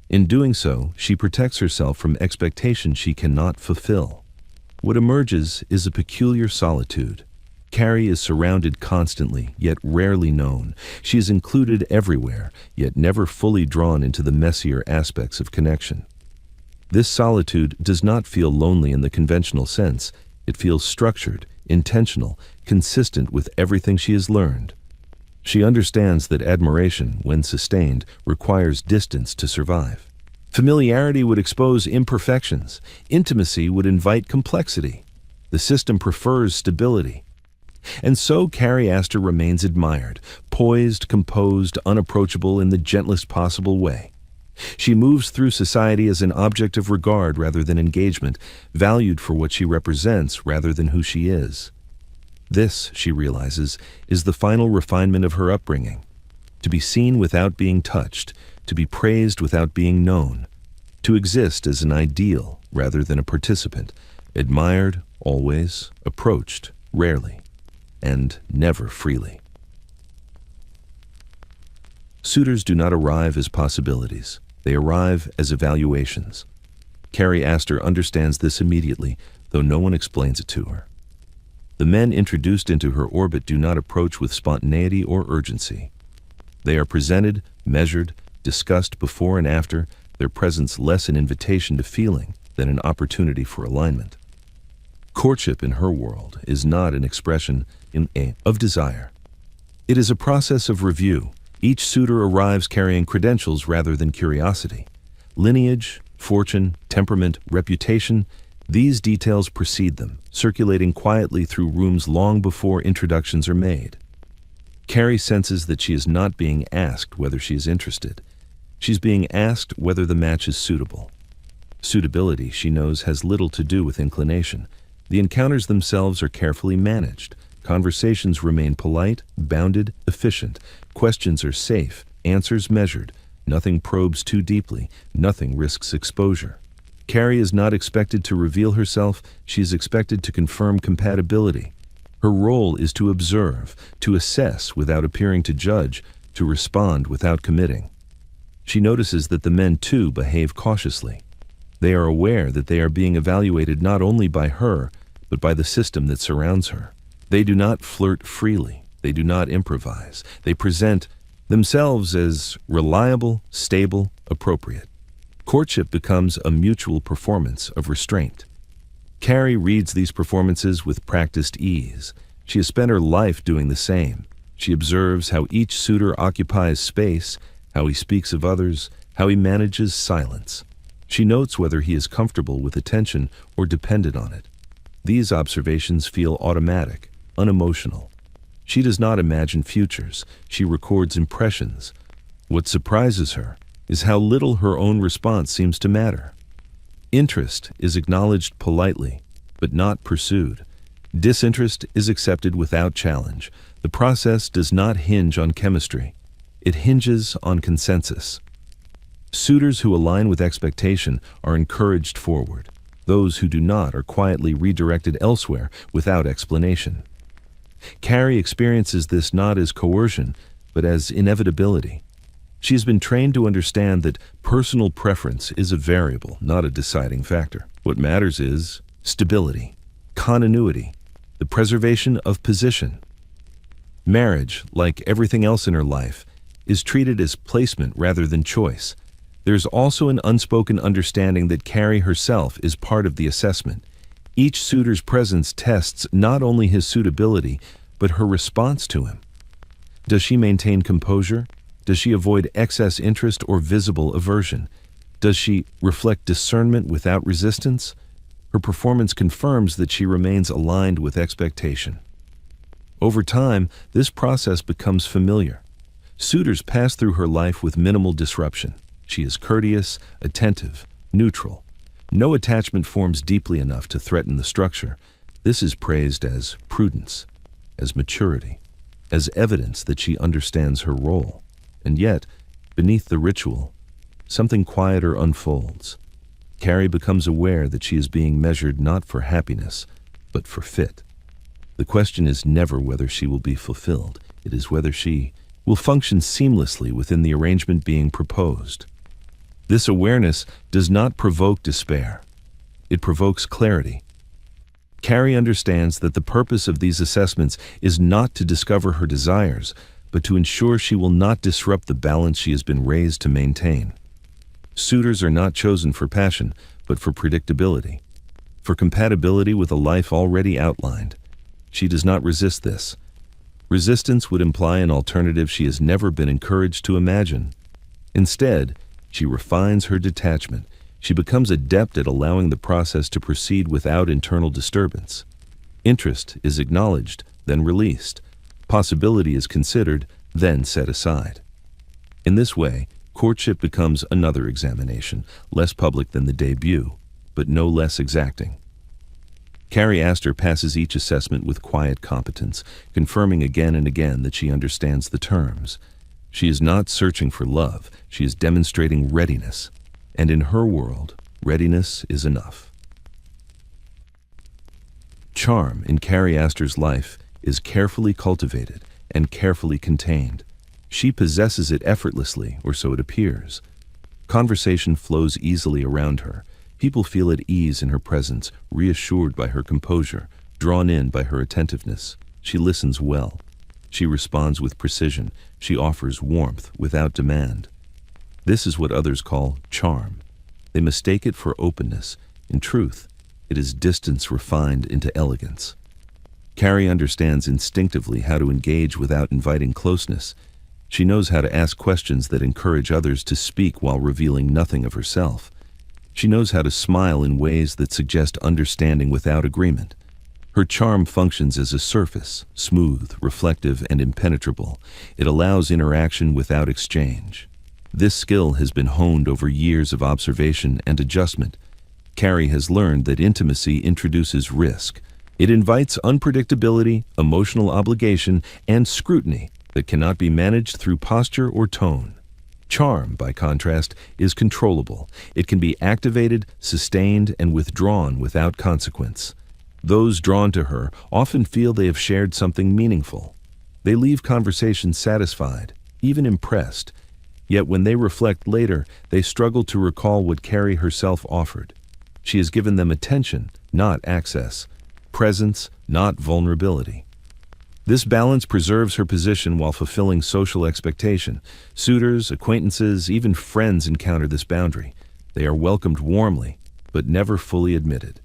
In doing so, she protects herself from expectations she cannot fulfill. What emerges is a peculiar solitude. Carrie is surrounded constantly, yet rarely known. She is included everywhere, yet never fully drawn into the messier aspects of connection. This solitude does not feel lonely in the conventional sense. It feels structured, intentional, consistent with everything she has learned. She understands that admiration, when sustained, requires distance to survive. Familiarity would expose imperfections. Intimacy would invite complexity. The system prefers stability. And so Carrie Astor remains admired, poised, composed, unapproachable in the gentlest possible way. She moves through society as an object of regard rather than engagement, valued for what she represents rather than who she is. This, she realizes, is the final refinement of her upbringing. To be seen without being touched, to be praised without being known, to exist as an ideal rather than a participant, admired always, approached rarely, and never freely. Suitors do not arrive as possibilities. They arrive as evaluations. Carrie Astor understands this immediately, though no one explains it to her. The men introduced into her orbit do not approach with spontaneity or urgency. They are presented, measured, discussed before and after, their presence less an invitation to feeling than an opportunity for alignment. Courtship in her world is not an expression of desire. It is a process of review. Each suitor arrives carrying credentials rather than curiosity. Lineage, fortune, temperament, reputation, these details precede them, circulating quietly through rooms long before introductions are made. Carrie senses that she is not being asked whether she is interested. She's being asked whether the match is suitable. Suitability, she knows, has little to do with inclination. The encounters themselves are carefully managed. Conversations remain polite, bounded, efficient. Questions are safe, answers measured. Nothing probes too deeply, nothing risks exposure. Carrie is not expected to reveal herself, she is expected to confirm compatibility. Her role is to observe, to assess without appearing to judge, to respond without committing. She notices that the men too behave cautiously. They are aware that they are being evaluated not only by her, but by the system that surrounds her. They do not flirt freely. They do not improvise. They present themselves as reliable, stable, appropriate. Courtship becomes a mutual performance of restraint. Carrie reads these performances with practiced ease. She has spent her life doing the same. She observes how each suitor occupies space, how he speaks of others, how he manages silence. She notes whether he is comfortable with attention or dependent on it. These observations feel automatic, unemotional. She does not imagine futures. She records impressions. What surprises her is how little her own response seems to matter. Interest is acknowledged politely, but not pursued. Disinterest is accepted without challenge. The process does not hinge on chemistry. It hinges on consensus. Suitors who align with expectation are encouraged forward. Those who do not are quietly redirected elsewhere without explanation. Carrie experiences this not as coercion, but as inevitability. She has been trained to understand that personal preference is a variable, not a deciding factor. What matters is stability, continuity, the preservation of position. Marriage, like everything else in her life, is treated as placement rather than choice. There's also an unspoken understanding that Carrie herself is part of the assessment. Each suitor's presence tests not only his suitability, but her response to him. Does she maintain composure? Does she avoid excess interest or visible aversion? Does she reflect discernment without resistance? Her performance confirms that she remains aligned with expectation. Over time, this process becomes familiar. Suitors pass through her life with minimal disruption. She is courteous, attentive, neutral. No attachment forms deeply enough to threaten the structure. This is praised as prudence, as maturity, as evidence that she understands her role. And yet, beneath the ritual, something quieter unfolds. Carrie becomes aware that she is being measured not for happiness, but for fit. The question is never whether she will be fulfilled. It is whether she will function seamlessly within the arrangement being proposed. This awareness does not provoke despair. It provokes clarity. Carrie understands that the purpose of these assessments is not to discover her desires, but to ensure she will not disrupt the balance she has been raised to maintain. Suitors are not chosen for passion, but for predictability, for compatibility with a life already outlined. She does not resist this. Resistance would imply an alternative she has never been encouraged to imagine. Instead, she refines her detachment. She becomes adept at allowing the process to proceed without internal disturbance. Interest is acknowledged, then released. Possibility is considered, then set aside. In this way, courtship becomes another examination, less public than the debut, but no less exacting. Carrie Astor passes each assessment with quiet competence, confirming again and again that she understands the terms. She is not searching for love, she is demonstrating readiness. And in her world, readiness is enough. Charm in Carrie Astor's life is carefully cultivated and carefully contained. She possesses it effortlessly, or so it appears. Conversation flows easily around her. People feel at ease in her presence, reassured by her composure, drawn in by her attentiveness. She listens well. She responds with precision. She offers warmth without demand. This is what others call charm. They mistake it for openness. In truth, it is distance refined into elegance. Carrie understands instinctively how to engage without inviting closeness. She knows how to ask questions that encourage others to speak while revealing nothing of herself. She knows how to smile in ways that suggest understanding without agreement. Her charm functions as a surface, smooth, reflective, and impenetrable. It allows interaction without exchange. This skill has been honed over years of observation and adjustment. Carrie has learned that intimacy introduces risk. It invites unpredictability, emotional obligation, and scrutiny that cannot be managed through posture or tone. Charm, by contrast, is controllable. It can be activated, sustained, and withdrawn without consequence. Those drawn to her often feel they have shared something meaningful. They leave conversations satisfied, even impressed. Yet when they reflect later, they struggle to recall what Carrie herself offered. She has given them attention, not access, presence, not vulnerability. This balance preserves her position while fulfilling social expectation. Suitors, acquaintances, even friends encounter this boundary. They are welcomed warmly, but never fully admitted.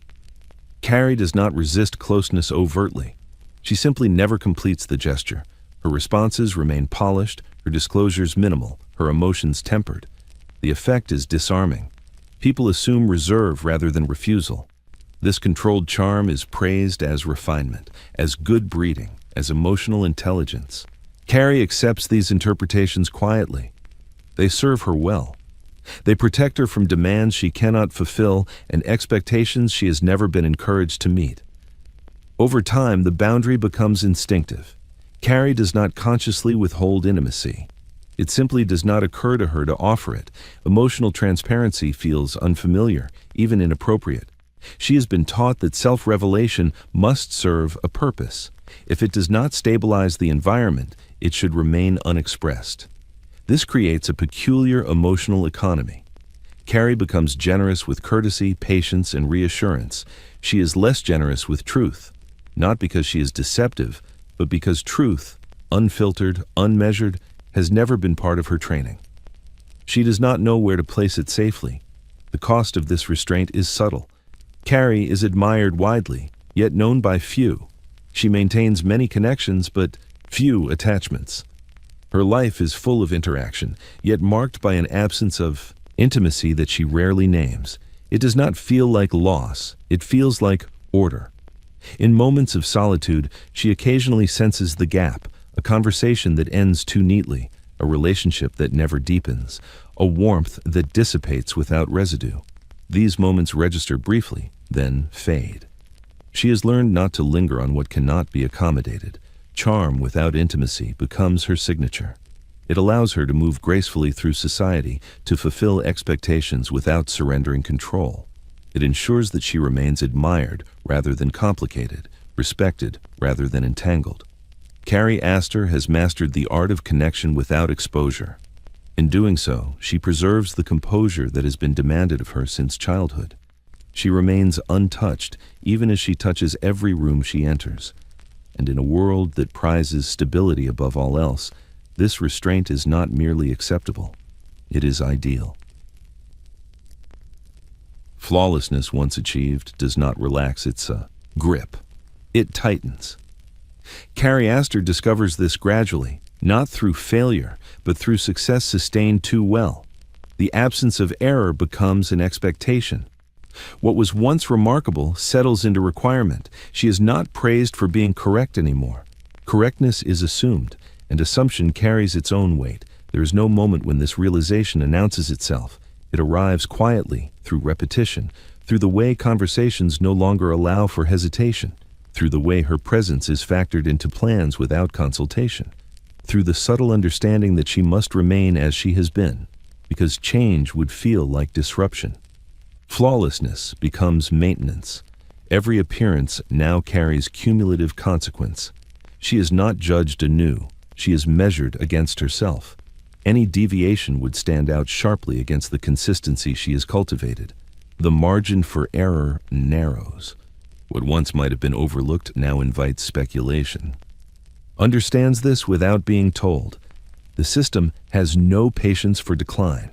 Carrie does not resist closeness overtly. She simply never completes the gesture. Her responses remain polished, her disclosures minimal, her emotions tempered. The effect is disarming. People assume reserve rather than refusal. This controlled charm is praised as refinement, as good breeding, as emotional intelligence. Carrie accepts these interpretations quietly. They serve her well. They protect her from demands she cannot fulfill and expectations she has never been encouraged to meet. Over time, the boundary becomes instinctive. Carrie does not consciously withhold intimacy. It simply does not occur to her to offer it. Emotional transparency feels unfamiliar, even inappropriate. She has been taught that self-revelation must serve a purpose. If it does not stabilize the environment, it should remain unexpressed. This creates a peculiar emotional economy. Carrie becomes generous with courtesy, patience, and reassurance. She is less generous with truth, not because she is deceptive, but because truth, unfiltered, unmeasured, has never been part of her training. She does not know where to place it safely. The cost of this restraint is subtle. Carrie is admired widely, yet known by few. She maintains many connections, but few attachments. Her life is full of interaction, yet marked by an absence of intimacy that she rarely names. It does not feel like loss, it feels like order. In moments of solitude, she occasionally senses the gap, a conversation that ends too neatly, a relationship that never deepens, a warmth that dissipates without residue. These moments register briefly, then fade. She has learned not to linger on what cannot be accommodated. Charm without intimacy becomes her signature. It allows her to move gracefully through society, to fulfill expectations without surrendering control. It ensures that she remains admired rather than complicated, respected rather than entangled. Carrie Astor has mastered the art of connection without exposure. In doing so, she preserves the composure that has been demanded of her since childhood. She remains untouched, even as she touches every room she enters. And in a world that prizes stability above all else, this restraint is not merely acceptable, it is ideal. Flawlessness once achieved does not relax its grip. It tightens. Carrie Astor discovers this gradually, not through failure, but through success sustained too well. The absence of error becomes an expectation. What was once remarkable settles into requirement. She is not praised for being correct anymore. Correctness is assumed, and assumption carries its own weight. There is no moment when this realization announces itself. It arrives quietly, through repetition, through the way conversations no longer allow for hesitation, through the way her presence is factored into plans without consultation, through the subtle understanding that she must remain as she has been, because change would feel like disruption. Flawlessness becomes maintenance. Every appearance now carries cumulative consequence. She is not judged anew. She is measured against herself. Any deviation would stand out sharply against the consistency she has cultivated. The margin for error narrows. What once might have been overlooked now invites speculation. Understands this without being told. The system has no patience for decline.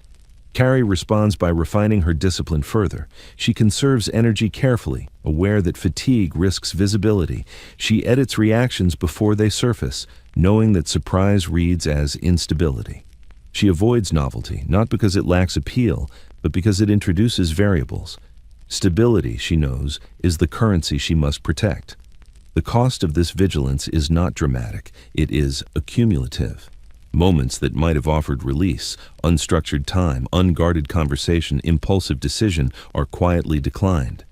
Carrie responds by refining her discipline further. She conserves energy carefully, aware that fatigue risks visibility. She edits reactions before they surface, knowing that surprise reads as instability. She avoids novelty, not because it lacks appeal, but because it introduces variables. Stability, she knows, is the currency she must protect. The cost of this vigilance is not dramatic, it is accumulative. Moments that might have offered release, unstructured time, unguarded conversation, impulsive decision are quietly declined.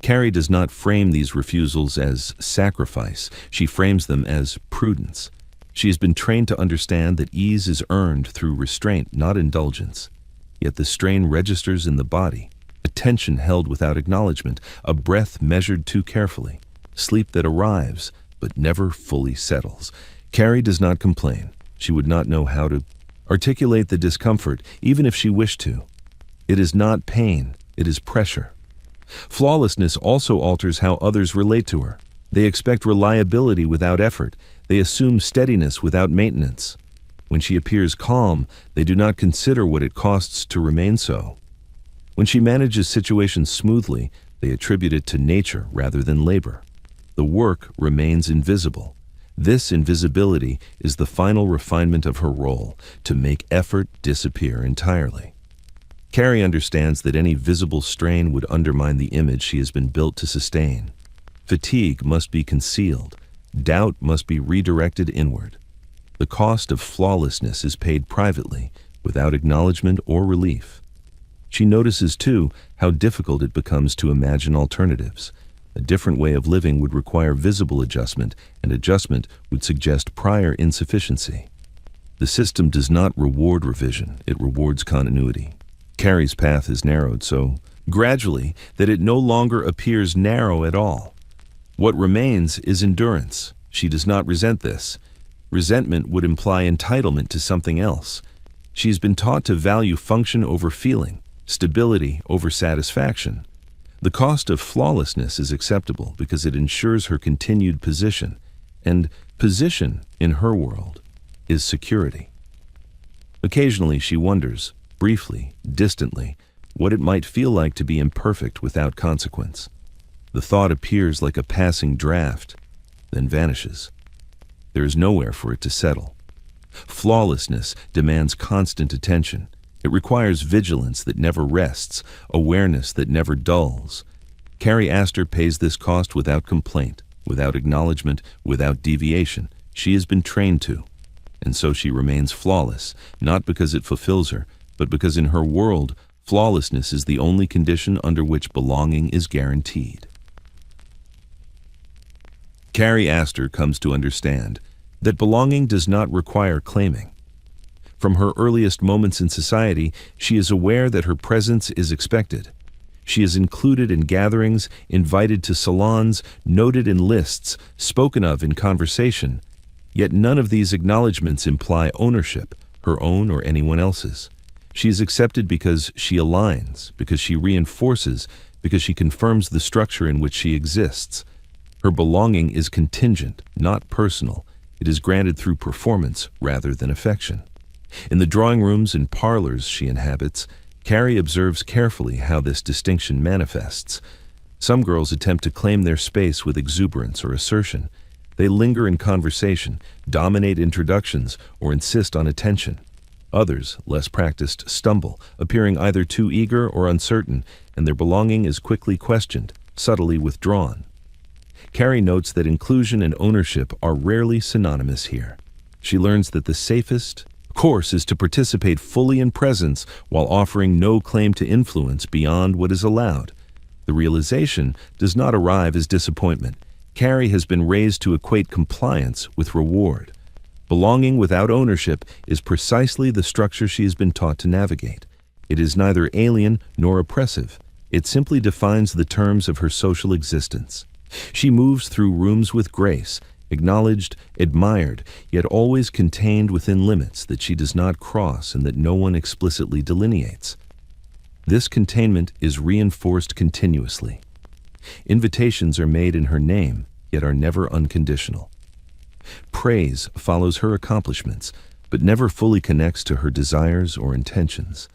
Carrie does not frame these refusals as sacrifice, she frames them as prudence. She has been trained to understand that ease is earned through restraint, not indulgence. Yet the strain registers in the body, attention held without acknowledgement, a breath measured too carefully, sleep that arrives but never fully settles. Carrie does not complain. She would not know how to articulate the discomfort, even if she wished to. It is not pain, it is pressure. Flawlessness also alters how others relate to her. They expect reliability without effort. They assume steadiness without maintenance. When she appears calm, they do not consider what it costs to remain so. When she manages situations smoothly, they attribute it to nature rather than labor. The work remains invisible. This invisibility is the final refinement of her role, to make effort disappear entirely. Carrie understands that any visible strain would undermine the image she has been built to sustain. Fatigue must be concealed. Doubt must be redirected inward. The cost of flawlessness is paid privately, without acknowledgement or relief. She notices, too, how difficult it becomes to imagine alternatives. A different way of living would require visible adjustment, and adjustment would suggest prior insufficiency. The system does not reward revision, it rewards continuity. Carrie's path is narrowed so gradually that it no longer appears narrow at all. What remains is endurance. She does not resent this. Resentment would imply entitlement to something else. She has been taught to value function over feeling, stability over satisfaction. The cost of flawlessness is acceptable because it ensures her continued position, and position, in her world, is security. Occasionally she wonders, briefly, distantly, what it might feel like to be imperfect without consequence. The thought appears like a passing draft, then vanishes. There is nowhere for it to settle. Flawlessness demands constant attention. It requires vigilance that never rests, awareness that never dulls. Carrie Astor pays this cost without complaint, without acknowledgement, without deviation. She has been trained to. And so she remains flawless, not because it fulfills her, but because in her world, flawlessness is the only condition under which belonging is guaranteed. Carrie Astor comes to understand that belonging does not require claiming. From her earliest moments in society, she is aware that her presence is expected. She is included in gatherings, invited to salons, noted in lists, spoken of in conversation. Yet none of these acknowledgments imply ownership, her own or anyone else's. She is accepted because she aligns, because she reinforces, because she confirms the structure in which she exists. Her belonging is contingent, not personal. It is granted through performance rather than affection. In the drawing rooms and parlors she inhabits, Carrie observes carefully how this distinction manifests. Some girls attempt to claim their space with exuberance or assertion. They linger in conversation, dominate introductions, or insist on attention. Others, less practiced, stumble, appearing either too eager or uncertain, and their belonging is quickly questioned, subtly withdrawn. Carrie notes that inclusion and ownership are rarely synonymous here. She learns that the safest course is to participate fully in presence while offering no claim to influence beyond what is allowed. The realization does not arrive as disappointment. Carrie has been raised to equate compliance with reward. Belonging without ownership is precisely the structure she has been taught to navigate. It is neither alien nor oppressive. It simply defines the terms of her social existence. She moves through rooms with grace, acknowledged, admired, yet always contained within limits that she does not cross and that no one explicitly delineates. This containment is reinforced continuously. Invitations are made in her name, yet are never unconditional. Praise follows her accomplishments, but never fully connects to her desires or intentions.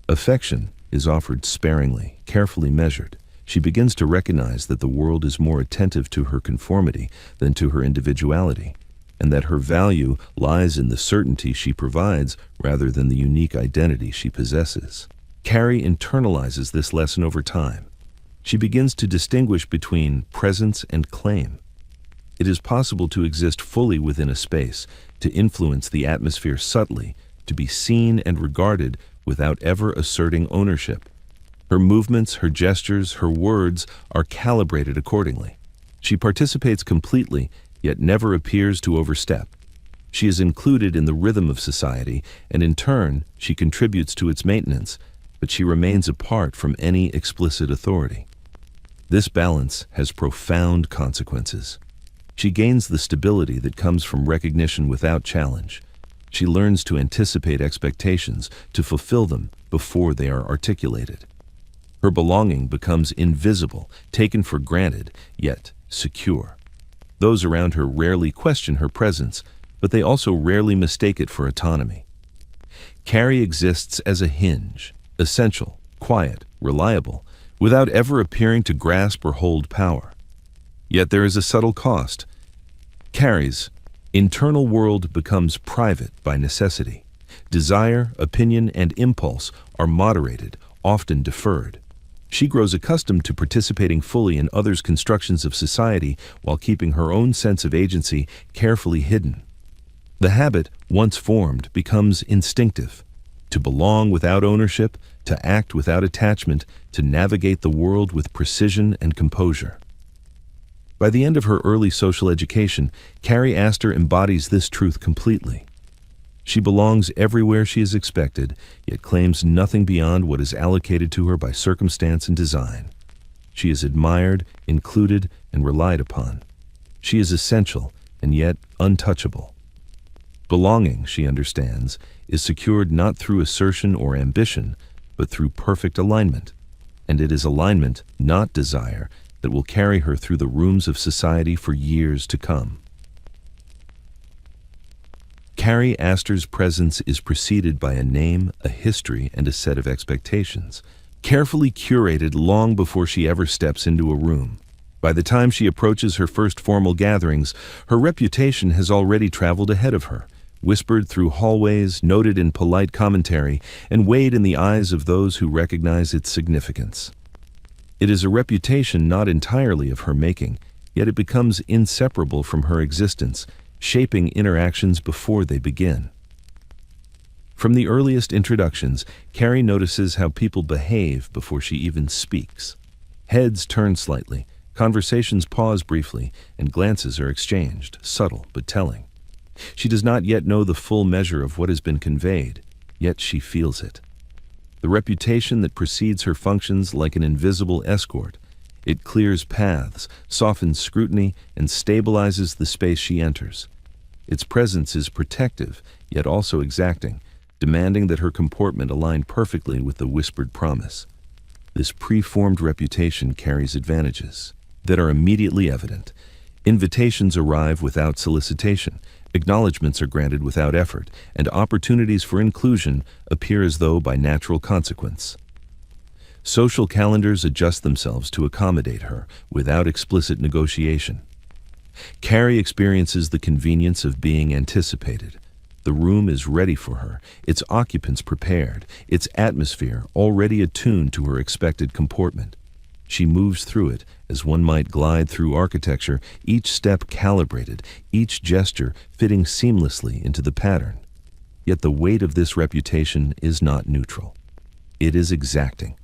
Affection is offered sparingly, carefully measured. She begins to recognize that the world is more attentive to her conformity than to her individuality, and that her value lies in the certainty she provides rather than the unique identity she possesses. Carrie internalizes this lesson over time. She begins to distinguish between presence and claim. It is possible to exist fully within a space, to influence the atmosphere subtly, to be seen and regarded without ever asserting ownership. Her movements, her gestures, her words are calibrated accordingly. She participates completely, yet never appears to overstep. She is included in the rhythm of society, and in turn, she contributes to its maintenance, but she remains apart from any explicit authority. This balance has profound consequences. She gains the stability that comes from recognition without challenge. She learns to anticipate expectations, to fulfill them before they are articulated. Her belonging becomes invisible, taken for granted, yet secure. Those around her rarely question her presence, but they also rarely mistake it for autonomy. Carrie exists as a hinge, essential, quiet, reliable, without ever appearing to grasp or hold power. Yet there is a subtle cost. Carrie's internal world becomes private by necessity. Desire, opinion, and impulse are moderated, often deferred. She grows accustomed to participating fully in others' constructions of society while keeping her own sense of agency carefully hidden. The habit, once formed, becomes instinctive. To belong without ownership, to act without attachment, to navigate the world with precision and composure. By the end of her early social education, Carrie Astor embodies this truth completely. She belongs everywhere she is expected, yet claims nothing beyond what is allocated to her by circumstance and design. She is admired, included, and relied upon. She is essential, and yet untouchable. Belonging, she understands, is secured not through assertion or ambition, but through perfect alignment. And it is alignment, not desire, that will carry her through the rooms of society for years to come. Carrie Astor's presence is preceded by a name, a history, and a set of expectations, carefully curated long before she ever steps into a room. By the time she approaches her first formal gatherings, her reputation has already traveled ahead of her, whispered through hallways, noted in polite commentary, and weighed in the eyes of those who recognize its significance. It is a reputation not entirely of her making, yet it becomes inseparable from her existence, shaping interactions before they begin. From the earliest introductions, Carrie notices how people behave before she even speaks. Heads turn slightly, conversations pause briefly, and glances are exchanged, subtle but telling. She does not yet know the full measure of what has been conveyed, yet she feels it. The reputation that precedes her functions like an invisible escort. It clears paths, softens scrutiny, and stabilizes the space she enters. Its presence is protective, yet also exacting, demanding that her comportment align perfectly with the whispered promise. This preformed reputation carries advantages that are immediately evident. Invitations arrive without solicitation, acknowledgments are granted without effort, and opportunities for inclusion appear as though by natural consequence. Social calendars adjust themselves to accommodate her without explicit negotiation. Carrie experiences the convenience of being anticipated. The room is ready for her, its occupants prepared, its atmosphere already attuned to her expected comportment. She moves through it as one might glide through architecture, each step calibrated, each gesture fitting seamlessly into the pattern. Yet the weight of this reputation is not neutral. It is exacting.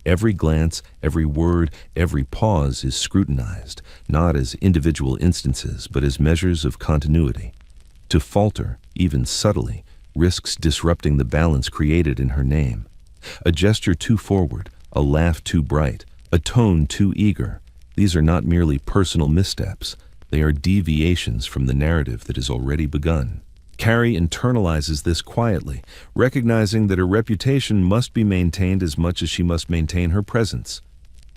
Every glance, every word, every pause is scrutinized, not as individual instances, but as measures of continuity. To falter, even subtly, risks disrupting the balance created in her name. A gesture too forward, a laugh too bright, a tone too eager. These are not merely personal missteps. They are deviations from the narrative that has already begun. Carrie internalizes this quietly, recognizing that her reputation must be maintained as much as she must maintain her presence.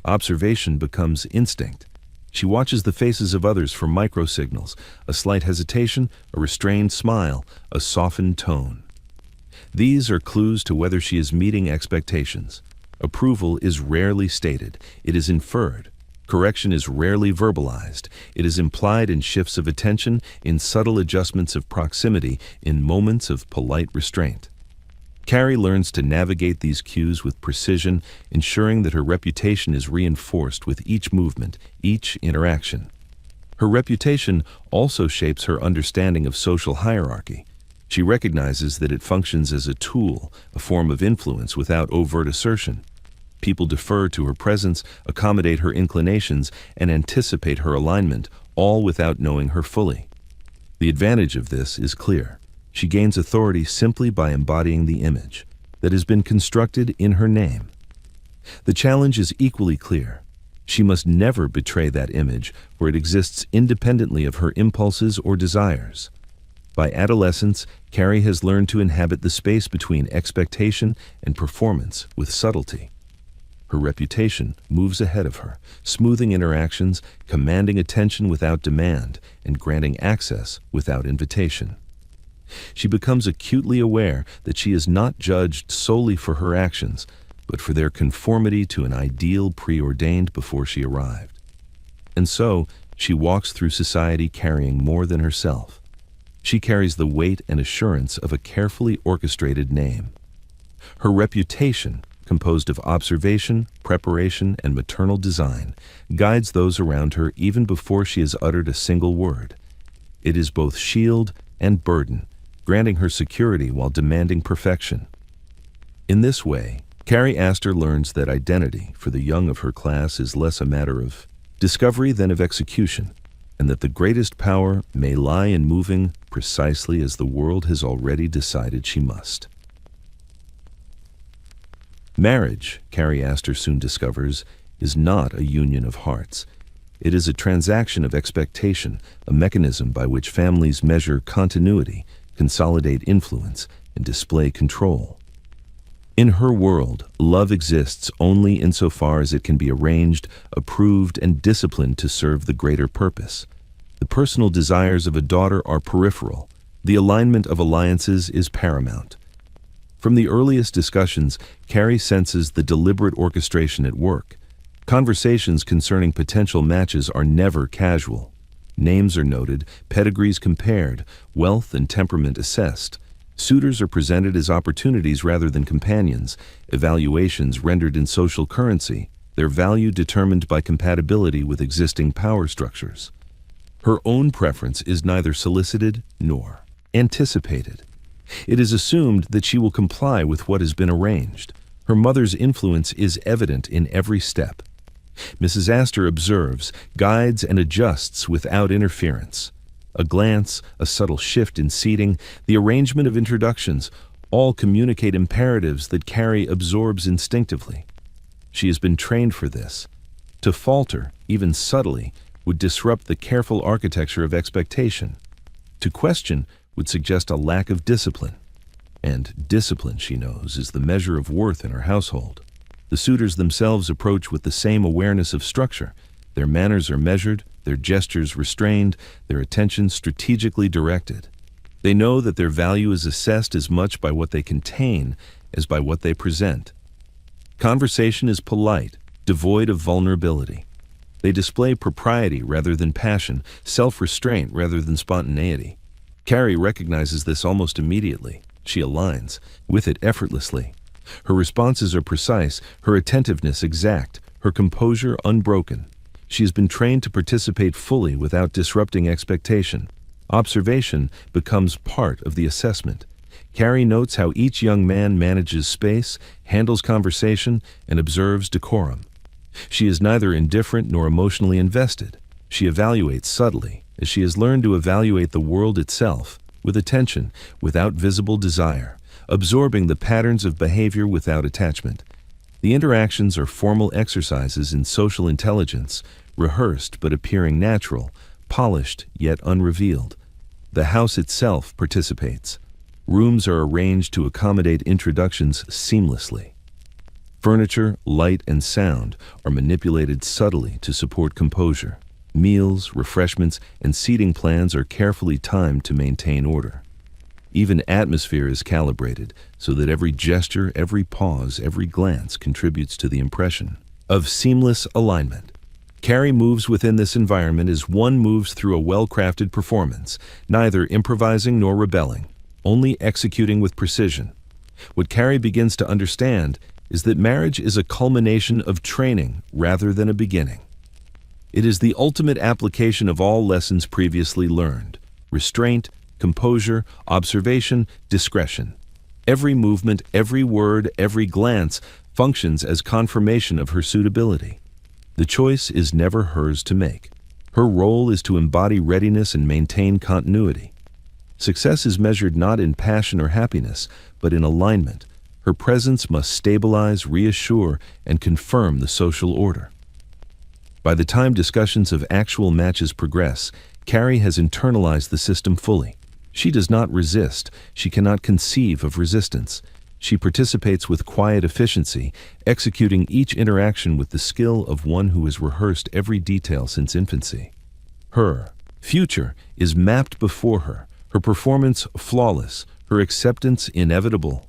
Observation becomes instinct. She watches the faces of others for microsignals, a slight hesitation, a restrained smile, a softened tone. These are clues to whether she is meeting expectations. Approval is rarely stated, it is inferred. Correction is rarely verbalized. It is implied in shifts of attention, in subtle adjustments of proximity, in moments of polite restraint. Carrie learns to navigate these cues with precision, ensuring that her reputation is reinforced with each movement, each interaction. Her reputation also shapes her understanding of social hierarchy. She recognizes that it functions as a tool, a form of influence without overt assertion. People defer to her presence, accommodate her inclinations, and anticipate her alignment, all without knowing her fully. The advantage of this is clear. She gains authority simply by embodying the image that has been constructed in her name. The challenge is equally clear. She must never betray that image, for it exists independently of her impulses or desires. By adolescence, Carrie has learned to inhabit the space between expectation and performance with subtlety. Her reputation moves ahead of her, smoothing interactions, commanding attention without demand, and granting access without invitation. She becomes acutely aware that she is not judged solely for her actions, but for their conformity to an ideal preordained before she arrived. And so, she walks through society carrying more than herself. She carries the weight and assurance of a carefully orchestrated name. Her reputation, composed of observation, preparation, and maternal design, guides those around her even before she has uttered a single word. It is both shield and burden, granting her security while demanding perfection. In this way, Carrie Astor learns that identity for the young of her class is less a matter of discovery than of execution, and that the greatest power may lie in moving precisely as the world has already decided she must. Marriage, Carrie Astor soon discovers, is not a union of hearts. It is a transaction of expectation, a mechanism by which families measure continuity, consolidate influence, and display control. In her world, love exists only insofar as it can be arranged, approved, and disciplined to serve the greater purpose. The personal desires of a daughter are peripheral. The alignment of alliances is paramount. From the earliest discussions, Carrie senses the deliberate orchestration at work. Conversations concerning potential matches are never casual. Names are noted, pedigrees compared, wealth and temperament assessed. Suitors are presented as opportunities rather than companions, evaluations rendered in social currency, their value determined by compatibility with existing power structures. Her own preference is neither solicited nor anticipated. It is assumed that she will comply with what has been arranged. Her mother's influence is evident in every step. Mrs. Astor observes, guides, and adjusts without interference. A glance, a subtle shift in seating, the arrangement of introductions, all communicate imperatives that Carrie absorbs instinctively. She has been trained for this. To falter, even subtly, would disrupt the careful architecture of expectation. To question would suggest a lack of discipline. And discipline, she knows, is the measure of worth in her household. The suitors themselves approach with the same awareness of structure. Their manners are measured, their gestures restrained, their attention strategically directed. They know that their value is assessed as much by what they contain as by what they present. Conversation is polite, devoid of vulnerability. They display propriety rather than passion, self-restraint rather than spontaneity. Carrie recognizes this almost immediately. She aligns with it effortlessly. Her responses are precise, her attentiveness exact, her composure unbroken. She has been trained to participate fully without disrupting expectation. Observation becomes part of the assessment. Carrie notes how each young man manages space, handles conversation, and observes decorum. She is neither indifferent nor emotionally invested. She evaluates subtly, as she has learned to evaluate the world itself, with attention, without visible desire, absorbing the patterns of behavior without attachment. The interactions are formal exercises in social intelligence, rehearsed but appearing natural, polished yet unrevealed. The house itself participates. Rooms are arranged to accommodate introductions seamlessly. Furniture, light, and sound are manipulated subtly to support composure. Meals, refreshments, and seating plans are carefully timed to maintain order. Even atmosphere is calibrated so that every gesture, every pause, every glance contributes to the impression of seamless alignment. Carrie moves within this environment as one moves through a well-crafted performance, neither improvising nor rebelling, only executing with precision. What Carrie begins to understand is that marriage is a culmination of training rather than a beginning. It is the ultimate application of all lessons previously learned: restraint, composure, observation, discretion. Every movement, every word, every glance functions as confirmation of her suitability. The choice is never hers to make. Her role is to embody readiness and maintain continuity. Success is measured not in passion or happiness, but in alignment. Her presence must stabilize, reassure, and confirm the social order. By the time discussions of actual matches progress, Carrie has internalized the system fully. She does not resist. She cannot conceive of resistance. She participates with quiet efficiency, executing each interaction with the skill of one who has rehearsed every detail since infancy. Her future is mapped before her, her performance flawless, her acceptance inevitable.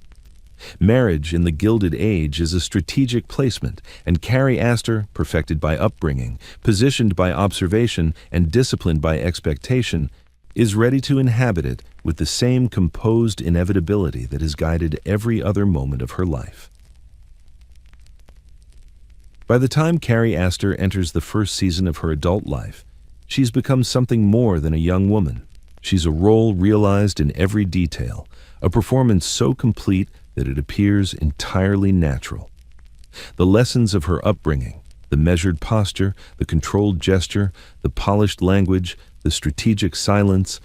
Marriage in the Gilded Age is a strategic placement, and Carrie Astor, perfected by upbringing, positioned by observation, and disciplined by expectation, is ready to inhabit it with the same composed inevitability that has guided every other moment of her life. By the time Carrie Astor enters the first season of her adult life, she's become something more than a young woman. She's a role realized in every detail, a performance so complete that it appears entirely natural. The lessons of her upbringing, the measured posture, the controlled gesture, the polished language, the strategic silence,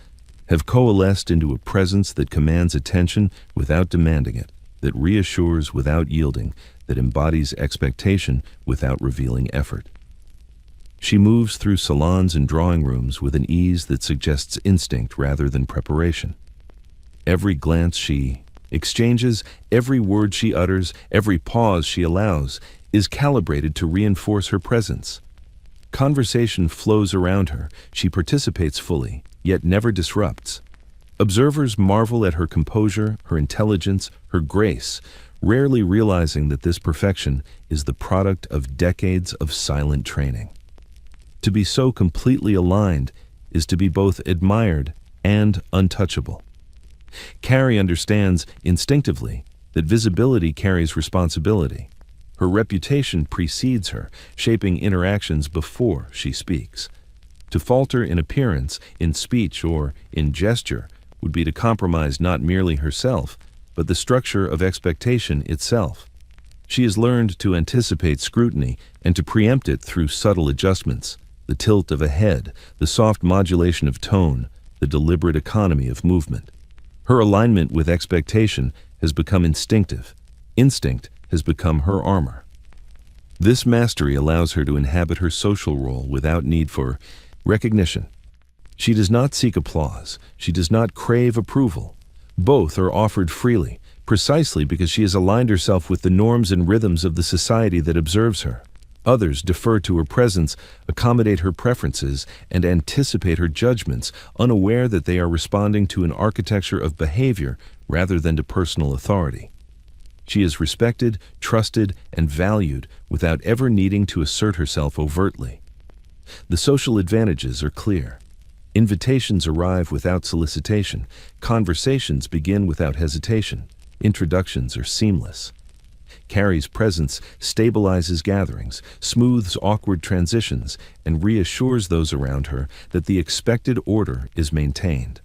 have coalesced into a presence that commands attention without demanding it, that reassures without yielding, that embodies expectation without revealing effort. She moves through salons and drawing rooms with an ease that suggests instinct rather than preparation. Every glance she exchanges, every word she utters, every pause she allows, is calibrated to reinforce her presence. Conversation flows around her. She participates fully, yet never disrupts. Observers marvel at her composure, her intelligence, her grace, rarely realizing that this perfection is the product of decades of silent training. To be so completely aligned is to be both admired and untouchable. Carrie understands instinctively that visibility carries responsibility. Her reputation precedes her, shaping interactions before she speaks. To falter in appearance, in speech, or in gesture would be to compromise not merely herself, but the structure of expectation itself. She has learned to anticipate scrutiny and to preempt it through subtle adjustments, the tilt of a head, the soft modulation of tone, the deliberate economy of movement. Her alignment with expectation has become instinctive. Instinct has become her armor. This mastery allows her to inhabit her social role without need for recognition. She does not seek applause. She does not crave approval. Both are offered freely, precisely because she has aligned herself with the norms and rhythms of the society that observes her. Others defer to her presence, accommodate her preferences, and anticipate her judgments, unaware that they are responding to an architecture of behavior rather than to personal authority. She is respected, trusted, and valued without ever needing to assert herself overtly. The social advantages are clear. Invitations arrive without solicitation. Conversations begin without hesitation. Introductions are seamless. Carrie's presence stabilizes gatherings, smooths awkward transitions, and reassures those around her that the expected order is maintained.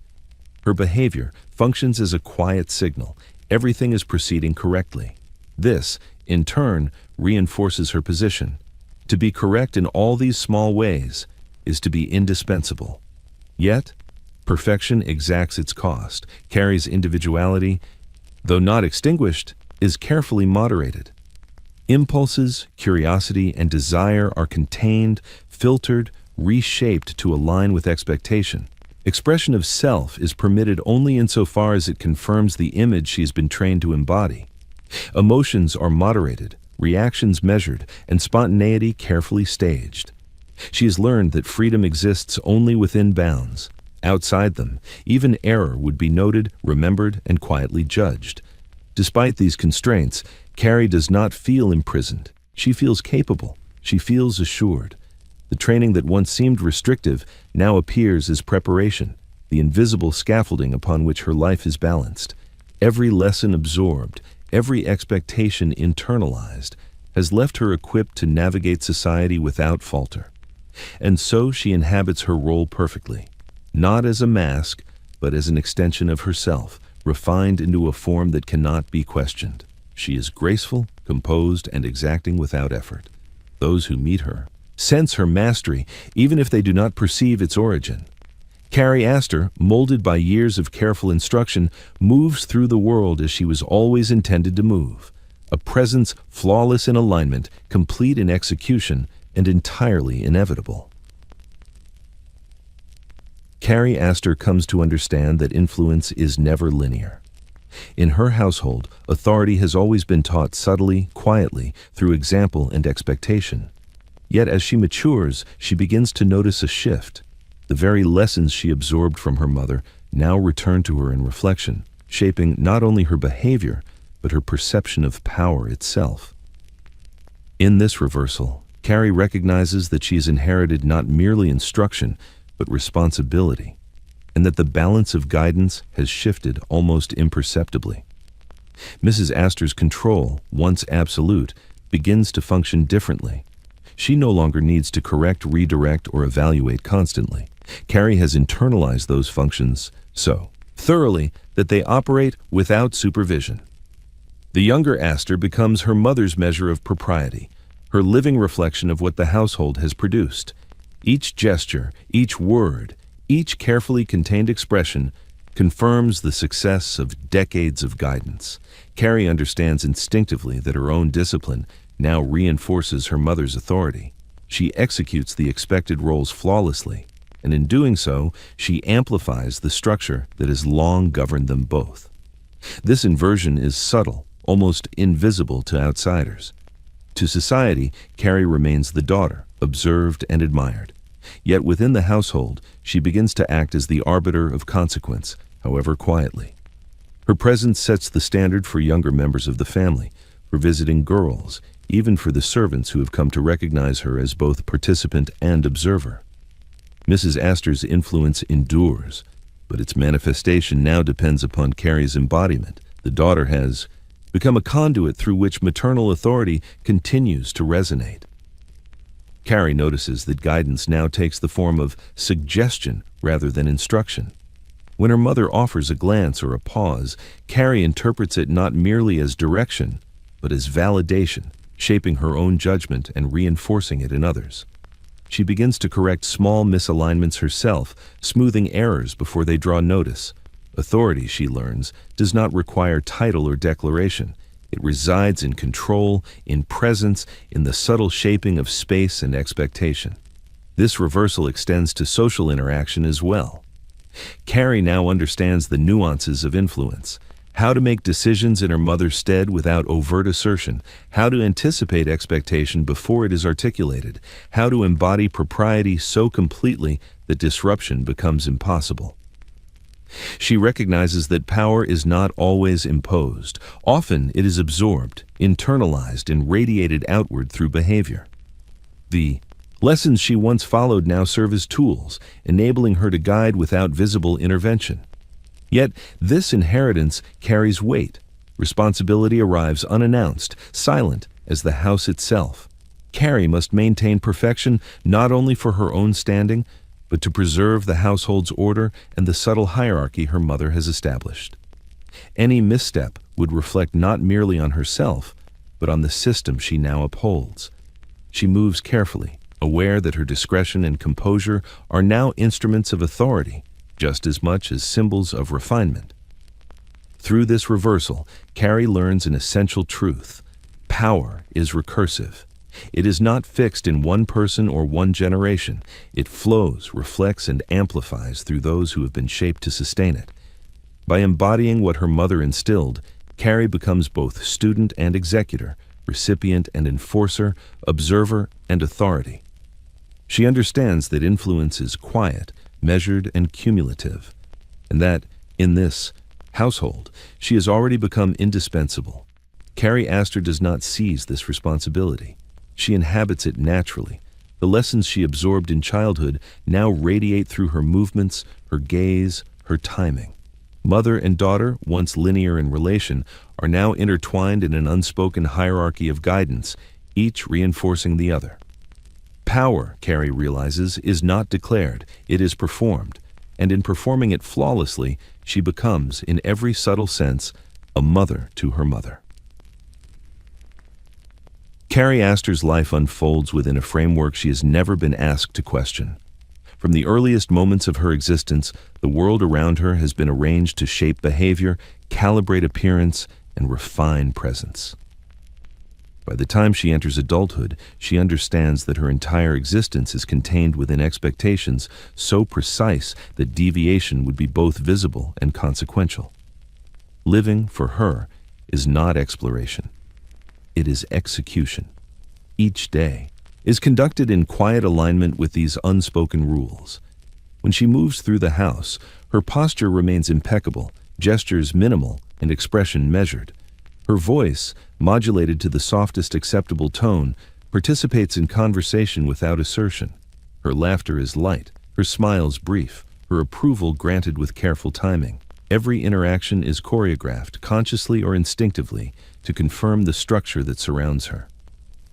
Her behavior functions as a quiet signal. Everything is proceeding correctly. This, in turn, reinforces her position. To be correct in all these small ways is to be indispensable. Yet, perfection exacts its cost. Carrie's individuality, though not extinguished, is carefully moderated. Impulses, curiosity, and desire are contained, filtered, reshaped to align with expectation. Expression of self is permitted only insofar as it confirms the image she has been trained to embody. Emotions are moderated, reactions measured, and spontaneity carefully staged. She has learned that freedom exists only within bounds. Outside them, even error would be noted, remembered, and quietly judged. Despite these constraints, Carrie does not feel imprisoned. She feels capable. She feels assured. The training that once seemed restrictive now appears as preparation, the invisible scaffolding upon which her life is balanced. Every lesson absorbed, every expectation internalized, has left her equipped to navigate society without falter. And so she inhabits her role perfectly, not as a mask, but as an extension of herself, refined into a form that cannot be questioned. She is graceful, composed, and exacting without effort. Those who meet her sense her mastery, even if they do not perceive its origin. Carrie Astor, molded by years of careful instruction, moves through the world as she was always intended to move, a presence flawless in alignment, complete in execution, and entirely inevitable. Carrie Astor comes to understand that influence is never linear. In her household, authority has always been taught subtly, quietly, through example and expectation. Yet as she matures, she begins to notice a shift. The very lessons she absorbed from her mother now return to her in reflection, shaping not only her behavior, but her perception of power itself. In this reversal, Carrie recognizes that she has inherited not merely instruction, but responsibility, and that the balance of guidance has shifted almost imperceptibly. Mrs. Astor's control, once absolute, begins to function differently. She no longer needs to correct, redirect, or evaluate constantly. Carrie has internalized those functions so thoroughly that they operate without supervision. The younger Astor becomes her mother's measure of propriety, her living reflection of what the household has produced. Each gesture, each word, each carefully contained expression confirms the success of decades of guidance. Carrie understands instinctively that her own discipline now reinforces her mother's authority. She executes the expected roles flawlessly, and in doing so, she amplifies the structure that has long governed them both. This inversion is subtle, almost invisible to outsiders. To society, Carrie remains the daughter, observed and admired. Yet within the household, she begins to act as the arbiter of consequence, however quietly. Her presence sets the standard for younger members of the family, for visiting girls, even for the servants who have come to recognize her as both participant and observer. Mrs. Astor's influence endures, but its manifestation now depends upon Carrie's embodiment. The daughter has become a conduit through which maternal authority continues to resonate. Carrie notices that guidance now takes the form of suggestion rather than instruction. When her mother offers a glance or a pause, Carrie interprets it not merely as direction, but as validation, shaping her own judgment and reinforcing it in others. She begins to correct small misalignments herself, smoothing errors before they draw notice. Authority, she learns, does not require title or declaration. It resides in control, in presence, in the subtle shaping of space and expectation. This reversal extends to social interaction as well. Carrie now understands the nuances of influence. How to make decisions in her mother's stead without overt assertion, how to anticipate expectation before it is articulated, how to embody propriety so completely that disruption becomes impossible. She recognizes that power is not always imposed. Often it is absorbed, internalized, and radiated outward through behavior. The lessons she once followed now serve as tools, enabling her to guide without visible intervention. Yet this inheritance carries weight. Responsibility arrives unannounced, silent as the house itself. Carrie must maintain perfection not only for her own standing, but to preserve the household's order and the subtle hierarchy her mother has established. Any misstep would reflect not merely on herself, but on the system she now upholds. She moves carefully, aware that her discretion and composure are now instruments of authority, just as much as symbols of refinement. Through this reversal, Carrie learns an essential truth. Power is recursive. It is not fixed in one person or one generation. It flows, reflects, and amplifies through those who have been shaped to sustain it. By embodying what her mother instilled, Carrie becomes both student and executor, recipient and enforcer, observer and authority. She understands that influence is quiet, measured, and cumulative, and that, in this household, she has already become indispensable. Carrie Astor does not seize this responsibility. She inhabits it naturally. The lessons she absorbed in childhood now radiate through her movements, her gaze, her timing. Mother and daughter, once linear in relation, are now intertwined in an unspoken hierarchy of guidance, each reinforcing the other. Power, Carrie realizes, is not declared, it is performed, and in performing it flawlessly, she becomes, in every subtle sense, a mother to her mother. Carrie Astor's life unfolds within a framework she has never been asked to question. From the earliest moments of her existence, the world around her has been arranged to shape behavior, calibrate appearance, and refine presence. By the time she enters adulthood, she understands that her entire existence is contained within expectations so precise that deviation would be both visible and consequential. Living, for her, is not exploration. It is execution. Each day is conducted in quiet alignment with these unspoken rules. When she moves through the house, her posture remains impeccable, gestures minimal, and expression measured. Her voice, modulated to the softest acceptable tone, participates in conversation without assertion. Her laughter is light, her smiles brief, her approval granted with careful timing. Every interaction is choreographed, consciously or instinctively, to confirm the structure that surrounds her.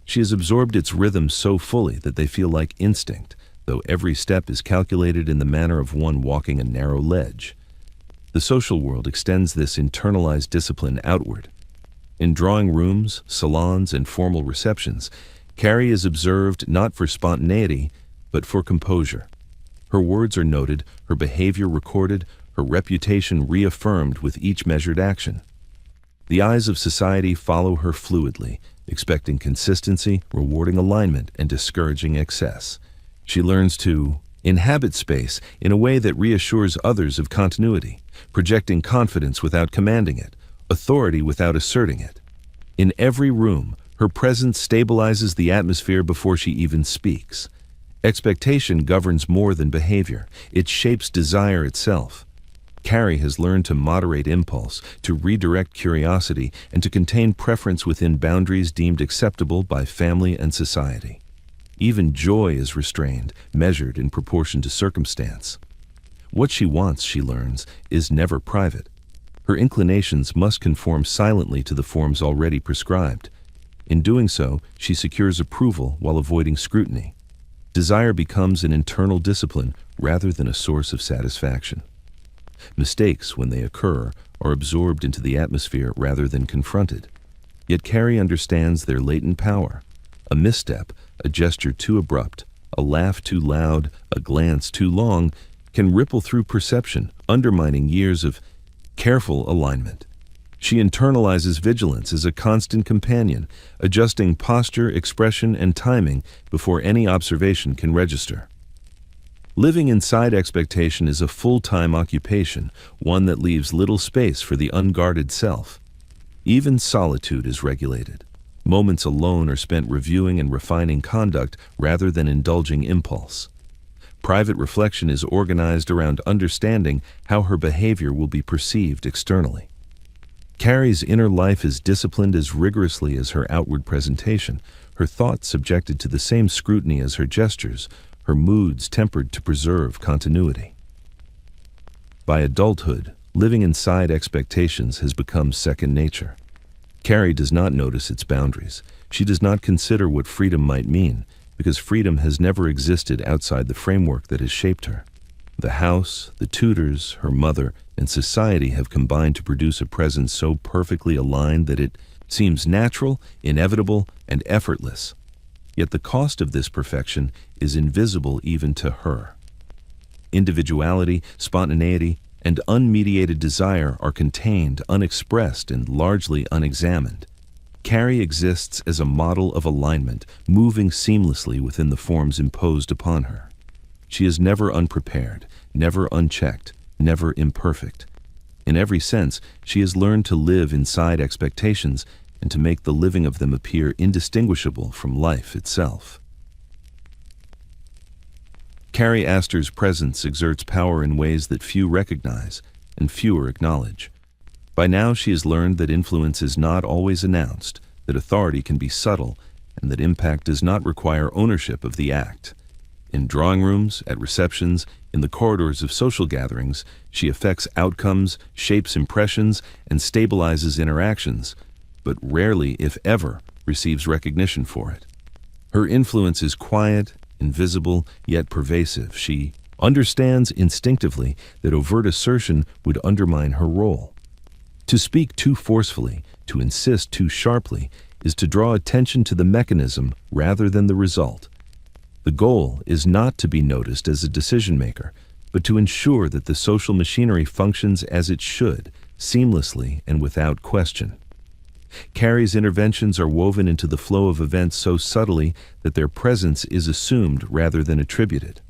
She has absorbed its rhythms so fully that they feel like instinct, though every step is calculated in the manner of one walking a narrow ledge. The social world extends this internalized discipline outward. In drawing rooms, salons, and formal receptions, Carrie is observed not for spontaneity, but for composure. Her words are noted, her behavior recorded, her reputation reaffirmed with each measured action. The eyes of society follow her fluidly, expecting consistency, rewarding alignment, and discouraging excess. She learns to inhabit space in a way that reassures others of continuity, projecting confidence without commanding it, authority without asserting it. In every room, her presence stabilizes the atmosphere before she even speaks. Expectation governs more than behavior. It shapes desire itself. Carrie has learned to moderate impulse, to redirect curiosity, and to contain preference within boundaries deemed acceptable by family and society. Even joy is restrained, measured in proportion to circumstance. What she wants, she learns, is never private. Her inclinations must conform silently to the forms already prescribed. In doing so, she secures approval while avoiding scrutiny. Desire becomes an internal discipline rather than a source of satisfaction. Mistakes, when they occur, are absorbed into the atmosphere rather than confronted. Yet Carrie understands their latent power. A misstep, a gesture too abrupt, a laugh too loud, a glance too long, can ripple through perception, undermining years of careful alignment. She internalizes vigilance as a constant companion, adjusting posture, expression, and timing before any observation can register. Living inside expectation is a full-time occupation, one that leaves little space for the unguarded self. Even solitude is regulated. Moments alone are spent reviewing and refining conduct rather than indulging impulse. Private reflection is organized around understanding how her behavior will be perceived externally. Carrie's inner life is disciplined as rigorously as her outward presentation, her thoughts subjected to the same scrutiny as her gestures, her moods tempered to preserve continuity. By adulthood, living inside expectations has become second nature. Carrie does not notice its boundaries. She does not consider what freedom might mean, because freedom has never existed outside the framework that has shaped her. The house, the tutors, her mother, and society have combined to produce a presence so perfectly aligned that it seems natural, inevitable, and effortless. Yet the cost of this perfection is invisible even to her. Individuality, spontaneity, and unmediated desire are contained, unexpressed, and largely unexamined. Carrie exists as a model of alignment, moving seamlessly within the forms imposed upon her. She is never unprepared, never unchecked, never imperfect. In every sense, she has learned to live inside expectations and to make the living of them appear indistinguishable from life itself. Carrie Astor's presence exerts power in ways that few recognize and fewer acknowledge. By now she has learned that influence is not always announced, that authority can be subtle, and that impact does not require ownership of the act. In drawing rooms, at receptions, in the corridors of social gatherings, she affects outcomes, shapes impressions, and stabilizes interactions, but rarely, if ever, receives recognition for it. Her influence is quiet, invisible, yet pervasive. She understands instinctively that overt assertion would undermine her role. To speak too forcefully, to insist too sharply, is to draw attention to the mechanism rather than the result. The goal is not to be noticed as a decision-maker, but to ensure that the social machinery functions as it should, seamlessly and without question. Carrie's interventions are woven into the flow of events so subtly that their presence is assumed rather than attributed.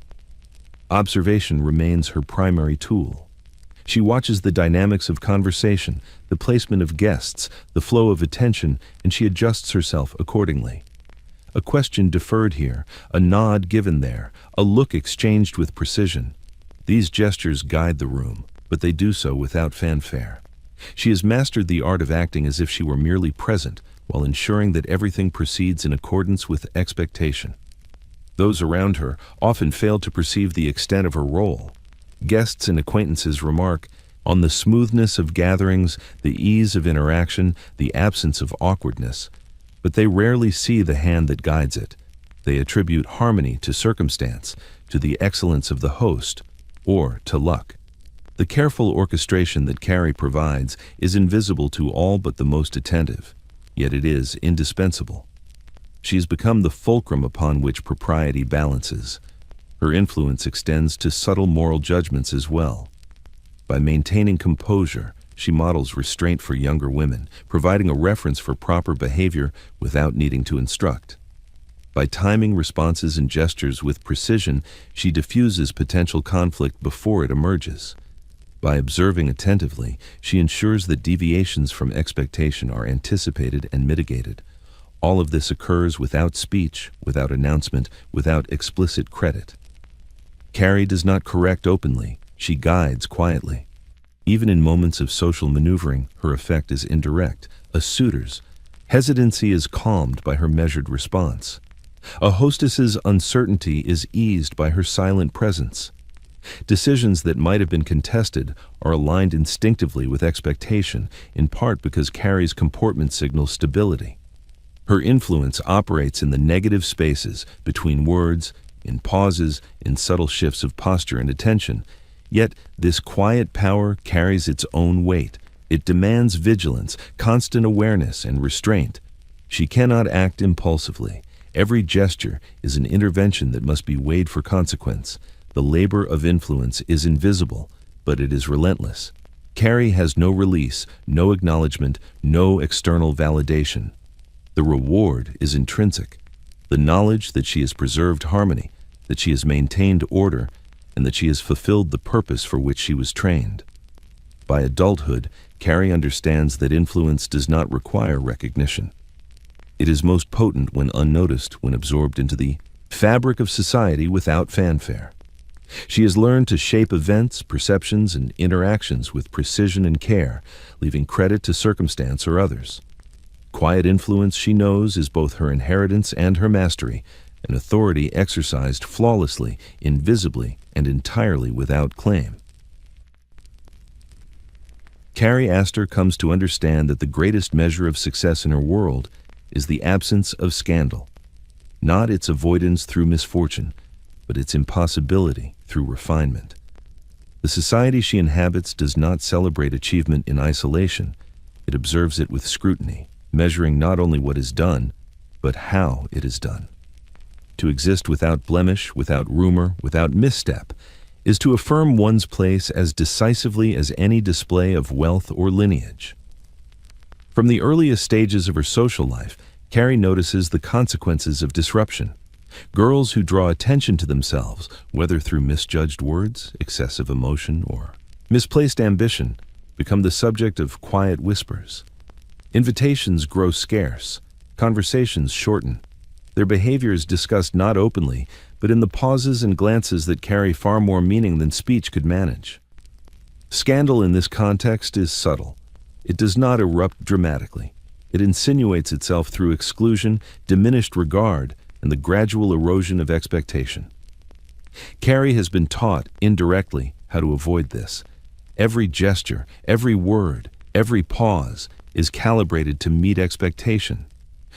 Observation remains her primary tool. She watches the dynamics of conversation, the placement of guests, the flow of attention, and she adjusts herself accordingly. A question deferred here, a nod given there, a look exchanged with precision. These gestures guide the room, but they do so without fanfare. She has mastered the art of acting as if she were merely present, while ensuring that everything proceeds in accordance with expectation. Those around her often fail to perceive the extent of her role. Guests and acquaintances remark on the smoothness of gatherings, the ease of interaction, the absence of awkwardness, but they rarely see the hand that guides it. They attribute harmony to circumstance, to the excellence of the host, or to luck. The careful orchestration that Carrie provides is invisible to all but the most attentive, yet it is indispensable. She has become the fulcrum upon which propriety balances. Her influence extends to subtle moral judgments as well. By maintaining composure, she models restraint for younger women, providing a reference for proper behavior without needing to instruct. By timing responses and gestures with precision, she diffuses potential conflict before it emerges. By observing attentively, she ensures that deviations from expectation are anticipated and mitigated. All of this occurs without speech, without announcement, without explicit credit. Carrie does not correct openly, she guides quietly. Even in moments of social maneuvering, her effect is indirect. A suitor's hesitancy is calmed by her measured response. A hostess's uncertainty is eased by her silent presence. Decisions that might have been contested are aligned instinctively with expectation, in part because Carrie's comportment signals stability. Her influence operates in the negative spaces, between words, in pauses, in subtle shifts of posture and attention. Yet this quiet power carries its own weight. It demands vigilance, constant awareness, and restraint. She cannot act impulsively. Every gesture is an intervention that must be weighed for consequence. The labor of influence is invisible, but it is relentless. Carrie has no release, no acknowledgement, no external validation. The reward is intrinsic. The knowledge that she has preserved harmony, that she has maintained order, and that she has fulfilled the purpose for which she was trained. By adulthood, Carrie understands that influence does not require recognition. It is most potent when unnoticed, when absorbed into the fabric of society without fanfare. She has learned to shape events, perceptions, and interactions with precision and care, leaving credit to circumstance or others. Quiet influence, she knows, is both her inheritance and her mastery, an authority exercised flawlessly, invisibly, and entirely without claim. Carrie Astor comes to understand that the greatest measure of success in her world is the absence of scandal, not its avoidance through misfortune, but its impossibility through refinement. The society she inhabits does not celebrate achievement in isolation. It observes it with scrutiny, measuring not only what is done, but how it is done. To exist without blemish, without rumor, without misstep, is to affirm one's place as decisively as any display of wealth or lineage. From the earliest stages of her social life, Carrie notices the consequences of disruption. Girls who draw attention to themselves, whether through misjudged words, excessive emotion, or misplaced ambition, become the subject of quiet whispers. Invitations grow scarce, conversations shorten. Their behavior is discussed not openly, but in the pauses and glances that carry far more meaning than speech could manage. Scandal in this context is subtle. It does not erupt dramatically. It insinuates itself through exclusion, diminished regard, and the gradual erosion of expectation. Carrie has been taught, indirectly, how to avoid this. Every gesture, every word, every pause is calibrated to meet expectation.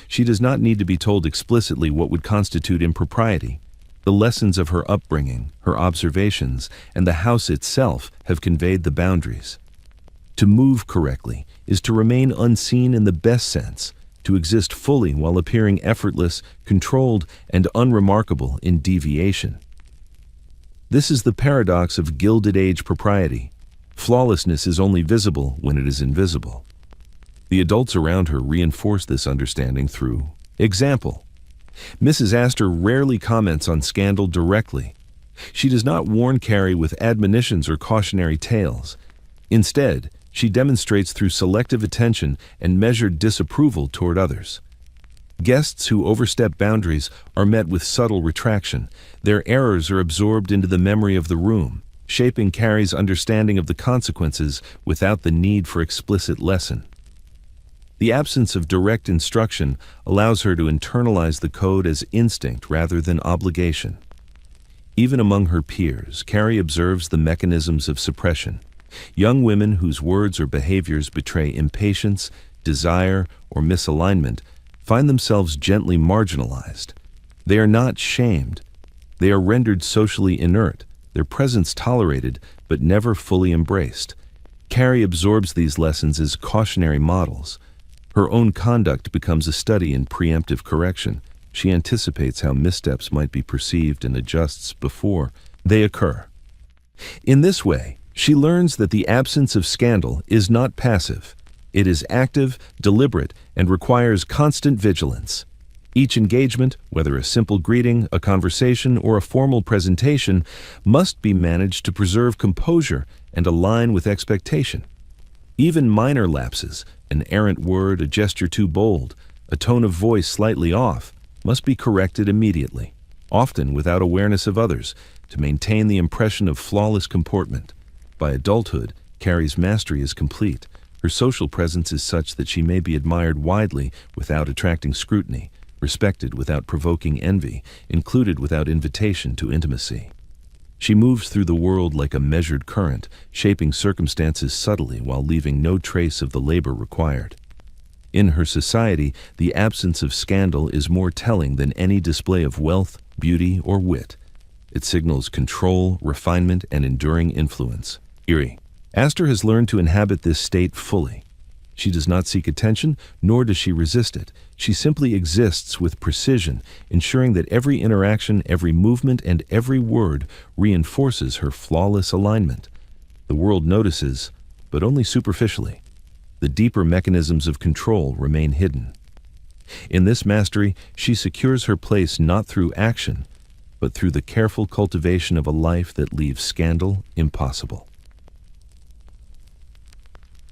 She does not need to be told explicitly what would constitute impropriety. The lessons of her upbringing, her observations, and the house itself have conveyed the boundaries. To move correctly is to remain unseen in the best sense, to exist fully while appearing effortless, controlled, and unremarkable in deviation. This is the paradox of Gilded Age propriety. Flawlessness is only visible when it is invisible. The adults around her reinforce this understanding through example. Mrs. Astor rarely comments on scandal directly. She does not warn Carrie with admonitions or cautionary tales. Instead, she demonstrates through selective attention and measured disapproval toward others. Guests who overstep boundaries are met with subtle retraction. Their errors are absorbed into the memory of the room, shaping Carrie's understanding of the consequences without the need for explicit lesson. The absence of direct instruction allows her to internalize the code as instinct rather than obligation. Even among her peers, Carrie observes the mechanisms of suppression. Young women whose words or behaviors betray impatience, desire, or misalignment find themselves gently marginalized. They are not shamed. They are rendered socially inert, their presence tolerated but never fully embraced. Carrie absorbs these lessons as cautionary models. Her own conduct becomes a study in preemptive correction. She anticipates how missteps might be perceived and adjusts before they occur. In this way, she learns that the absence of scandal is not passive. It is active, deliberate, and requires constant vigilance. Each engagement, whether a simple greeting, a conversation, or a formal presentation, must be managed to preserve composure and align with expectation. Even minor lapses, an errant word, a gesture too bold, a tone of voice slightly off, must be corrected immediately, often without awareness of others, to maintain the impression of flawless comportment. By adulthood, Carrie's mastery is complete. Her social presence is such that she may be admired widely without attracting scrutiny, respected without provoking envy, included without invitation to intimacy. She moves through the world like a measured current, shaping circumstances subtly while leaving no trace of the labor required. In her society, the absence of scandal is more telling than any display of wealth, beauty, or wit. It signals control, refinement, and enduring influence. Astor has learned to inhabit this state fully. She does not seek attention, nor does she resist it. She simply exists with precision, ensuring that every interaction, every movement, and every word reinforces her flawless alignment. The world notices, but only superficially. The deeper mechanisms of control remain hidden. In this mastery, she secures her place not through action, but through the careful cultivation of a life that leaves scandal impossible.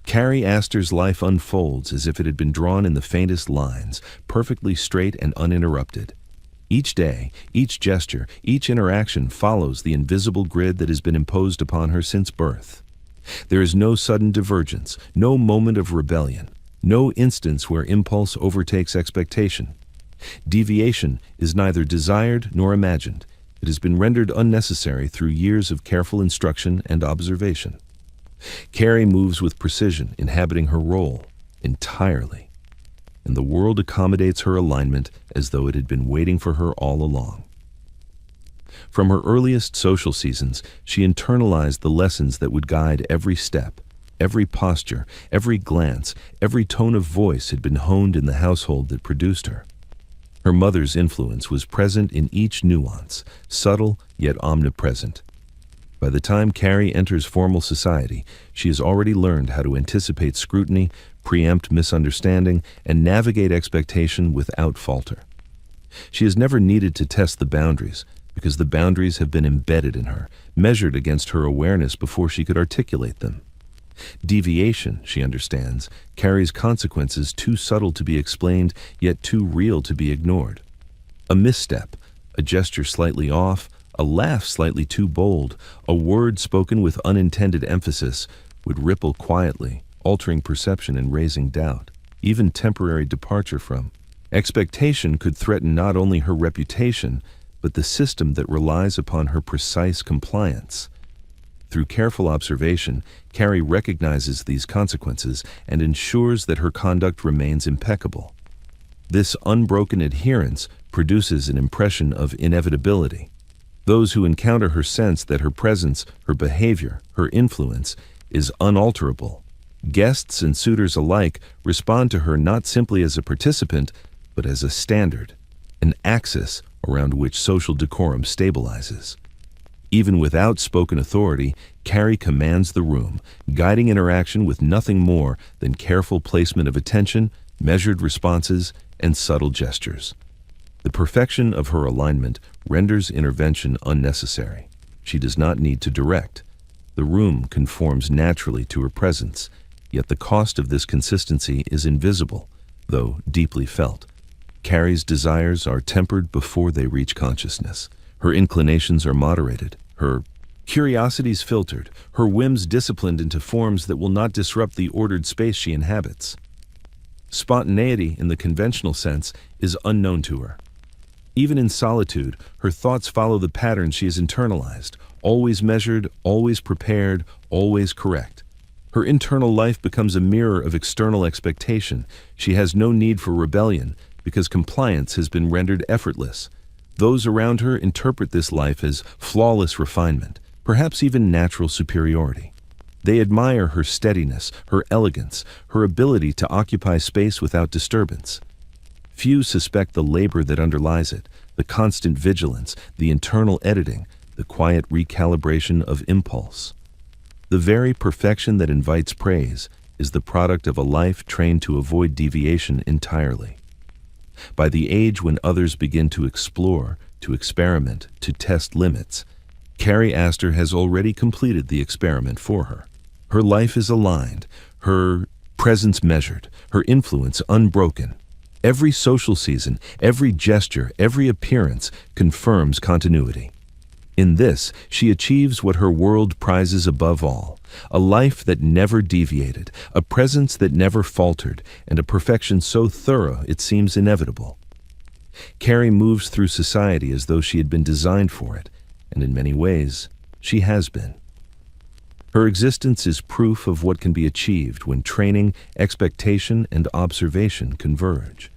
Carrie Astor's life unfolds as if it had been drawn in the faintest lines, perfectly straight and uninterrupted. Each day, each gesture, each interaction follows the invisible grid that has been imposed upon her since birth. There is no sudden divergence, no moment of rebellion, no instance where impulse overtakes expectation. Deviation is neither desired nor imagined. It has been rendered unnecessary through years of careful instruction and observation. Carrie moves with precision, inhabiting her role entirely, and the world accommodates her alignment as though it had been waiting for her all along. From her earliest social seasons, she internalized the lessons that would guide every step. Every posture, every glance, every tone of voice had been honed in the household that produced her. Her mother's influence was present in each nuance, subtle yet omnipresent. By the time Carrie enters formal society, she has already learned how to anticipate scrutiny, preempt misunderstanding, and navigate expectation without falter. She has never needed to test the boundaries, because the boundaries have been embedded in her, measured against her awareness before she could articulate them. Deviation, she understands, carries consequences too subtle to be explained, yet too real to be ignored. A misstep, a gesture slightly off, a laugh slightly too bold, a word spoken with unintended emphasis would ripple quietly, altering perception and raising doubt. Even temporary departure from expectation could threaten not only her reputation, but the system that relies upon her precise compliance. Through careful observation, Carrie recognizes these consequences and ensures that her conduct remains impeccable. This unbroken adherence produces an impression of inevitability. Those who encounter her sense that her presence, her behavior, her influence is unalterable. Guests and suitors alike respond to her not simply as a participant, but as a standard, an axis around which social decorum stabilizes. Even without spoken authority, Carrie commands the room, guiding interaction with nothing more than careful placement of attention, measured responses, and subtle gestures. The perfection of her alignment renders intervention unnecessary. She does not need to direct. The room conforms naturally to her presence, yet the cost of this consistency is invisible, though deeply felt. Carrie's desires are tempered before they reach consciousness. Her inclinations are moderated, her curiosities filtered, her whims disciplined into forms that will not disrupt the ordered space she inhabits. Spontaneity, in the conventional sense, is unknown to her. Even in solitude, her thoughts follow the patterns she has internalized, always measured, always prepared, always correct. Her internal life becomes a mirror of external expectation. She has no need for rebellion, because compliance has been rendered effortless. Those around her interpret this life as flawless refinement, perhaps even natural superiority. They admire her steadiness, her elegance, her ability to occupy space without disturbance. Few suspect the labor that underlies it, the constant vigilance, the internal editing, the quiet recalibration of impulse. The very perfection that invites praise is the product of a life trained to avoid deviation entirely. By the age when others begin to explore, to experiment, to test limits, Carrie Astor has already completed the experiment for her. Her life is aligned, her presence measured, her influence unbroken. Every social season, every gesture, every appearance confirms continuity. In this, she achieves what her world prizes above all, a life that never deviated, a presence that never faltered, and a perfection so thorough it seems inevitable. Carrie moves through society as though she had been designed for it, and in many ways, she has been. Her existence is proof of what can be achieved when training, expectation, and observation converge.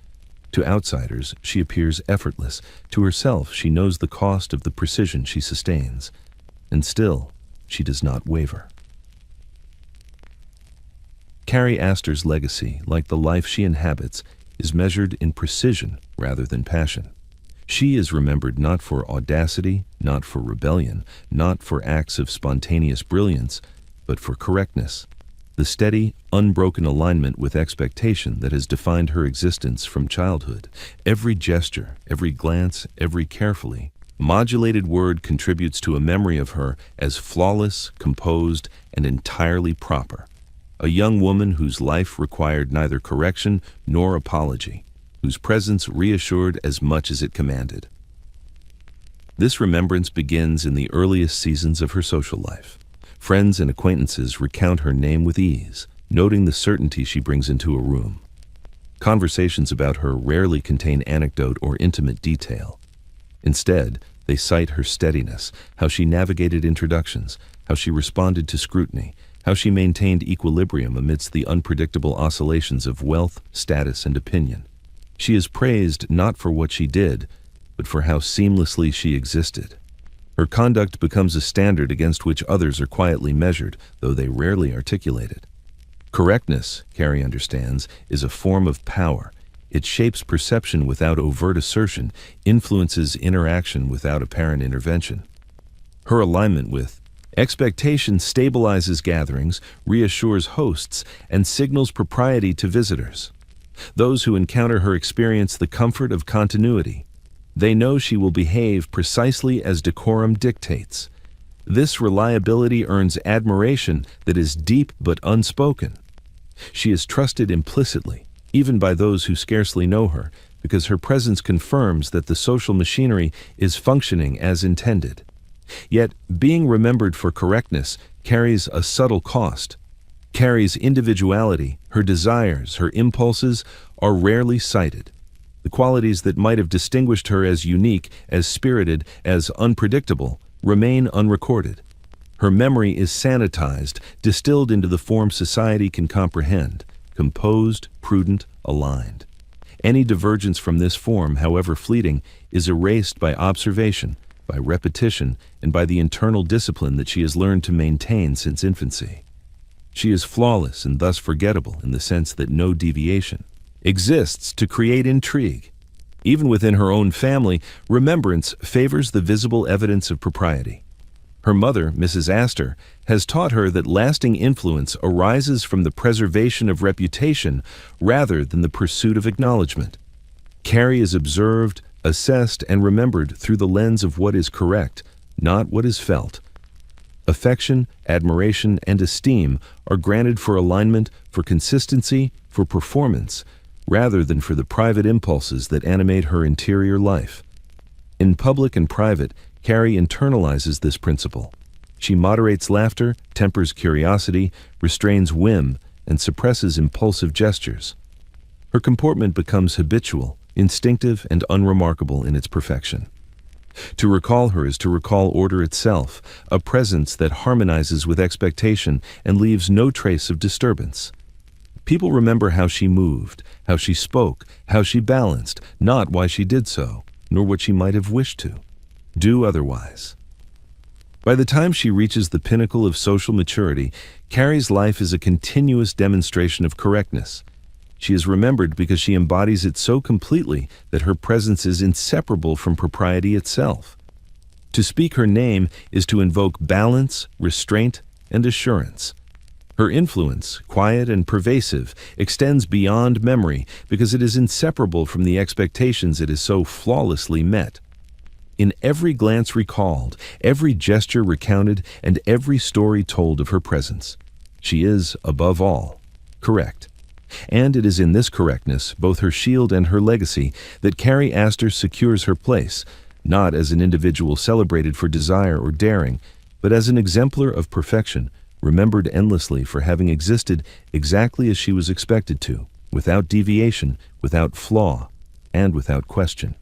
To outsiders, she appears effortless. To herself, she knows the cost of the precision she sustains. And still, she does not waver. Carrie Astor's legacy, like the life she inhabits, is measured in precision rather than passion. She is remembered not for audacity, not for rebellion, not for acts of spontaneous brilliance, but for correctness, the steady, unbroken alignment with expectation that has defined her existence from childhood. Every gesture, every glance, every carefully Modulated word contributes to a memory of her as flawless, composed, and entirely proper. A young woman whose life required neither correction nor apology, whose presence reassured as much as it commanded. This remembrance begins in the earliest seasons of her social life. Friends and acquaintances recount her name with ease, noting the certainty she brings into a room. Conversations about her rarely contain anecdote or intimate detail. Instead, they cite her steadiness, how she navigated introductions, how she responded to scrutiny, how she maintained equilibrium amidst the unpredictable oscillations of wealth, status, and opinion. She is praised not for what she did, but for how seamlessly she existed. Her conduct becomes a standard against which others are quietly measured, though they rarely articulate it. Correctness, Carrie understands, is a form of power. It shapes perception without overt assertion, influences interaction without apparent intervention. Her alignment with expectation stabilizes gatherings, reassures hosts, and signals propriety to visitors. Those who encounter her experience the comfort of continuity. They know she will behave precisely as decorum dictates. This reliability earns admiration that is deep but unspoken. She is trusted implicitly, even by those who scarcely know her, because her presence confirms that the social machinery is functioning as intended. Yet, being remembered for correctness carries a subtle cost. Carrie's individuality, her desires, her impulses are rarely cited. The qualities that might have distinguished her as unique, as spirited, as unpredictable, remain unrecorded. Her memory is sanitized, distilled into the form society can comprehend, composed, prudent, aligned. Any divergence from this form, however fleeting, is erased by observation, by repetition, and by the internal discipline that she has learned to maintain since infancy. She is flawless and thus forgettable in the sense that no deviation exists to create intrigue. Even within her own family, remembrance favors the visible evidence of propriety. Her mother, Mrs. Astor, has taught her that lasting influence arises from the preservation of reputation rather than the pursuit of acknowledgement. Carrie is observed, assessed, and remembered through the lens of what is correct, not what is felt. Affection, admiration, and esteem are granted for alignment, for consistency, for performance, rather than for the private impulses that animate her interior life. In public and private, Carrie internalizes this principle. She moderates laughter, tempers curiosity, restrains whim, and suppresses impulsive gestures. Her comportment becomes habitual, instinctive, and unremarkable in its perfection. To recall her is to recall order itself, a presence that harmonizes with expectation and leaves no trace of disturbance. People remember how she moved, how she spoke, how she balanced, not why she did so, nor what she might have wished to do otherwise. By the time she reaches the pinnacle of social maturity, Carrie's life is a continuous demonstration of correctness. She is remembered because she embodies it so completely that her presence is inseparable from propriety itself. To speak her name is to invoke balance, restraint, and assurance. Her influence, quiet and pervasive, extends beyond memory because it is inseparable from the expectations it is so flawlessly met. In every glance recalled, every gesture recounted, and every story told of her presence, she is, above all, correct. And it is in this correctness, both her shield and her legacy, that Carrie Astor secures her place, not as an individual celebrated for desire or daring, but as an exemplar of perfection, remembered endlessly for having existed exactly as she was expected to, without deviation, without flaw, and without question.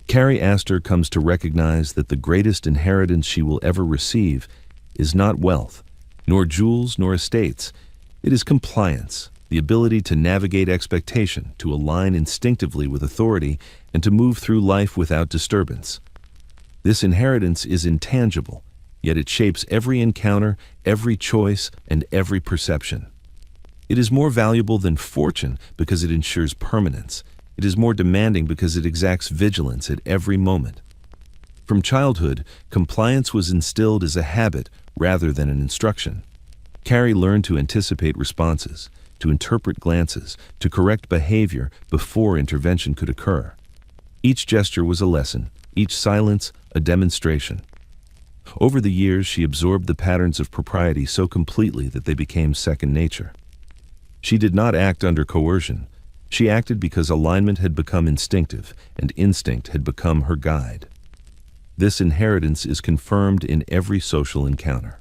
Carrie Astor comes to recognize that the greatest inheritance she will ever receive is not wealth, nor jewels, nor estates. It is compliance, the ability to navigate expectation, to align instinctively with authority, and to move through life without disturbance. This inheritance is intangible, yet it shapes every encounter, every choice, and every perception. It is more valuable than fortune because it ensures permanence. It is more demanding because it exacts vigilance at every moment. From childhood, compliance was instilled as a habit rather than an instruction. Carrie learned to anticipate responses, to interpret glances, to correct behavior before intervention could occur. Each gesture was a lesson, each silence a demonstration. Over the years, she absorbed the patterns of propriety so completely that they became second nature. She did not act under coercion. She acted because alignment had become instinctive, and instinct had become her guide. This inheritance is confirmed in every social encounter.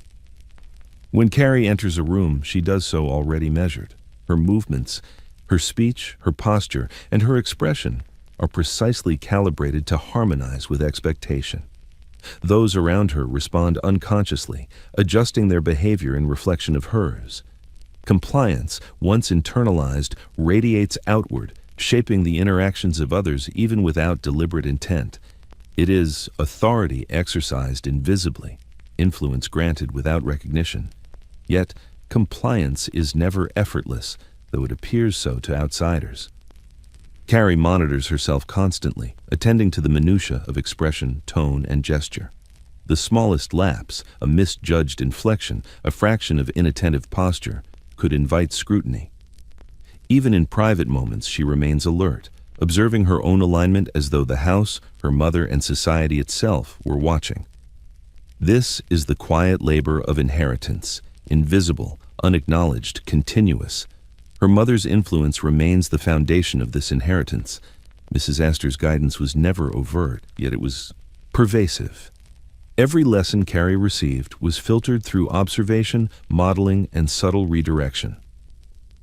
When Carrie enters a room, she does so already measured. Her movements, her speech, her posture, and her expression are precisely calibrated to harmonize with expectation. Those around her respond unconsciously, adjusting their behavior in reflection of hers. Compliance, once internalized, radiates outward, shaping the interactions of others even without deliberate intent. It is authority exercised invisibly, influence granted without recognition. Yet, compliance is never effortless, though it appears so to outsiders. Carrie monitors herself constantly, attending to the minutiae of expression, tone, and gesture. The smallest lapse, a misjudged inflection, a fraction of inattentive posture, could invite scrutiny. Even in private moments, she remains alert, observing her own alignment as though the house, her mother, and society itself were watching. This is the quiet labor of inheritance, invisible, unacknowledged, continuous. Her mother's influence remains the foundation of this inheritance. Mrs. Astor's guidance was never overt, yet it was pervasive. Every lesson Carrie received was filtered through observation, modeling, and subtle redirection.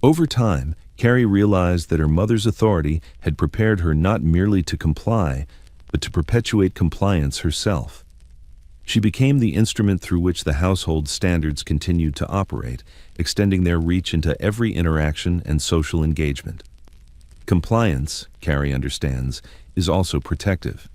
Over time, Carrie realized that her mother's authority had prepared her not merely to comply, but to perpetuate compliance herself. She became the instrument through which the household's standards continued to operate, extending their reach into every interaction and social engagement. Compliance, Carrie understands, is also protective.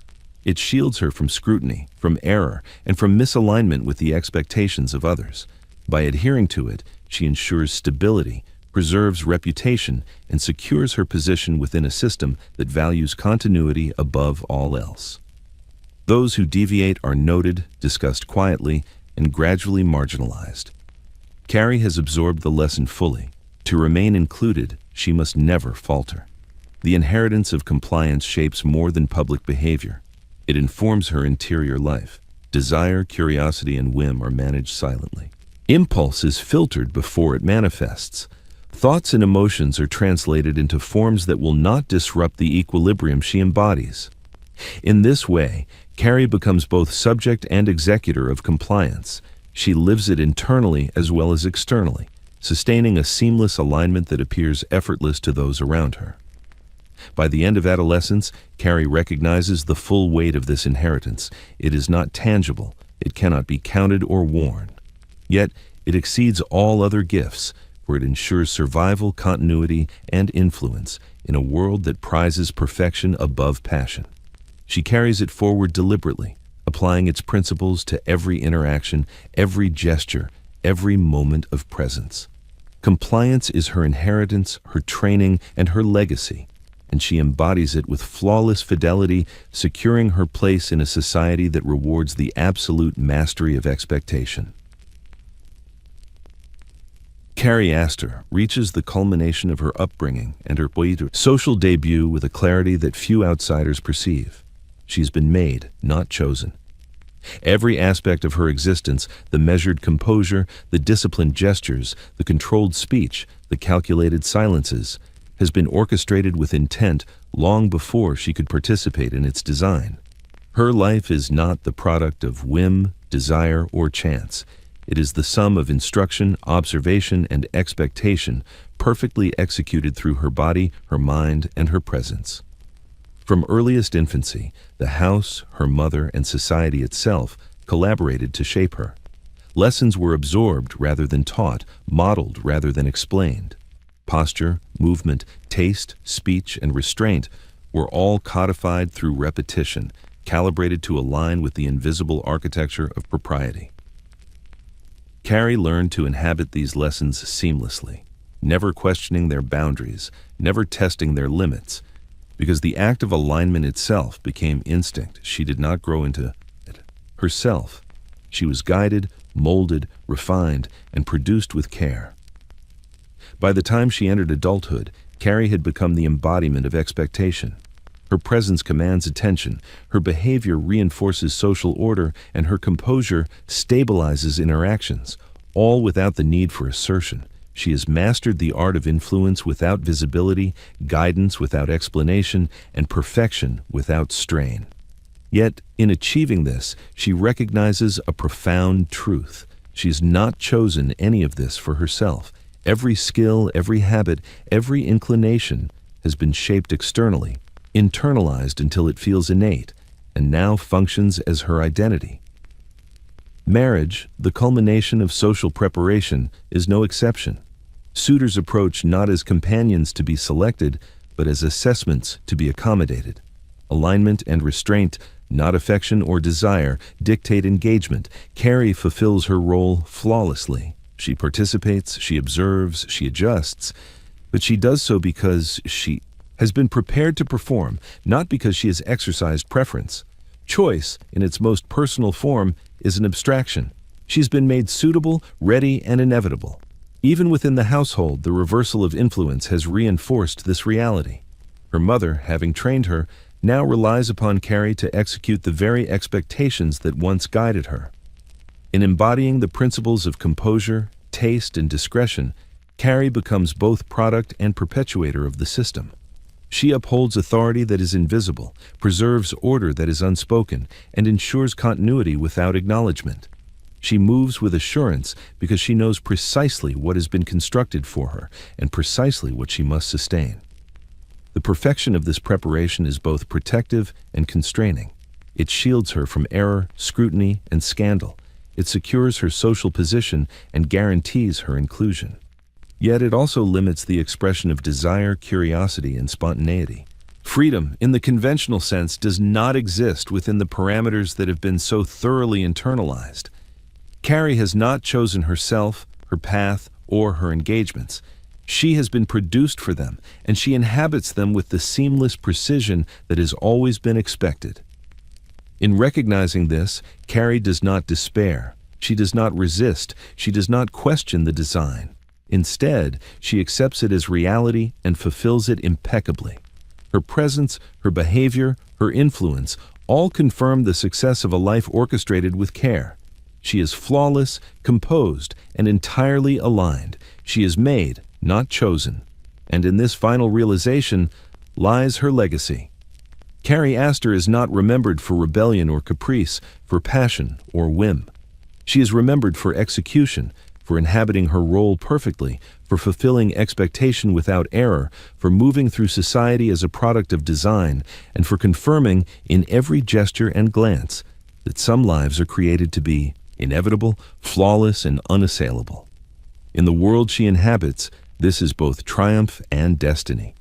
It shields her from scrutiny, from error, and from misalignment with the expectations of others. By adhering to it, she ensures stability, preserves reputation, and secures her position within a system that values continuity above all else. Those who deviate are noted, discussed quietly, and gradually marginalized. Carrie has absorbed the lesson fully. To remain included, she must never falter. The inheritance of compliance shapes more than public behavior. It informs her interior life. Desire, curiosity, and whim are managed silently. Impulse is filtered before it manifests. Thoughts and emotions are translated into forms that will not disrupt the equilibrium she embodies. In this way, Carrie becomes both subject and executor of compliance. She lives it internally as well as externally, sustaining a seamless alignment that appears effortless to those around her. By the end of adolescence, Carrie recognizes the full weight of this inheritance. It is not tangible, it cannot be counted or worn. Yet, it exceeds all other gifts, for it ensures survival, continuity, and influence in a world that prizes perfection above passion. She carries it forward deliberately, applying its principles to every interaction, every gesture, every moment of presence. Compliance is her inheritance, her training, and her legacy, and she embodies it with flawless fidelity, securing her place in a society that rewards the absolute mastery of expectation. Carrie Astor reaches the culmination of her upbringing and her social debut with a clarity that few outsiders perceive. She's been made, not chosen. Every aspect of her existence, the measured composure, the disciplined gestures, the controlled speech, the calculated silences, has been orchestrated with intent long before she could participate in its design. Her life is not the product of whim, desire, or chance. It is the sum of instruction, observation, and expectation, perfectly executed through her body, her mind, and her presence. From earliest infancy, the house, her mother, and society itself collaborated to shape her. Lessons were absorbed rather than taught, modeled rather than explained. Posture, movement, taste, speech, and restraint were all codified through repetition, calibrated to align with the invisible architecture of propriety. Carrie learned to inhabit these lessons seamlessly, never questioning their boundaries, never testing their limits, because the act of alignment itself became instinct. She did not grow into it herself. She was guided, molded, refined, and produced with care. By the time she entered adulthood, Carrie had become the embodiment of expectation. Her presence commands attention, her behavior reinforces social order, and her composure stabilizes interactions, all without the need for assertion. She has mastered the art of influence without visibility, guidance without explanation, and perfection without strain. Yet, in achieving this, she recognizes a profound truth. She's not chosen any of this for herself. Every skill, every habit, every inclination has been shaped externally, internalized until it feels innate, and now functions as her identity. Marriage, the culmination of social preparation, is no exception. Suitors approach not as companions to be selected, but as assessments to be accommodated. Alignment and restraint, not affection or desire, dictate engagement. Carrie fulfills her role flawlessly. She participates, she observes, she adjusts, but she does so because she has been prepared to perform, not because she has exercised preference. Choice, in its most personal form, is an abstraction. She's been made suitable, ready, and inevitable. Even within the household, the reversal of influence has reinforced this reality. Her mother, having trained her, now relies upon Carrie to execute the very expectations that once guided her. In embodying the principles of composure, taste, and discretion, Carrie becomes both product and perpetuator of the system. She upholds authority that is invisible, preserves order that is unspoken, and ensures continuity without acknowledgement. She moves with assurance because she knows precisely what has been constructed for her and precisely what she must sustain. The perfection of this preparation is both protective and constraining. It shields her from error, scrutiny, and scandal. It secures her social position and guarantees her inclusion. Yet it also limits the expression of desire, curiosity, and spontaneity. Freedom, in the conventional sense, does not exist within the parameters that have been so thoroughly internalized. Carrie has not chosen herself, her path, or her engagements. She has been produced for them, and she inhabits them with the seamless precision that has always been expected. In recognizing this, Carrie does not despair. She does not resist. She does not question the design. Instead, she accepts it as reality and fulfills it impeccably. Her presence, her behavior, her influence all confirm the success of a life orchestrated with care. She is flawless, composed, and entirely aligned. She is made, not chosen. And in this final realization lies her legacy. Carrie Astor is not remembered for rebellion or caprice, for passion or whim. She is remembered for execution, for inhabiting her role perfectly, for fulfilling expectation without error, for moving through society as a product of design, and for confirming in every gesture and glance that some lives are created to be inevitable, flawless, and unassailable. In the world she inhabits, this is both triumph and destiny.